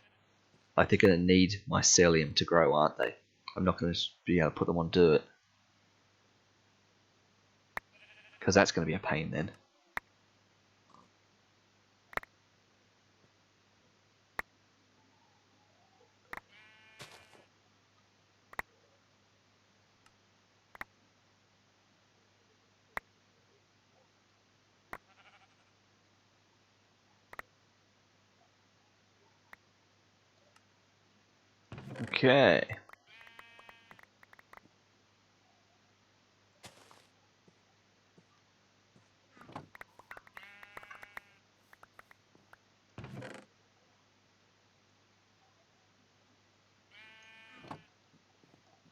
Like, they're going to need mycelium to grow, aren't they? I'm not going to be able to put them on dirt. Because that's going to be a pain then. Okay.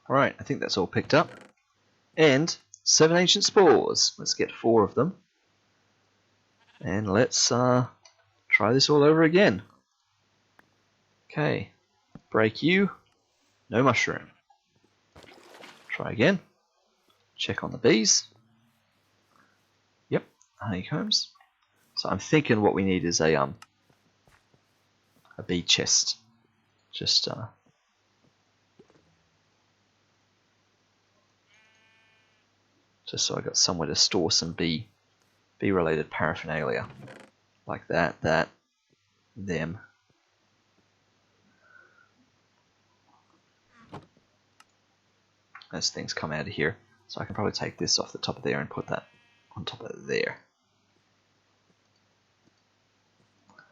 Alright, I think that's all picked up. And 7 ancient spores. Let's get 4 of them. And let's try this all over again. Okay. Break you. No mushroom. Try again. Check on the bees. Yep, honeycombs. So I'm thinking what we need is a bee chest. Just so I got somewhere to store some bee related paraphernalia. Like that, them. As things come out of here. So I can probably take this off the top of there and put that on top of there.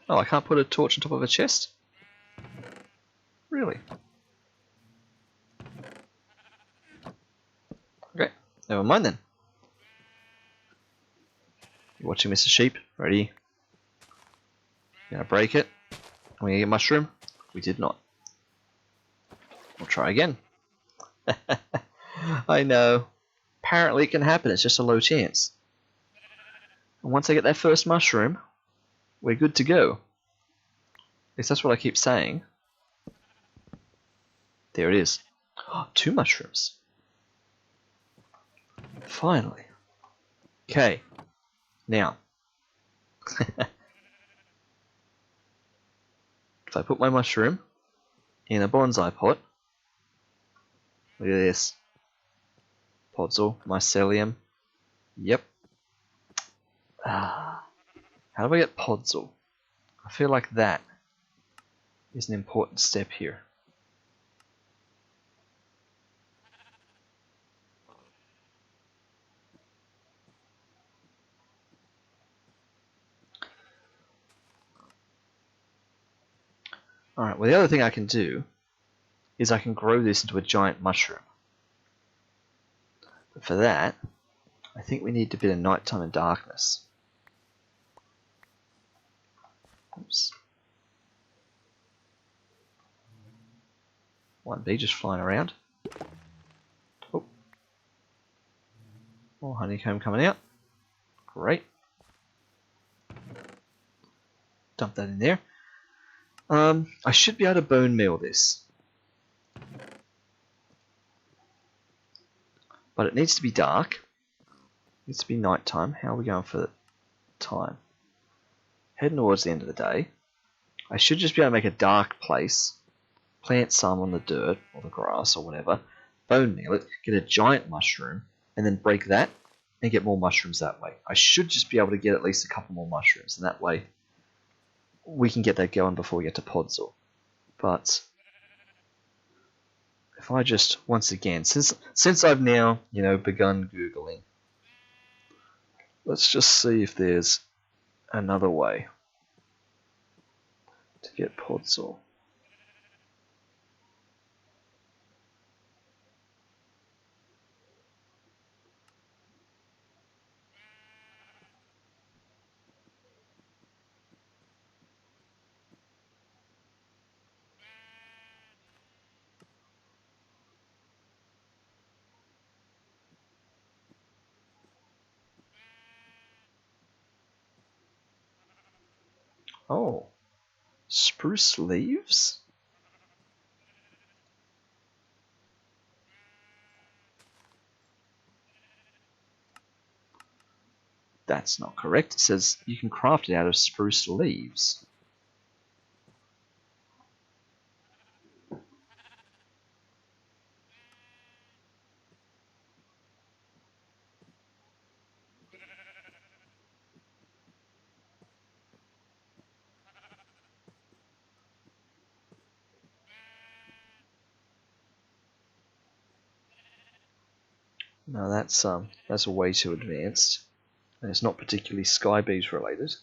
Oh, I can't put a torch on top of a chest? Really? Okay, never mind then. You watching, Mr. Sheep? Ready? Gonna break it. Are we gonna get mushroom? We did not. We'll try again. I know. Apparently it can happen, it's just a low chance. And once I get that first mushroom, we're good to go. At least that's what I keep saying. There it is. 2 mushrooms. Finally. Okay. Now. If I put my mushroom in a bonsai pot, look at this. Podzol, mycelium. Yep. How do I get Podzol? I feel like that is an important step here. Alright, well the other thing I can do is I can grow this into a giant mushroom. But for that, I think we need a bit of nighttime and darkness. Oops. One bee just flying around. Oh. More honeycomb coming out. Great. Dump that in there. I should be able to bone meal this. But it needs to be dark. It needs to be nighttime. How are we going for time? Heading towards the end of the day. I should just be able to make a dark place. Plant some on the dirt or the grass or whatever. Bone meal it. Get a giant mushroom. And then break that. And get more mushrooms that way. I should just be able to get at least a couple more mushrooms. And that way we can get that going before we get to Podzol. But if I just, once again, since I've now, begun Googling, let's just see if there's another way to get Podzol. Oh, spruce leaves? That's not correct. It says you can craft it out of spruce leaves. No, that's way too advanced. And it's not particularly sky bees related.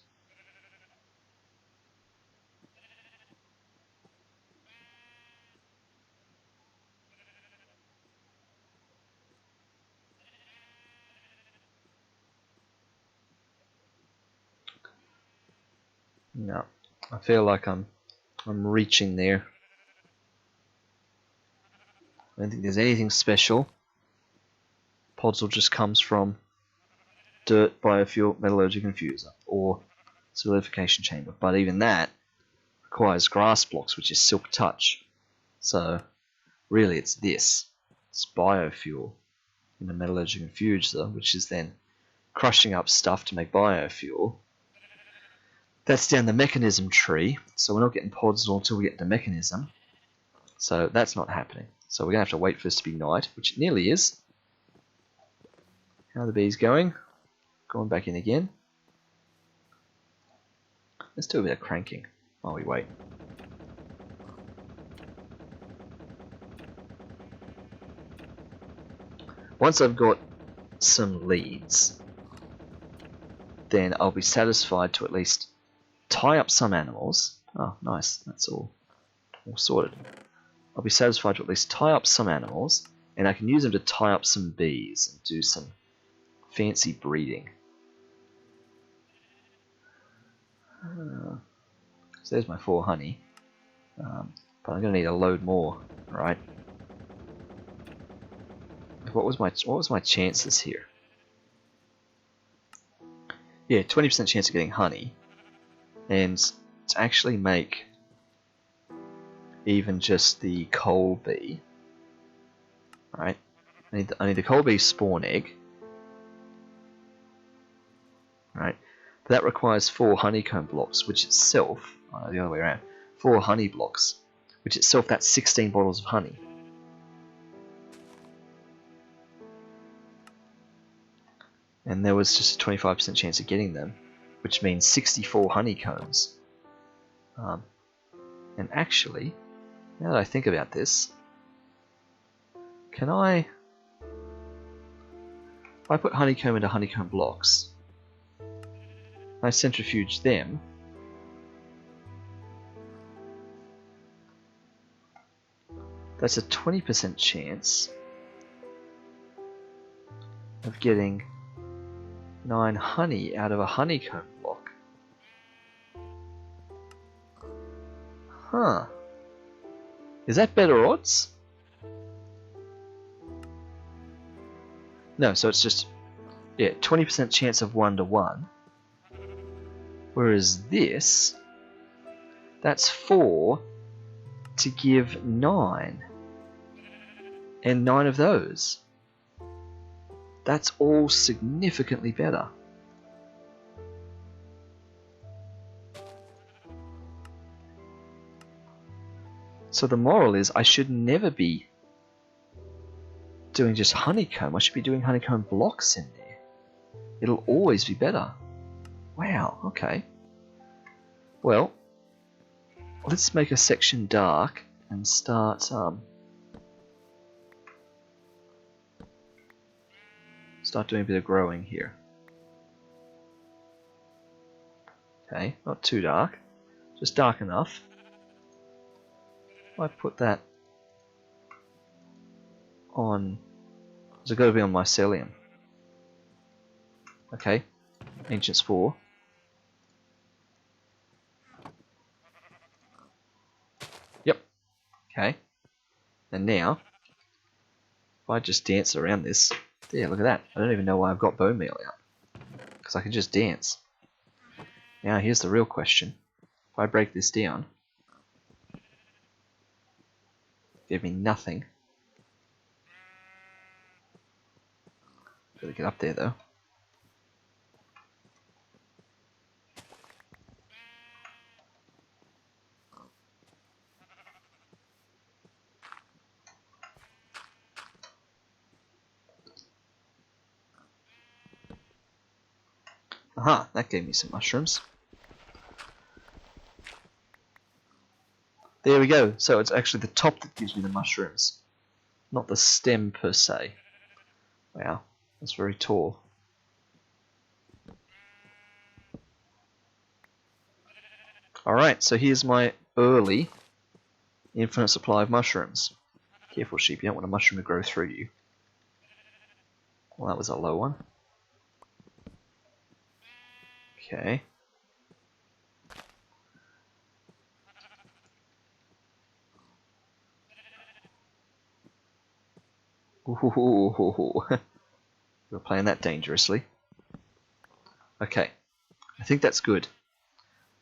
No, I feel like I'm reaching there. I don't think there's anything special. Podzol just comes from dirt, biofuel, metallurgical infuser, or solidification chamber. But even that requires grass blocks, which is silk touch. So really it's this. It's biofuel in the metallurgical infuser, which is then crushing up stuff to make biofuel. That's down the mechanism tree, so we're not getting Podzol until we get the mechanism. So that's not happening. So we're going to have to wait for this to be night, which it nearly is. How are the bees going? Going back in again. Let's do a bit of cranking while we wait. Once I've got some leads, then I'll be satisfied to at least tie up some animals. Oh, nice. That's all sorted. I'll be satisfied to at least tie up some animals, and I can use them to tie up some bees and do some fancy breeding. So there's my 4 honey. But I'm going to need a load more, right? What was my chances here? Yeah, 20% chance of getting honey. And to actually make even just the Colby, right? I need the Colby spawn egg, right? But that requires 4 honeycomb blocks, which itself, the other way around, 4 honey blocks, which itself that's 16 bottles of honey. And there was just a 25% chance of getting them, which means 64 honeycombs. And actually, now that I think about this, can if I put honeycomb into honeycomb blocks, I centrifuge them, that's a 20% chance of getting 9 honey out of a honeycomb block. Huh. Is that better odds? No, so it's just, yeah, 20% chance of 1 to 1. Whereas this, that's 4 to give 9. And 9 of those. That's all significantly better. So the moral is I should never be doing just honeycomb. I should be doing honeycomb blocks in there. It'll always be better. Wow, okay. Well, let's make a section dark and start doing a bit of growing here. Okay, not too dark, just dark enough. I put that on, has it got to be on mycelium? Okay, ancient spore. Yep, okay. And now, if I just dance around this, yeah, look at that. I don't even know why I've got bone meal out, because I can just dance. Now here's the real question. If I break this down, give me nothing. Gotta get up there though. Aha, that gave me some mushrooms. There we go. So it's actually the top that gives me the mushrooms, not the stem per se. Wow, that's very tall. Alright, so here's my early infinite supply of mushrooms. Careful sheep, you don't want a mushroom to grow through you. Well, that was a low one. Okay. Ooh, we're playing that dangerously. Okay, I think that's good.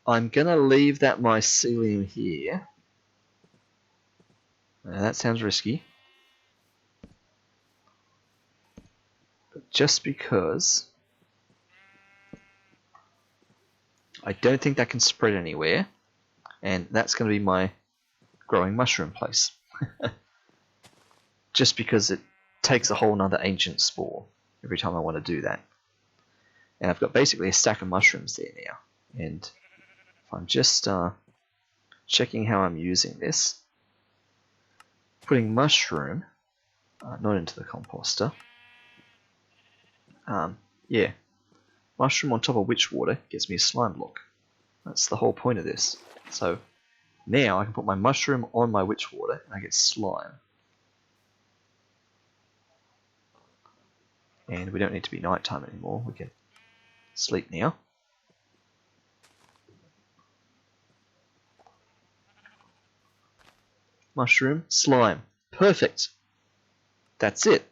I'm gonna leave that mycelium here. Now, that sounds risky. But just because I don't think that can spread anywhere, and that's going to be my growing mushroom place. Just because it takes a whole nother ancient spore every time I want to do that. And I've got basically a stack of mushrooms there now. And if I'm just checking how I'm using this, putting mushroom, not into the composter. Yeah, mushroom on top of witch water gets me a slime block. That's the whole point of this. So now I can put my mushroom on my witch water and I get slime. And we don't need to be nighttime anymore. We can sleep now. Mushroom, slime. Perfect. That's it.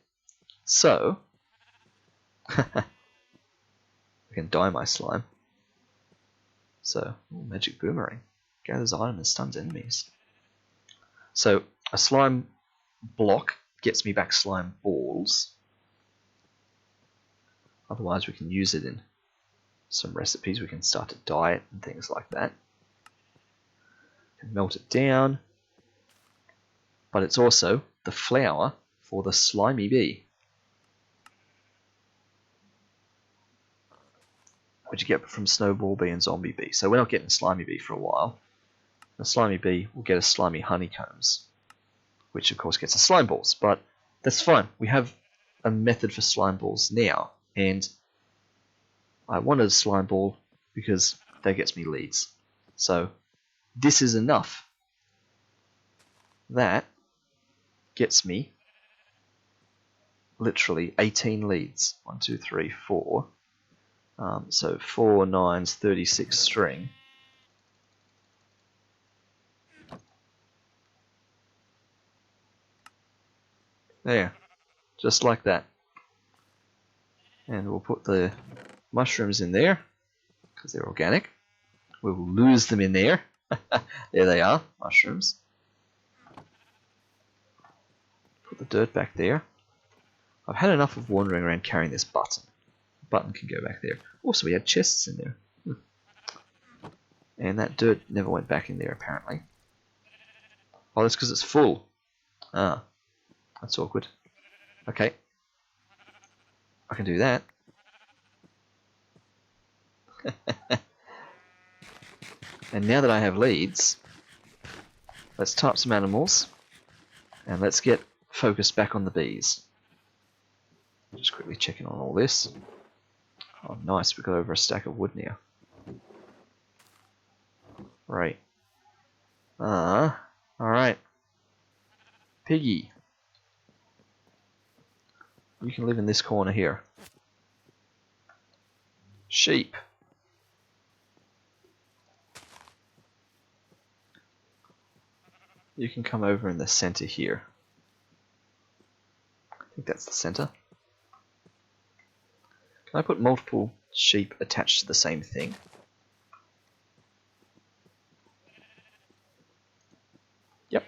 So, I can dye my slime. So, magic boomerang. Gathers item and stuns enemies. So, a slime block gets me back slime balls. Otherwise, we can use it in some recipes. We can start to dye it and things like that. Can melt it down. But it's also the flour for the slimy bee, which you get from snowball bee and zombie bee. So we're not getting slimy bee for a while. The slimy bee will get us slimy honeycombs, which of course gets us slime balls. But that's fine. We have a method for slime balls now, and I wanted a slime ball because that gets me leads. So this is enough. That gets me literally 18 leads. 1, 2, 3, 4. So 4 9s, 36 string. There, just like that. And we'll put the mushrooms in there, because they're organic. We'll lose them in there. There they are, mushrooms. Put the dirt back there. I've had enough of wandering around carrying this button. The button can go back there. Also, we had chests in there. And that dirt never went back in there, apparently. Oh, that's because it's full. Ah, that's awkward. Okay. I can do that. And now that I have leads, let's type some animals. And let's get focused back on the bees. Just quickly checking on all this. Oh, nice. We've got over a stack of wood now. Right. Alright. Piggy. You can live in this corner here. Sheep. You can come over in the center here. I think that's the center. Can I put multiple sheep attached to the same thing? Yep.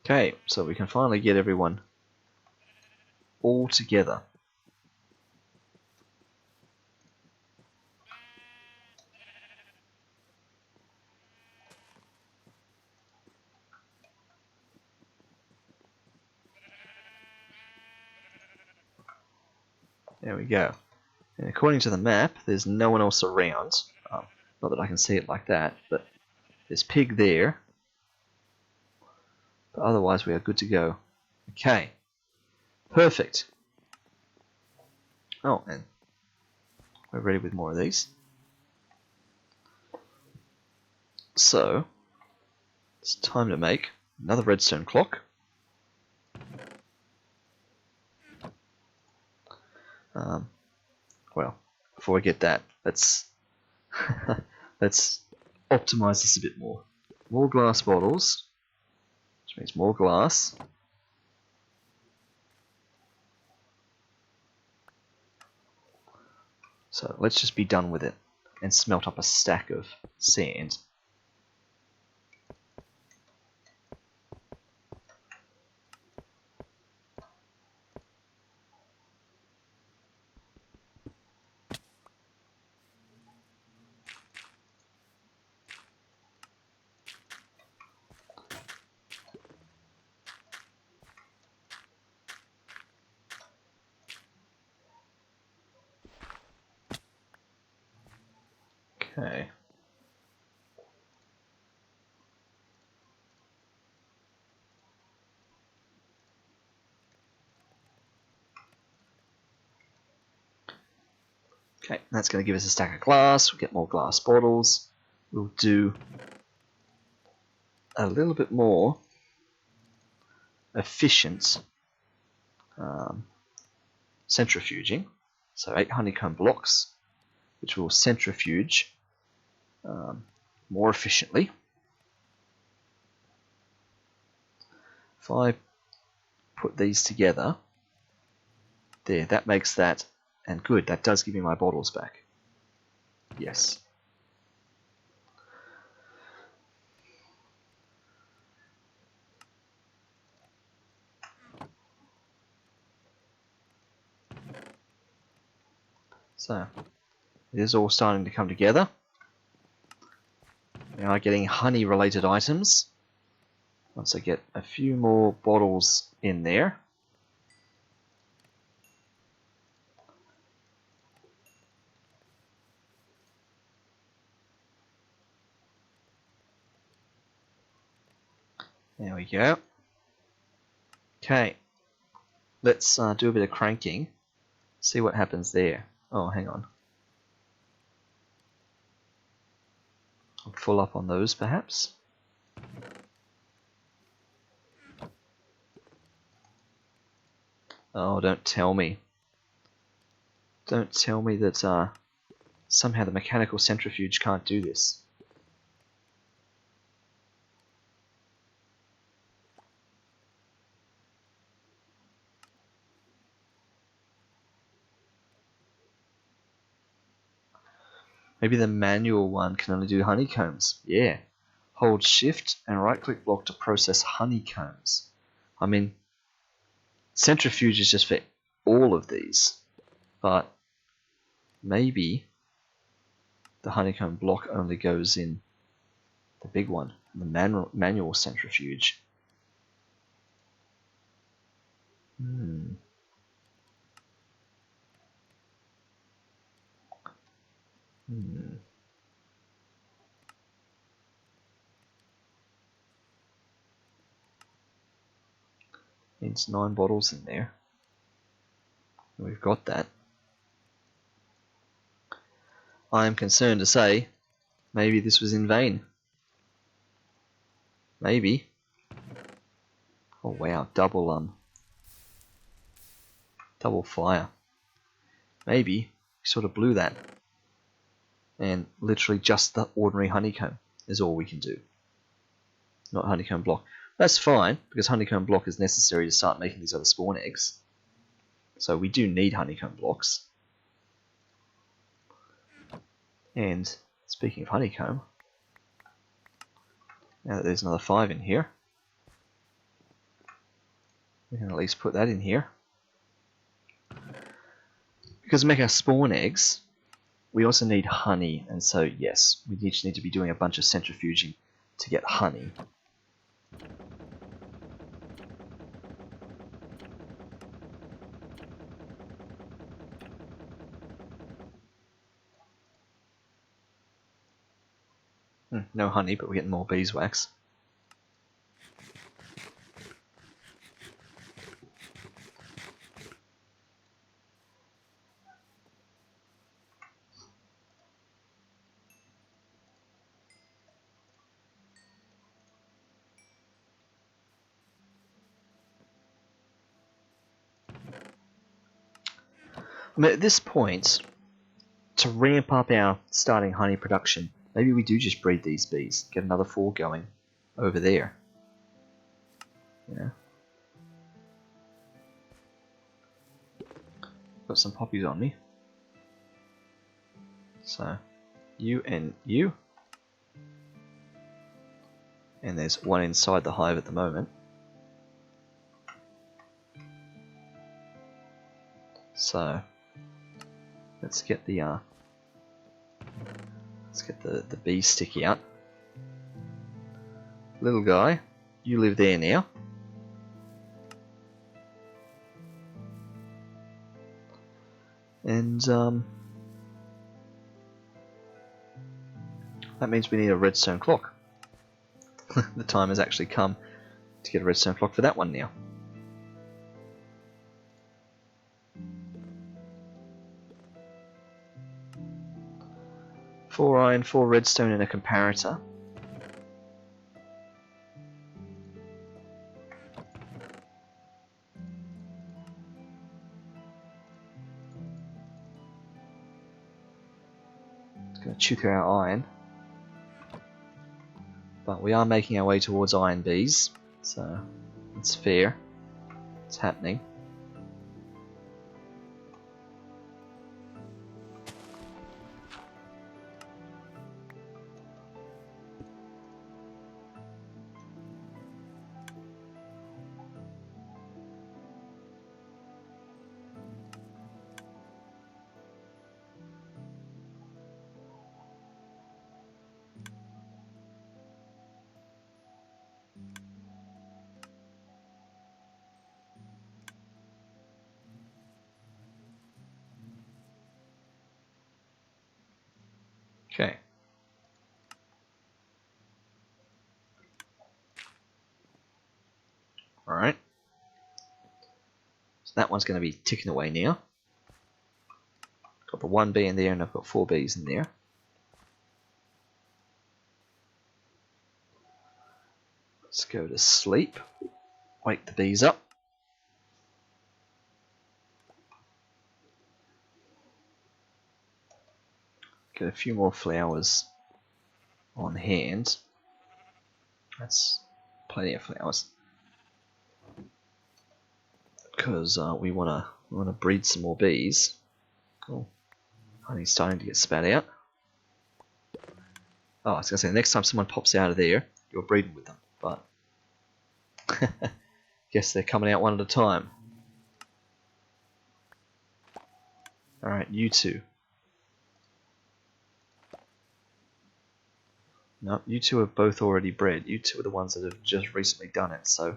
Okay, so we can finally get everyone all together. There we go. And according to the map, there's no one else around. Not that I can see it like that, but there's pig there. But otherwise we are good to go. Okay. Perfect. Oh, and we're ready with more of these. So, it's time to make another redstone clock. Well, before I get that, let's let's optimize this a bit more. More glass bottles, which means more glass. So let's just be done with it and smelt up a stack of sand. Okay. Okay, that's going to give us a stack of glass. We'll get more glass bottles. We'll do a little bit more efficient centrifuging. So 8 honeycomb blocks, which will centrifuge more efficiently. If I put these together, there, that makes that, and good, that does give me my bottles back. Yes. So, it is all starting to come together. We are getting honey related items. Once I get a few more bottles in there. There we go. Okay, let's do a bit of cranking. See what happens there. Oh, hang on. I'll full up on those, perhaps. Oh, don't tell me. Don't tell me that somehow the mechanical centrifuge can't do this. Maybe the manual one can only do honeycombs. Yeah. Hold shift and right click block to process honeycombs. I mean, centrifuge is just for all of these, but maybe the honeycomb block only goes in the big one, the manual centrifuge. Needs 9 bottles in there. We've got that. I am concerned to say, maybe this was in vain. Maybe. Oh wow, double fire. Maybe we sort of blew that. And literally just the ordinary honeycomb is all we can do. Not honeycomb block. That's fine, because honeycomb block is necessary to start making these other spawn eggs. So we do need honeycomb blocks. And speaking of honeycomb, now that there's another 5 in here, we can at least put that in here. Because to make our spawn eggs, we also need honey, and so yes, we each need to be doing a bunch of centrifuging to get honey. No honey, but we're getting more beeswax. I mean, at this point, to ramp up our starting honey production, maybe we do just breed these bees, get another 4 going over there. Yeah. Got some poppies on me. So, you and you. And there's one inside the hive at the moment. So, let's get the bee sticky out. Little guy, you live there now. And that means we need a redstone clock. The time has actually come to get a redstone clock for that one now. Four iron, 4 redstone, and a comparator. It's going to chew through our iron. But we are making our way towards iron bees, so it's fair. It's happening. Okay. Alright. So that one's going to be ticking away now. Got the 1 bee in there and I've got 4 bees in there. Let's go to sleep. Wake the bees up. Get a few more flowers on hand. That's plenty of flowers. Because we wanna breed some more bees. Cool. Honey's starting to get spat out. Oh, I was going to say, next time someone pops out of there, you're breeding with them. But guess they're coming out one at a time. Alright, you two. No, you two are both already bred. You two are the ones that have just recently done it. So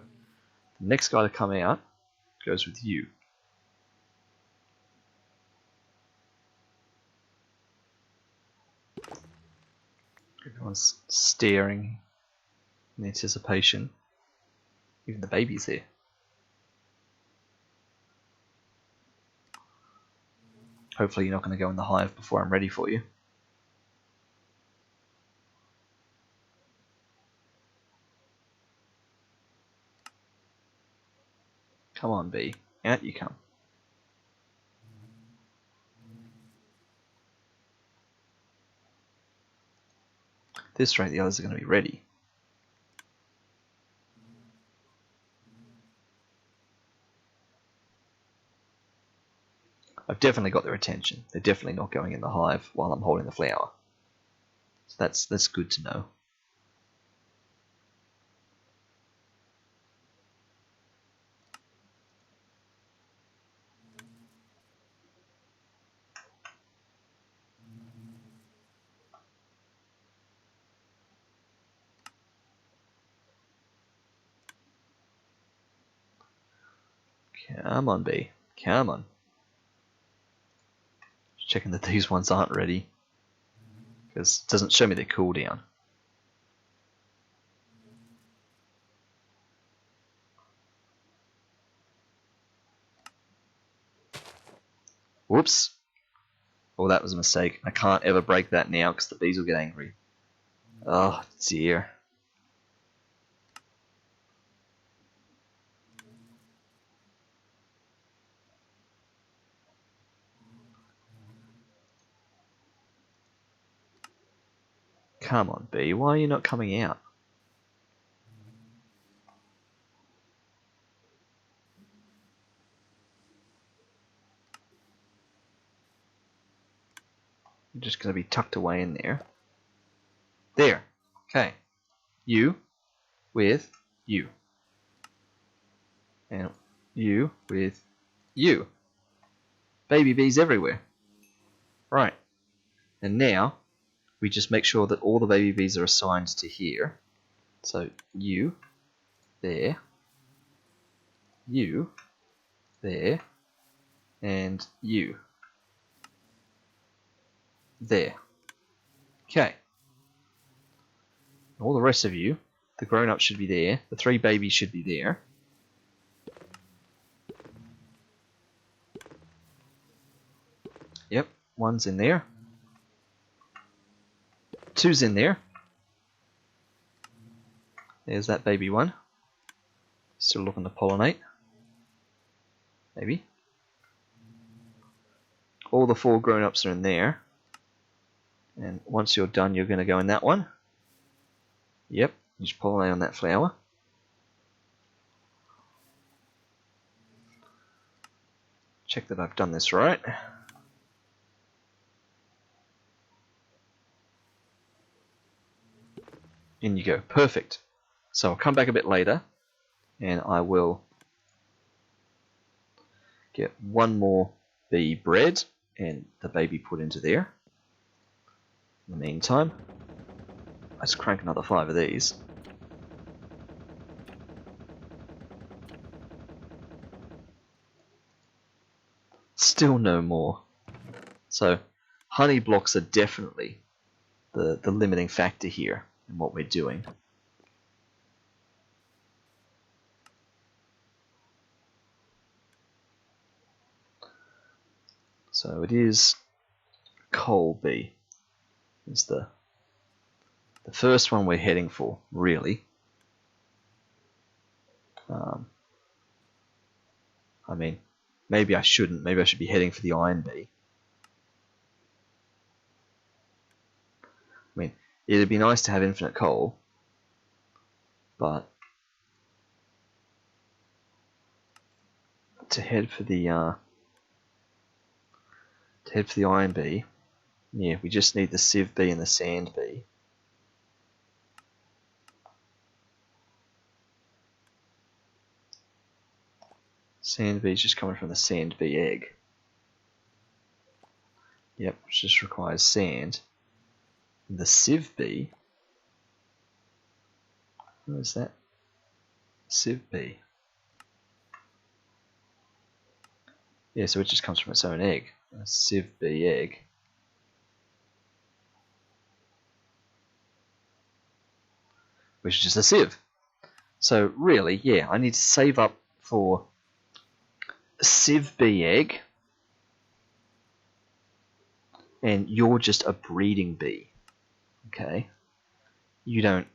the next guy to come out goes with you. Everyone's staring in anticipation. Even the baby's there. Hopefully you're not going to go in the hive before I'm ready for you. Come on, bee. Out you come. At this rate, the others are going to be ready. I've definitely got their attention. They're definitely not going in the hive while I'm holding the flower. So that's good to know. Come on, bee. Come on. Just checking that these ones aren't ready, because it doesn't show me their cooldown. Whoops. Oh, that was a mistake. I can't ever break that now because the bees will get angry. Oh, dear. Come on, bee. Why are you not coming out? You're just going to be tucked away in there. There. Okay. You with you. And you with you. Baby bees everywhere. Right. And now, we just make sure that all the baby bees are assigned to here. So, you, there, you, there, and you. There. Okay. All the rest of you, the grown-ups should be there. The 3 babies should be there. Yep, 1's in there. 2's in there. There's that baby one. Still looking to pollinate. Maybe. All the 4 grown-ups are in there. And once you're done, you're going to go in that one. Yep, just pollinate on that flower. Check that I've done this right. In you go. Perfect. So I'll come back a bit later and I will get 1 more bee bred and the baby put into there. In the meantime, let's crank another 5 of these. Still no more. So honey blocks are definitely the limiting factor here in what we're doing. So it is Colby. Is the first one we're heading for, really. I mean, maybe I shouldn't. Maybe I should be heading for the iron bee. I mean, it'd be nice to have infinite coal, but to head for the iron bee, yeah, we just need the sieve bee and the sand bee. Sand bee is just coming from the sand bee egg. Yep, which just requires sand. And the sieve bee. What is that? Sieve bee. Yeah, so it just comes from its own egg. A sieve bee egg. Which is just a sieve. So really, yeah, I need to save up for a sieve bee egg. And you're just a breeding bee. Okay? You don't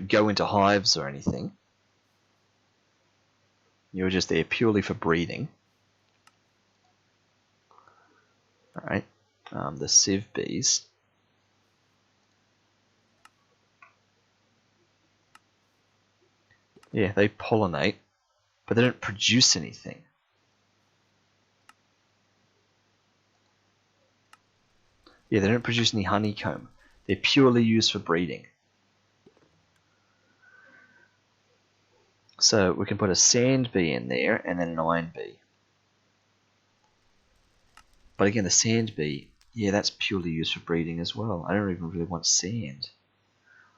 go into hives or anything. You're just there purely for breeding. Alright. The sieve bees. Yeah, they pollinate, but they don't produce anything. Yeah, they don't produce any honeycomb. They're purely used for breeding. So we can put a sand bee in there and then an iron bee. But again, the sand bee, yeah, that's purely used for breeding as well. I don't even really want sand.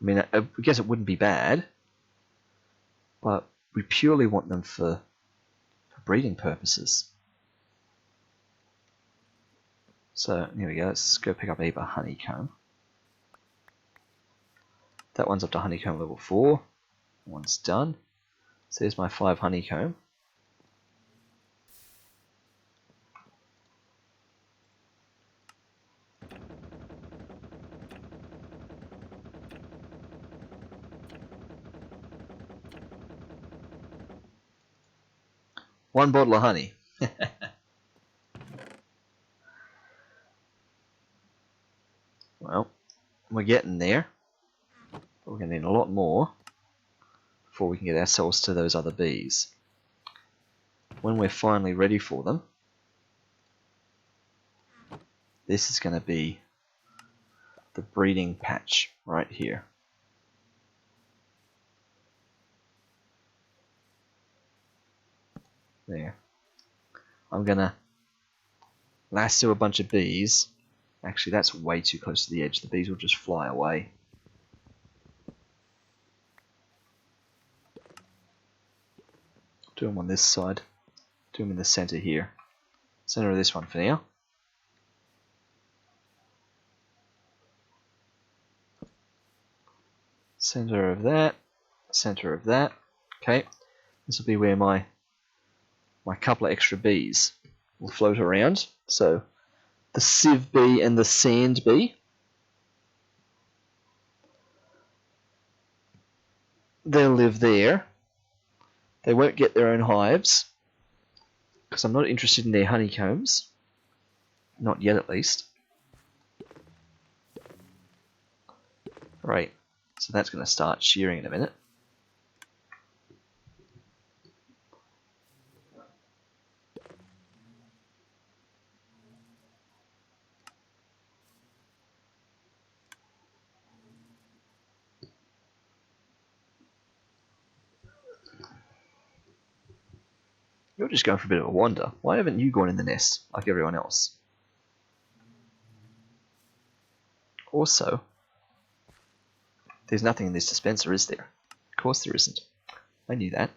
I mean, I guess it wouldn't be bad, but we purely want them for breeding purposes. So here we go. Let's go pick up a honeycomb. That one's up to honeycomb level 4. That one's done. So there's my 5 honeycomb. One bottle of honey. Well, we're getting there. But we're going to need a lot more before we can get ourselves to those other bees. When we're finally ready for them, this is going to be the breeding patch right here. There. I'm going to lasso a bunch of bees. Actually, that's way too close to the edge. The bees will just fly away. Do them on this side. Do them in the center here. Center of this one for now. Center of that. Center of that. Okay. This will be where my couple of extra bees will float around. So the sieve bee and the sand bee. They'll live there. They won't get their own hives, because I'm not interested in their honeycombs. Not yet, at least. Right, so that's going to start shearing in a minute. You're just going for a bit of a wander. Why haven't you gone in the nest like everyone else? Also, there's nothing in this dispenser, is there? Of course there isn't. I knew that.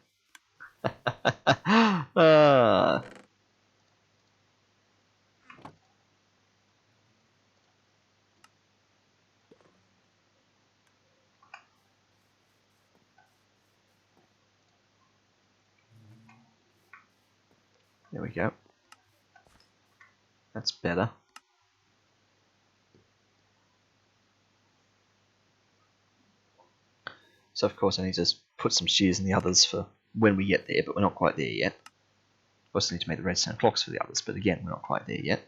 There we go. That's better. So of course I need to put some shears in the others for when we get there, but we're not quite there yet. Also need to make the redstone clocks for the others, but again, we're not quite there yet.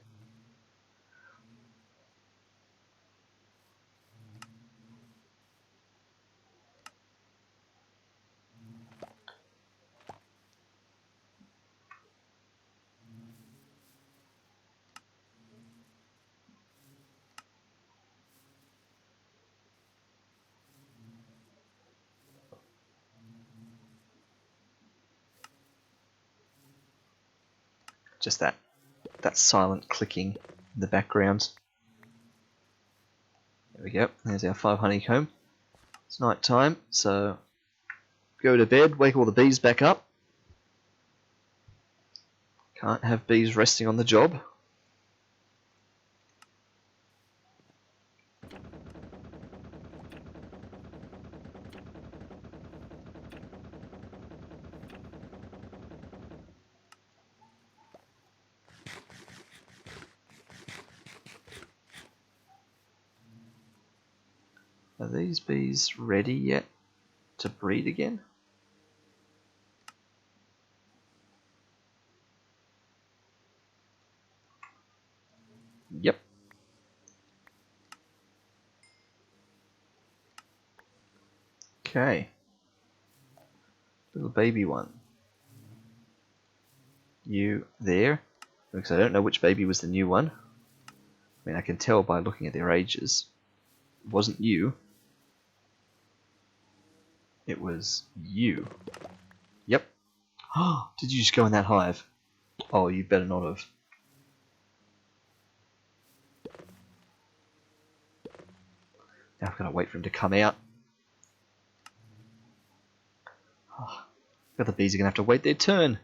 Just that silent clicking in the background. There we go. There's our 5 honeycomb. It's night time, so go to bed, wake all the bees back up. Can't have bees resting on the job. Are these bees ready yet to breed again? Yep. Okay. Little baby one. You there? Because I don't know which baby was the new one. I mean, I can tell by looking at their ages. It wasn't you. It was you. Yep. Did you just go in that hive? Oh, you better not have. Now I've got to wait for him to come out. Oh, the other bees are going to have to wait their turn.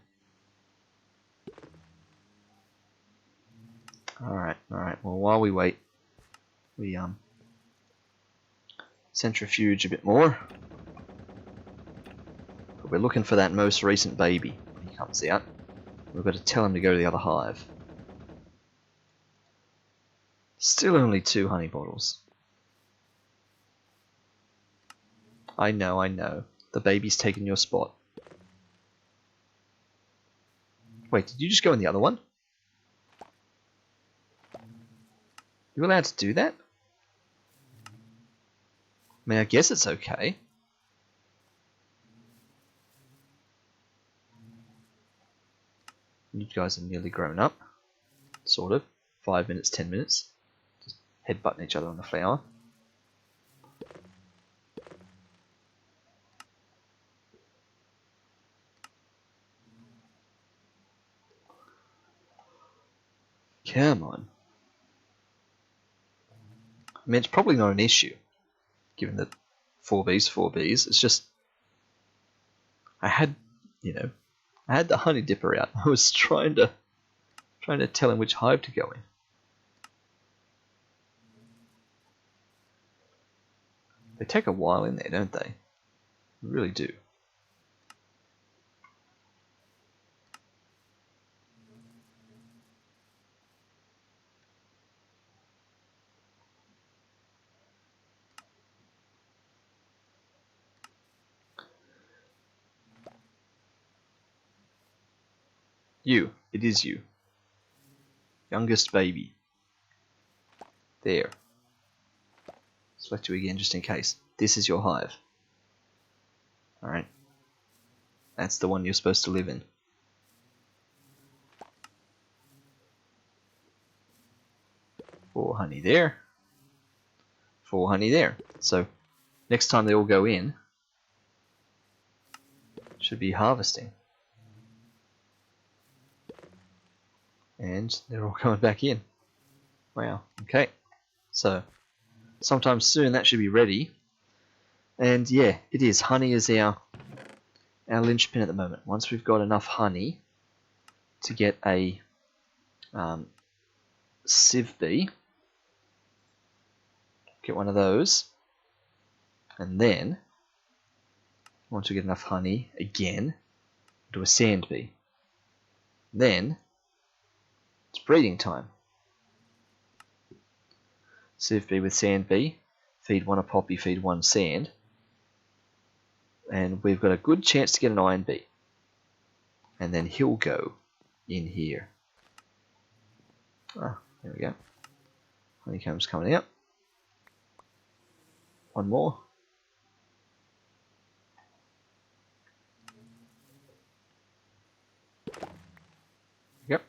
Alright. Well, while we wait, we centrifuge a bit more. But we're looking for that most recent baby when he comes out. We've got to tell him to go to the other hive. Still only 2 honey bottles. I know. The baby's taken your spot. Wait, did you just go in the other one? You allowed to do that? I mean, I guess it's okay. You guys are nearly grown up. Sort of. 5 minutes, 10 minutes. Just headbutting each other on the flower. Come on. I mean, it's probably not an issue, given that 4 bees. It's just, I had the honey dipper out. I was trying to tell him which hive to go in. They take a while in there, don't they? They really do. You. It is you. Youngest baby. There. Select you again just in case. This is your hive. Alright. That's the one you're supposed to live in. Four honey there. 4 honey there. So, next time they all go in, should be harvesting. And they're all going back in. Wow, okay. So, sometime soon that should be ready. And yeah, it is. Honey is our linchpin at the moment. Once we've got enough honey to get a sieve bee, get one of those, and then once we get enough honey again, do a sand bee. Then it's breeding time. Sieve bee with sand bee, feed 1 a poppy, feed 1 sand, and we've got a good chance to get an iron bee. And then he'll go in here. Ah, there we go. Honeycomb's coming out. 1 more. Yep.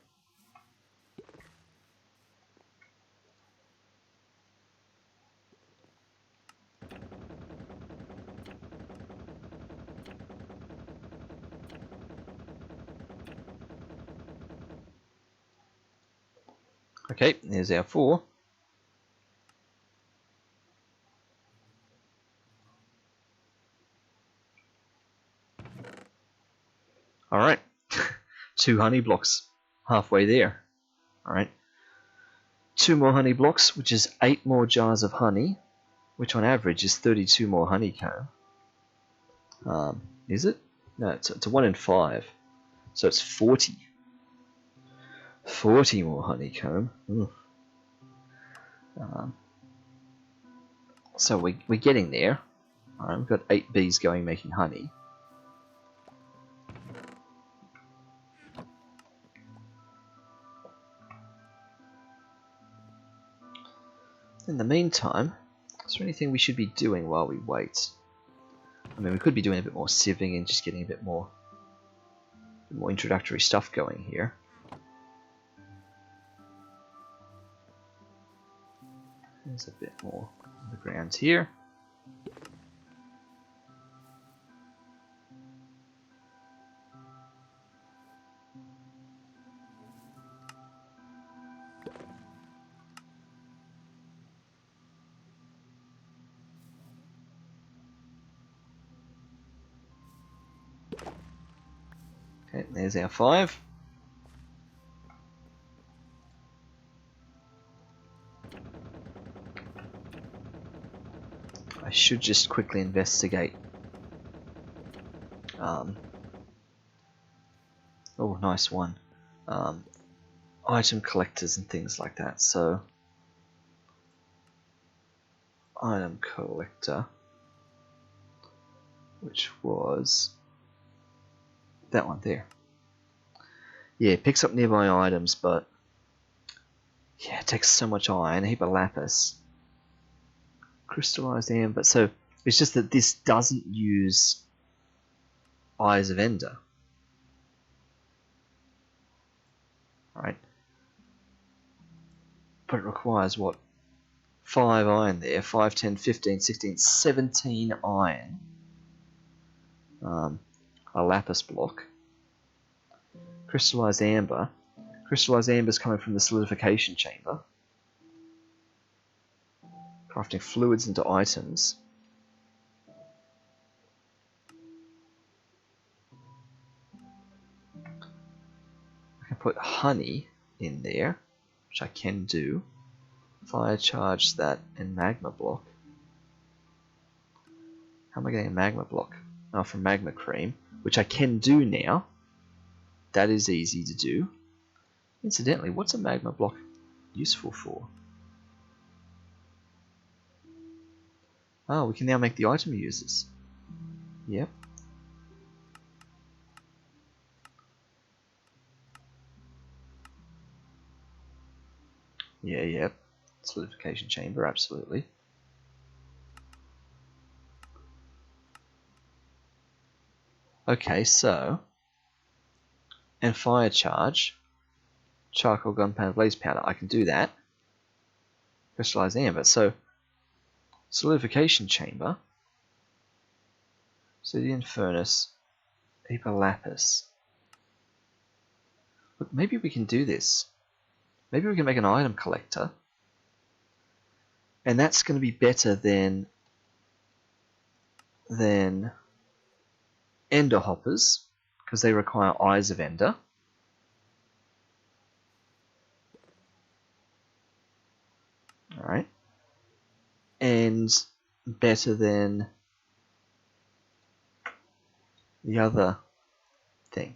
Okay, there's our 4. Alright, 2 honey blocks, halfway there. Alright, 2 more honey blocks, which is 8 more jars of honey, which on average is 32 more honeycomb. Is it? No, it's a 1 in 5, so it's 40. 40 more honeycomb. So we're getting there. Alright, we've got 8 bees going making honey. In the meantime, is there anything we should be doing while we wait? I mean, we could be doing a bit more sieving and just getting a bit more introductory stuff going here. There's a bit more on the ground here. Okay, there's our 5. I should just quickly investigate. Oh, nice one. Item collectors and things like that. So, item collector, which was that one there. Yeah, it picks up nearby items, but yeah, it takes so much iron, a heap of lapis. Crystallized amber. So it's just that this doesn't use Eyes of Ender. Right? But it requires what? 5 iron there. 5, 10, 15, 16, 17 iron. A lapis block. Crystallized amber. Crystallized amber is coming from the Solidification Chamber. Crafting fluids into items. I can put honey in there, which I can do. Fire charge that and magma block. How am I getting a magma block? Oh, from magma cream, which I can do now. That is easy to do. Incidentally, what's a magma block useful for? Oh, we can now make the item users. Yep. Yeah, yep. Solidification chamber, absolutely. Okay, so... and fire charge. Charcoal, gunpowder, blaze powder. I can do that. Crystallized amber. So... solidification chamber. Obsidian furnace. Heap of lapis. Look, maybe we can do this. Maybe we can make an item collector. And that's going to be better than ender hoppers, because they require Eyes of Ender. Alright. And better than the other thing.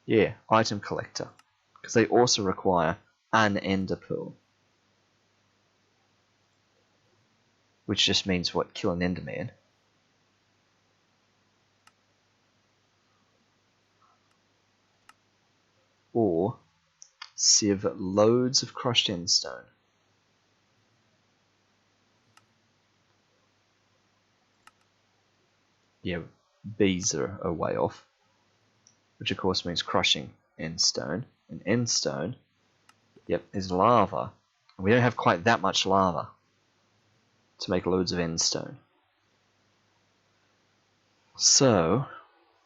Yeah, item collector. Because they also require an ender pearl. Which just means what? Kill an enderman. Or sieve loads of crushed endstone. Yeah, bees are way off. Which of course means crushing endstone. And endstone, yep, is lava. And we don't have quite that much lava to make loads of endstone. So,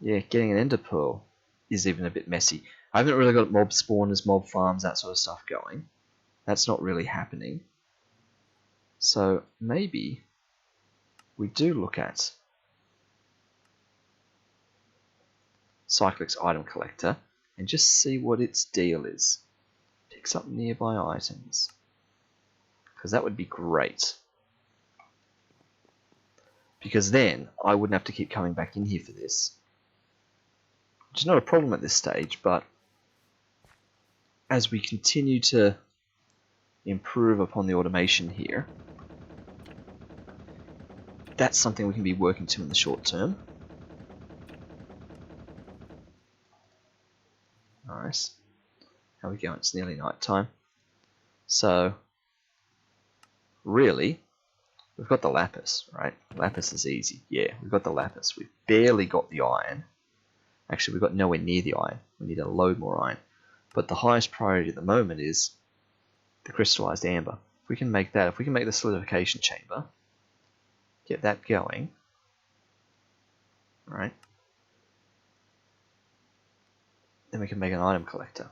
yeah, getting an ender pearl is even a bit messy. I haven't really got mob spawners, mob farms, that sort of stuff going. That's not really happening. So maybe we do look at Cyclic's item collector and just see what its deal is. Picks up nearby items. Because that would be great. Because then I wouldn't have to keep coming back in here for this. Which is not a problem at this stage, but as we continue to improve upon the automation here, that's something we can be working to in the short term. Nice. How are we going? It's nearly night time. So, really, we've got the lapis, right? Lapis is easy. Yeah, we've got the lapis. We've barely got the iron. Actually, we've got nowhere near the iron. We need to load more iron. But the highest priority at the moment is the crystallized amber. If we can make that, if we can make the solidification chamber, get that going, right? Then we can make an item collector.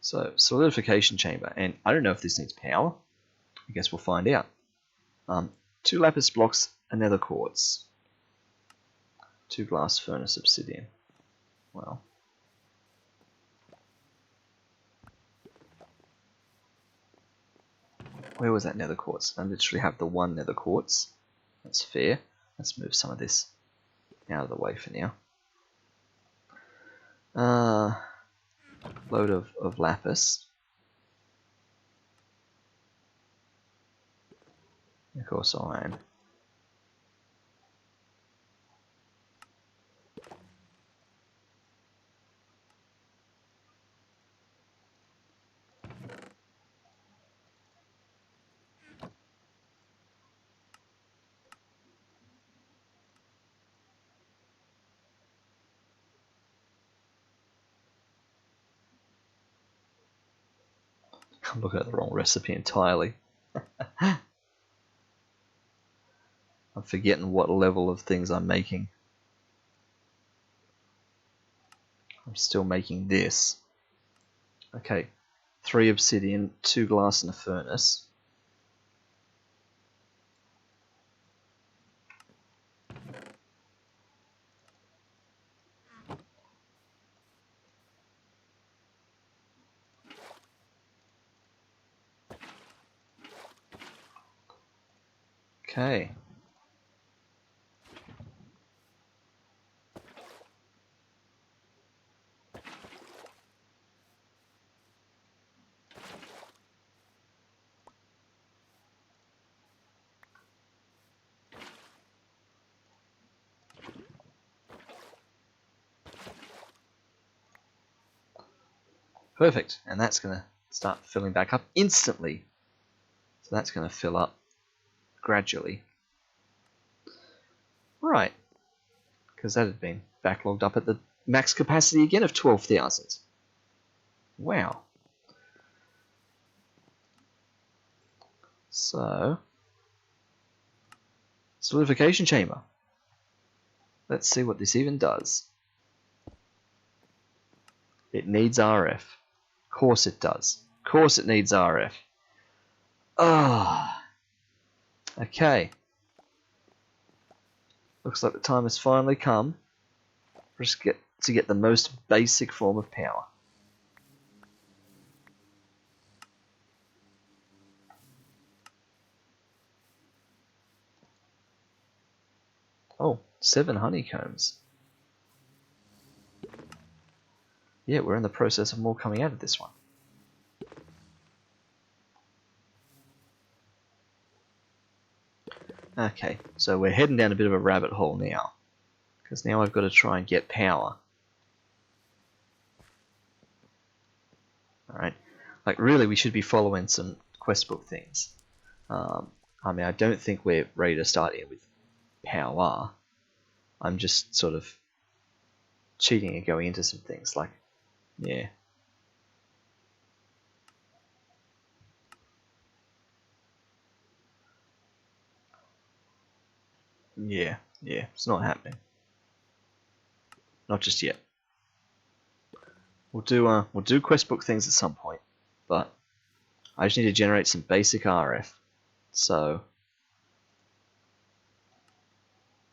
So, solidification chamber, and I don't know if this needs power. I guess we'll find out. 2 lapis blocks, a nether quartz. 2 glass furnace obsidian. Well. Where was that nether quartz? I literally have the 1 nether quartz. That's fair. Let's move some of this out of the way for now. Load of lapis. Of course, iron. I'm looking at the wrong recipe entirely. I'm forgetting what level of things I'm making. I'm still making this. Okay, 3 obsidian, 2 glass and a furnace. Okay. Perfect, and that's going to start filling back up instantly. So that's going to fill up gradually. Right, because that had been backlogged up at the max capacity again of 12,000. Wow. So, solidification chamber. Let's see what this even does. It needs RF. Of course it does. Of course it needs RF. Ah. Okay. Looks like the time has finally come for us to get the most basic form of power. Oh, 7 honeycombs. Yeah, we're in the process of more coming out of this one. Okay, so we're heading down a bit of a rabbit hole now. Because now I've got to try and get power. Alright, like really we should be following some quest book things. I mean, I don't think we're ready to start in with power. I'm just sort of cheating and going into some things like, yeah. Yeah, it's not happening. Not just yet. We'll do quest book things at some point, but I just need to generate some basic RF. So,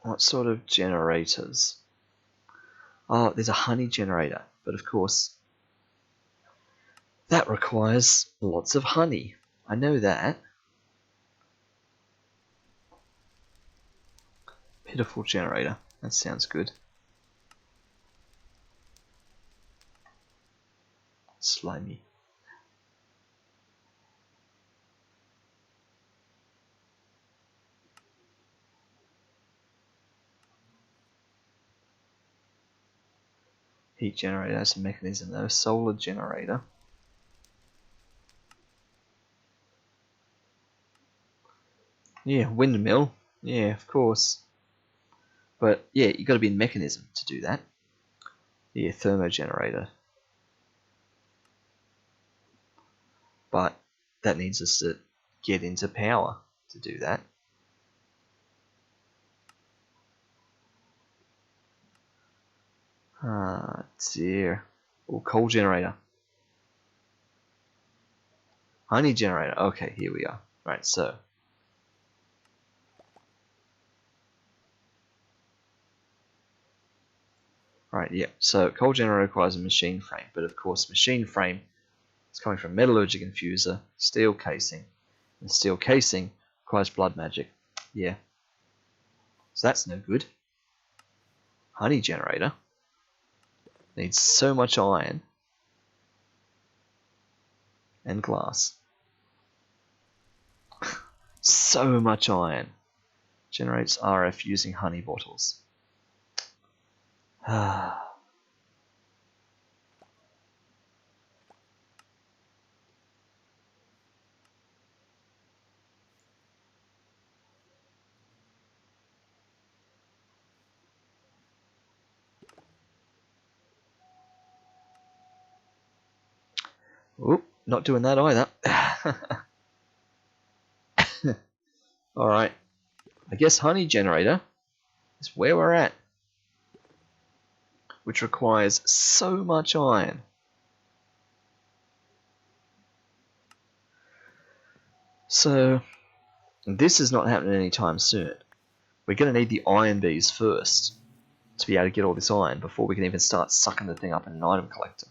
what sort of generators? Oh, there's a honey generator, but of course, that requires lots of honey. I know that. Pitiful generator. That sounds good. Slimy. Heat generator has a mechanism though. Solar generator. Yeah, windmill. Yeah, of course. But yeah, you got to be in mechanism to do that. Yeah, thermo generator. But that needs us to get into power to do that. Ah, dear. Oh, coal generator. Honey generator. Okay, here we are. Right, so. Right, yeah. So coal generator requires a machine frame, but of course machine frame is coming from metallurgic infuser, steel casing, and steel casing requires blood magic. Yeah. So that's no good. Honey generator needs so much iron and glass. So much iron. Generates RF using honey bottles. Oop, not doing that either. Alright. I guess honey generator is where we're at. Which requires so much iron. So, this is not happening anytime soon. We're going to need the iron bees first to be able to get all this iron before we can even start sucking the thing up in an item collector.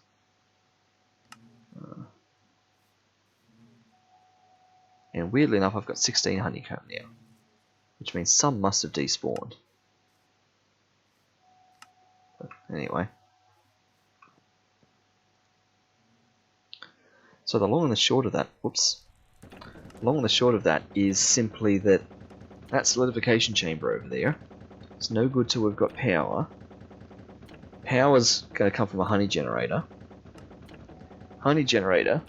And weirdly enough, I've got 16 honeycomb now, which means some must have despawned. But anyway. So the long and the short of that, long and the short of that is simply that solidification chamber over there, it's no good till we've got power. Power's going to come from a honey generator. Honey generator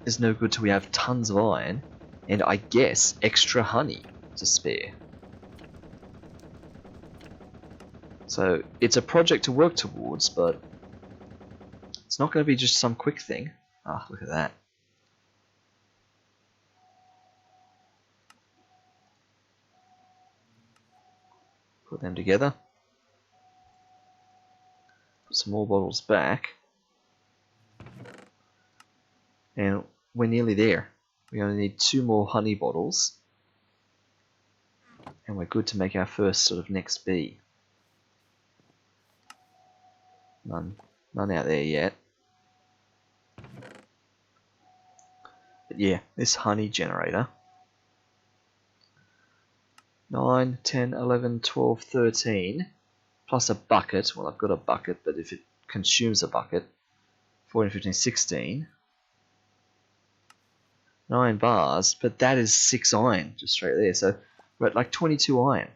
is no good till we have tons of iron, and I guess extra honey to spare. So it's a project to work towards, but it's not going to be just some quick thing. Ah, look at that. Put them together. Put some more bottles back. And we're nearly there. We only need 2 more honey bottles. And we're good to make our first sort of next bee. None out there yet. But yeah, this honey generator. 9, 10, 11, 12, 13. Plus a bucket. Well, I've got a bucket, but if it consumes a bucket. 14, 15, 16. 9 bars, but that is 6 iron just straight there. So we're at like 22 iron.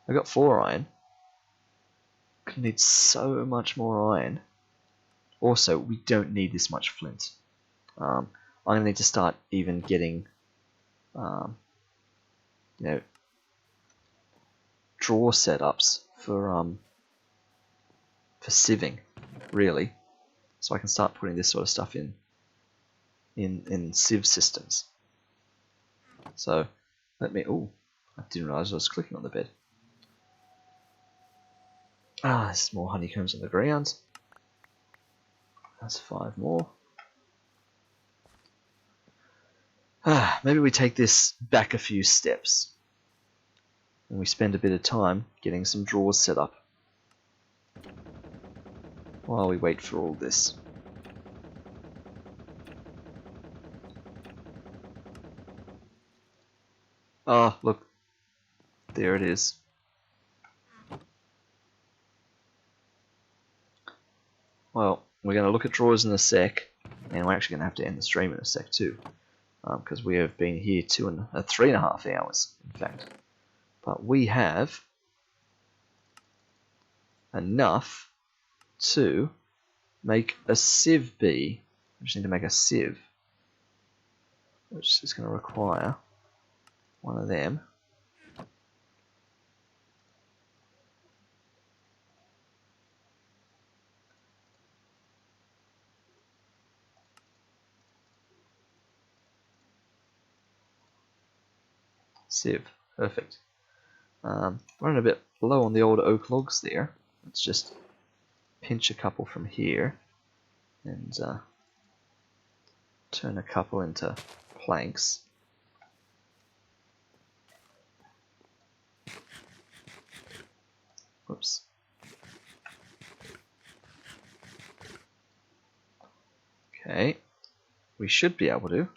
I got 4 iron. Could need so much more iron. Also, we don't need this much flint. I'm going to need to start even getting, you know, drawer setups for sieving, really, so I can start putting this sort of stuff in sieve systems. So let me I didn't realise I was clicking on the bed. Ah, there's more honeycombs on the ground. That's 5 more. Ah, maybe we take this back a few steps. And we spend a bit of time getting some drawers set up. While we wait for all this. Ah, look. There it is. Well, we're going to look at drawers in a sec, and we're actually going to have to end the stream in a sec too, because we have been here 3.5 hours, in fact. But we have enough to make a sieve bee. I just need to make a sieve, which is going to require one of them. Sieve, perfect. Running a bit low on the old oak logs there. Let's just pinch a couple from here and turn a couple into planks. Whoops. Okay, we should be able to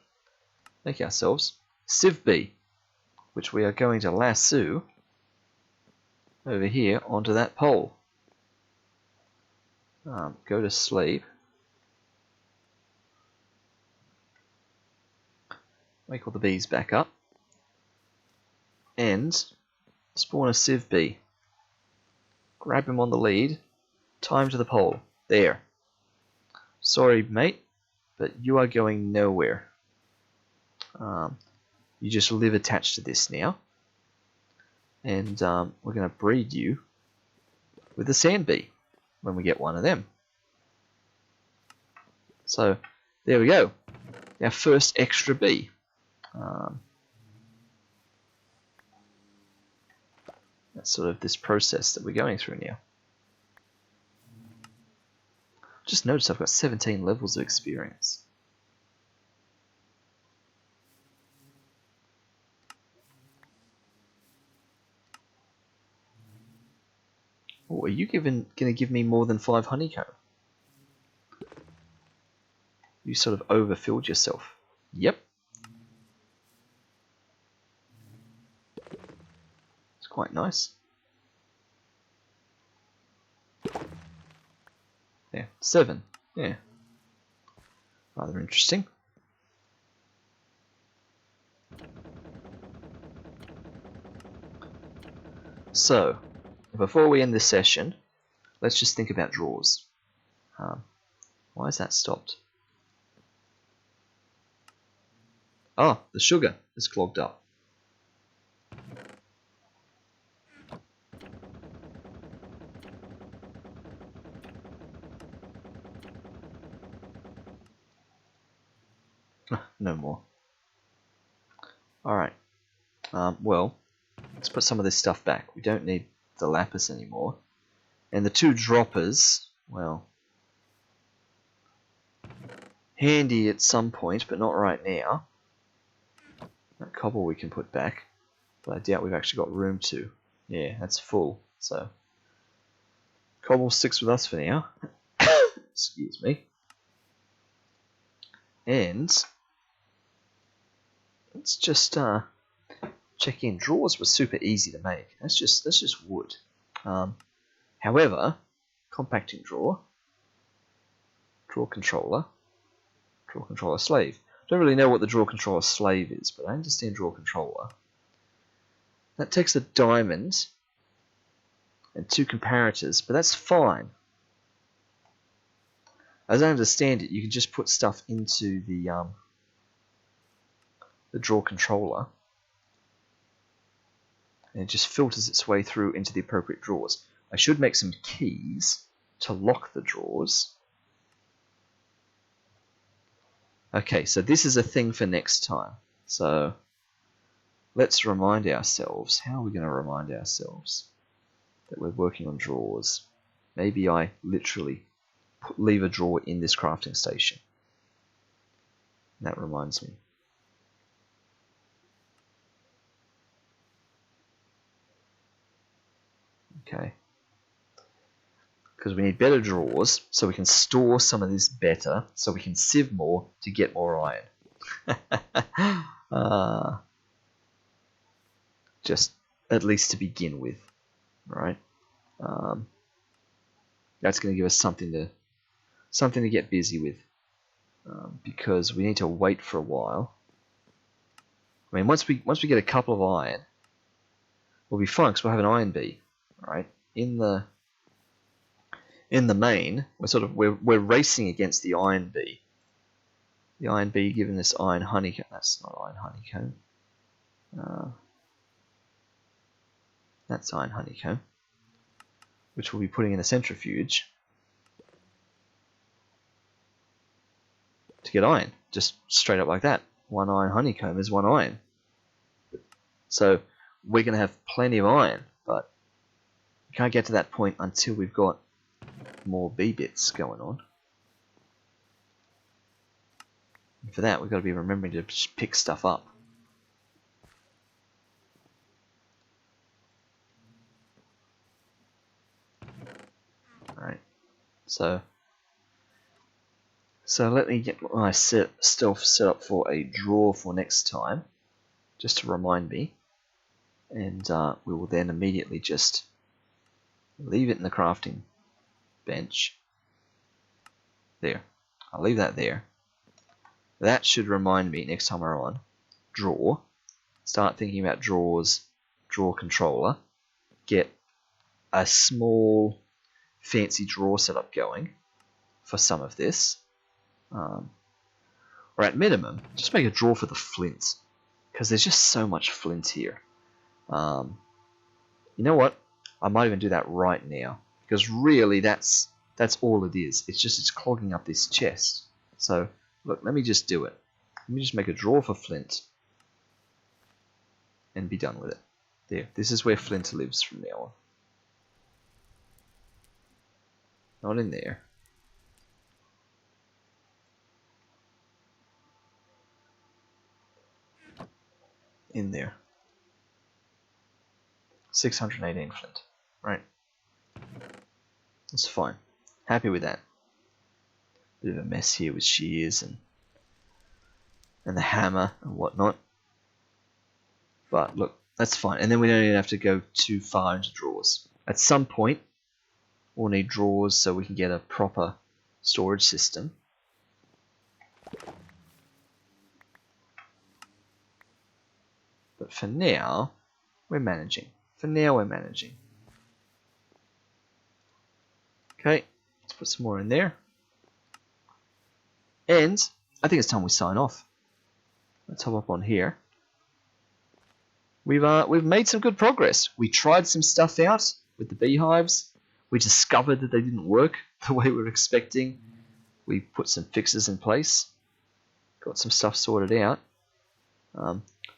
make ourselves sieve bee, which we are going to lasso over here onto that pole. Go to sleep. Wake all the bees back up. And spawn a sieve bee. Grab him on the lead. Tie him to the pole. There. Sorry, mate, but you are going nowhere. You just live attached to this now. And we're going to breed you with a sand bee when we get one of them. So, there we go. Our first extra bee. That's sort of this process that we're going through now. Just noticed I've got 17 levels of experience. Oh, are you going to give me more than 5 honeycomb? You sort of overfilled yourself. Yep. It's quite nice. Yeah, 7. Yeah. Rather interesting. So, before we end this session, let's just think about drawers. Why is that stopped? Oh, the sugar is clogged up. No more. Alright. Well, let's put some of this stuff back. We don't need the lapis anymore. And the 2 droppers, well, handy at some point, but not right now. That cobble we can put back, but I doubt we've actually got room to. Yeah, that's full, so cobble sticks with us for now. Excuse me. And let's just check in. Drawers were super easy to make. That's just wood. However, compacting drawer controller slave. Don't really know what the drawer controller slave is, but I understand drawer controller. That takes a diamond and 2 comparators, but that's fine. As I understand it, you can just put stuff into the drawer controller, and it just filters its way through into the appropriate drawers. I should make some keys to lock the drawers. Okay, so this is a thing for next time. So let's remind ourselves. How are we going to remind ourselves that we're working on drawers? Maybe I literally leave a drawer in this crafting station. That reminds me. Okay. Because we need better drawers so we can store some of this better, so we can sieve more to get more iron. Just at least to begin with, right? That's going to give us something to get busy with, because we need to wait for a while. I mean, once we get a couple of iron, we'll be fine because we'll have an iron bee, right? In the main, we're racing against the iron bee. The iron bee giving us iron honeycomb. That's not iron honeycomb. That's iron honeycomb, which we'll be putting in a centrifuge to get iron, just straight up like that. One iron honeycomb is one iron. So we're going to have plenty of iron, but we can't get to that point until we've got more bee bits going on. And for that, we've got to be remembering to just pick stuff up. Alright, so let me get my stuff set up for a drawer for next time, just to remind me, and we will then immediately just leave it in the crafting bench. There, I'll leave that there. That should remind me next time we're on. Drawer. Start thinking about drawers, drawer controller. Get a small fancy drawer setup going for some of this. Or at minimum, just make a drawer for the flint, because there's just so much flint here. You know what? I might even do that right now, because really that's all it is. It's clogging up this chest. So look, let me just do it. Let me just make a drawer for flint and be done with it. There, this is where flint lives from now on. Not in there. In there. 618 flint. Right. That's fine. Happy with that. Bit of a mess here with shears and the hammer and whatnot. But look, that's fine. And then we don't even have to go too far into drawers. At some point, we'll need drawers so we can get a proper storage system. But for now, we're managing. Okay, let's put some more in there. And I think it's time we sign off. Let's hop up on here. We've made some good progress. We tried some stuff out with the beehives. We discovered that they didn't work the way we were expecting. We put some fixes in place. Got some stuff sorted out.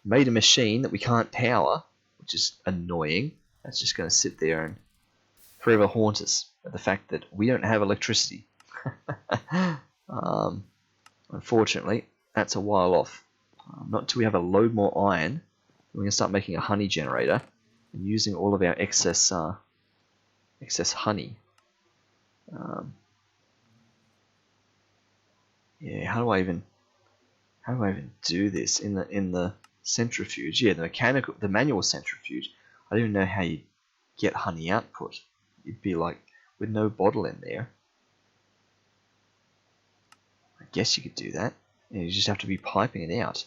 Made a machine that we can't power, which is annoying. That's just going to sit there and forever haunt us at the fact that we don't have electricity. Unfortunately, that's a while off. Not until we have a load more iron, we're going to start making a honey generator and using all of our excess honey. Yeah, how do I even do this in the centrifuge? Yeah, the manual centrifuge. I don't even know how you get honey output. It'd be like with no bottle in there. I guess you could do that. Yeah, you just have to be piping it out.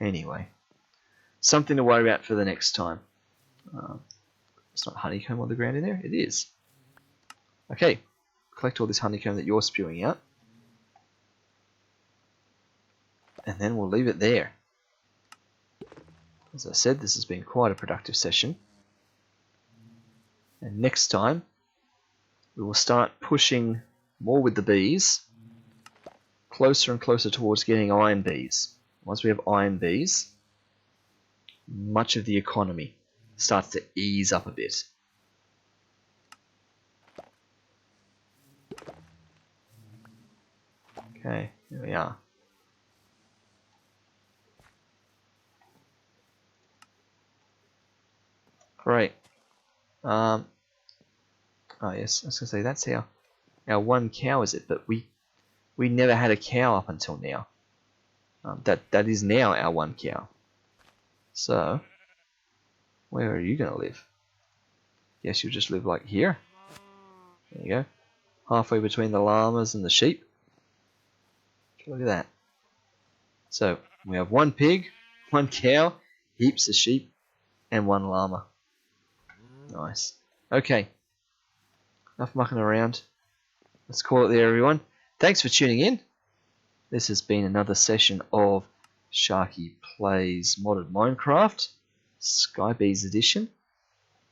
Anyway, something to worry about for the next time. It's not honeycomb on the ground in there. It is. Okay, collect all this honeycomb that you're spewing out. And then we'll leave it there. As I said, this has been quite a productive session. And next time, we will start pushing more with the bees, closer and closer towards getting iron bees. once we have iron bees, much of the economy starts to ease up a bit. Okay, here we are. Great. Oh yes, I was going to say that's our one cow, is it? But we never had a cow up until now. That is now our one cow. So, where are you going to live? Yes, you'll just live like here. There you go. Halfway between the llamas and the sheep. Look at that. So, we have one pig, one cow, heaps of sheep, and one llama. Nice. Okay. Enough mucking around. Let's call it there, everyone. Thanks for tuning in. This has been another session of Sharky Plays Modded Minecraft, Skybees edition.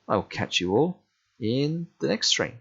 I will catch you all in the next stream.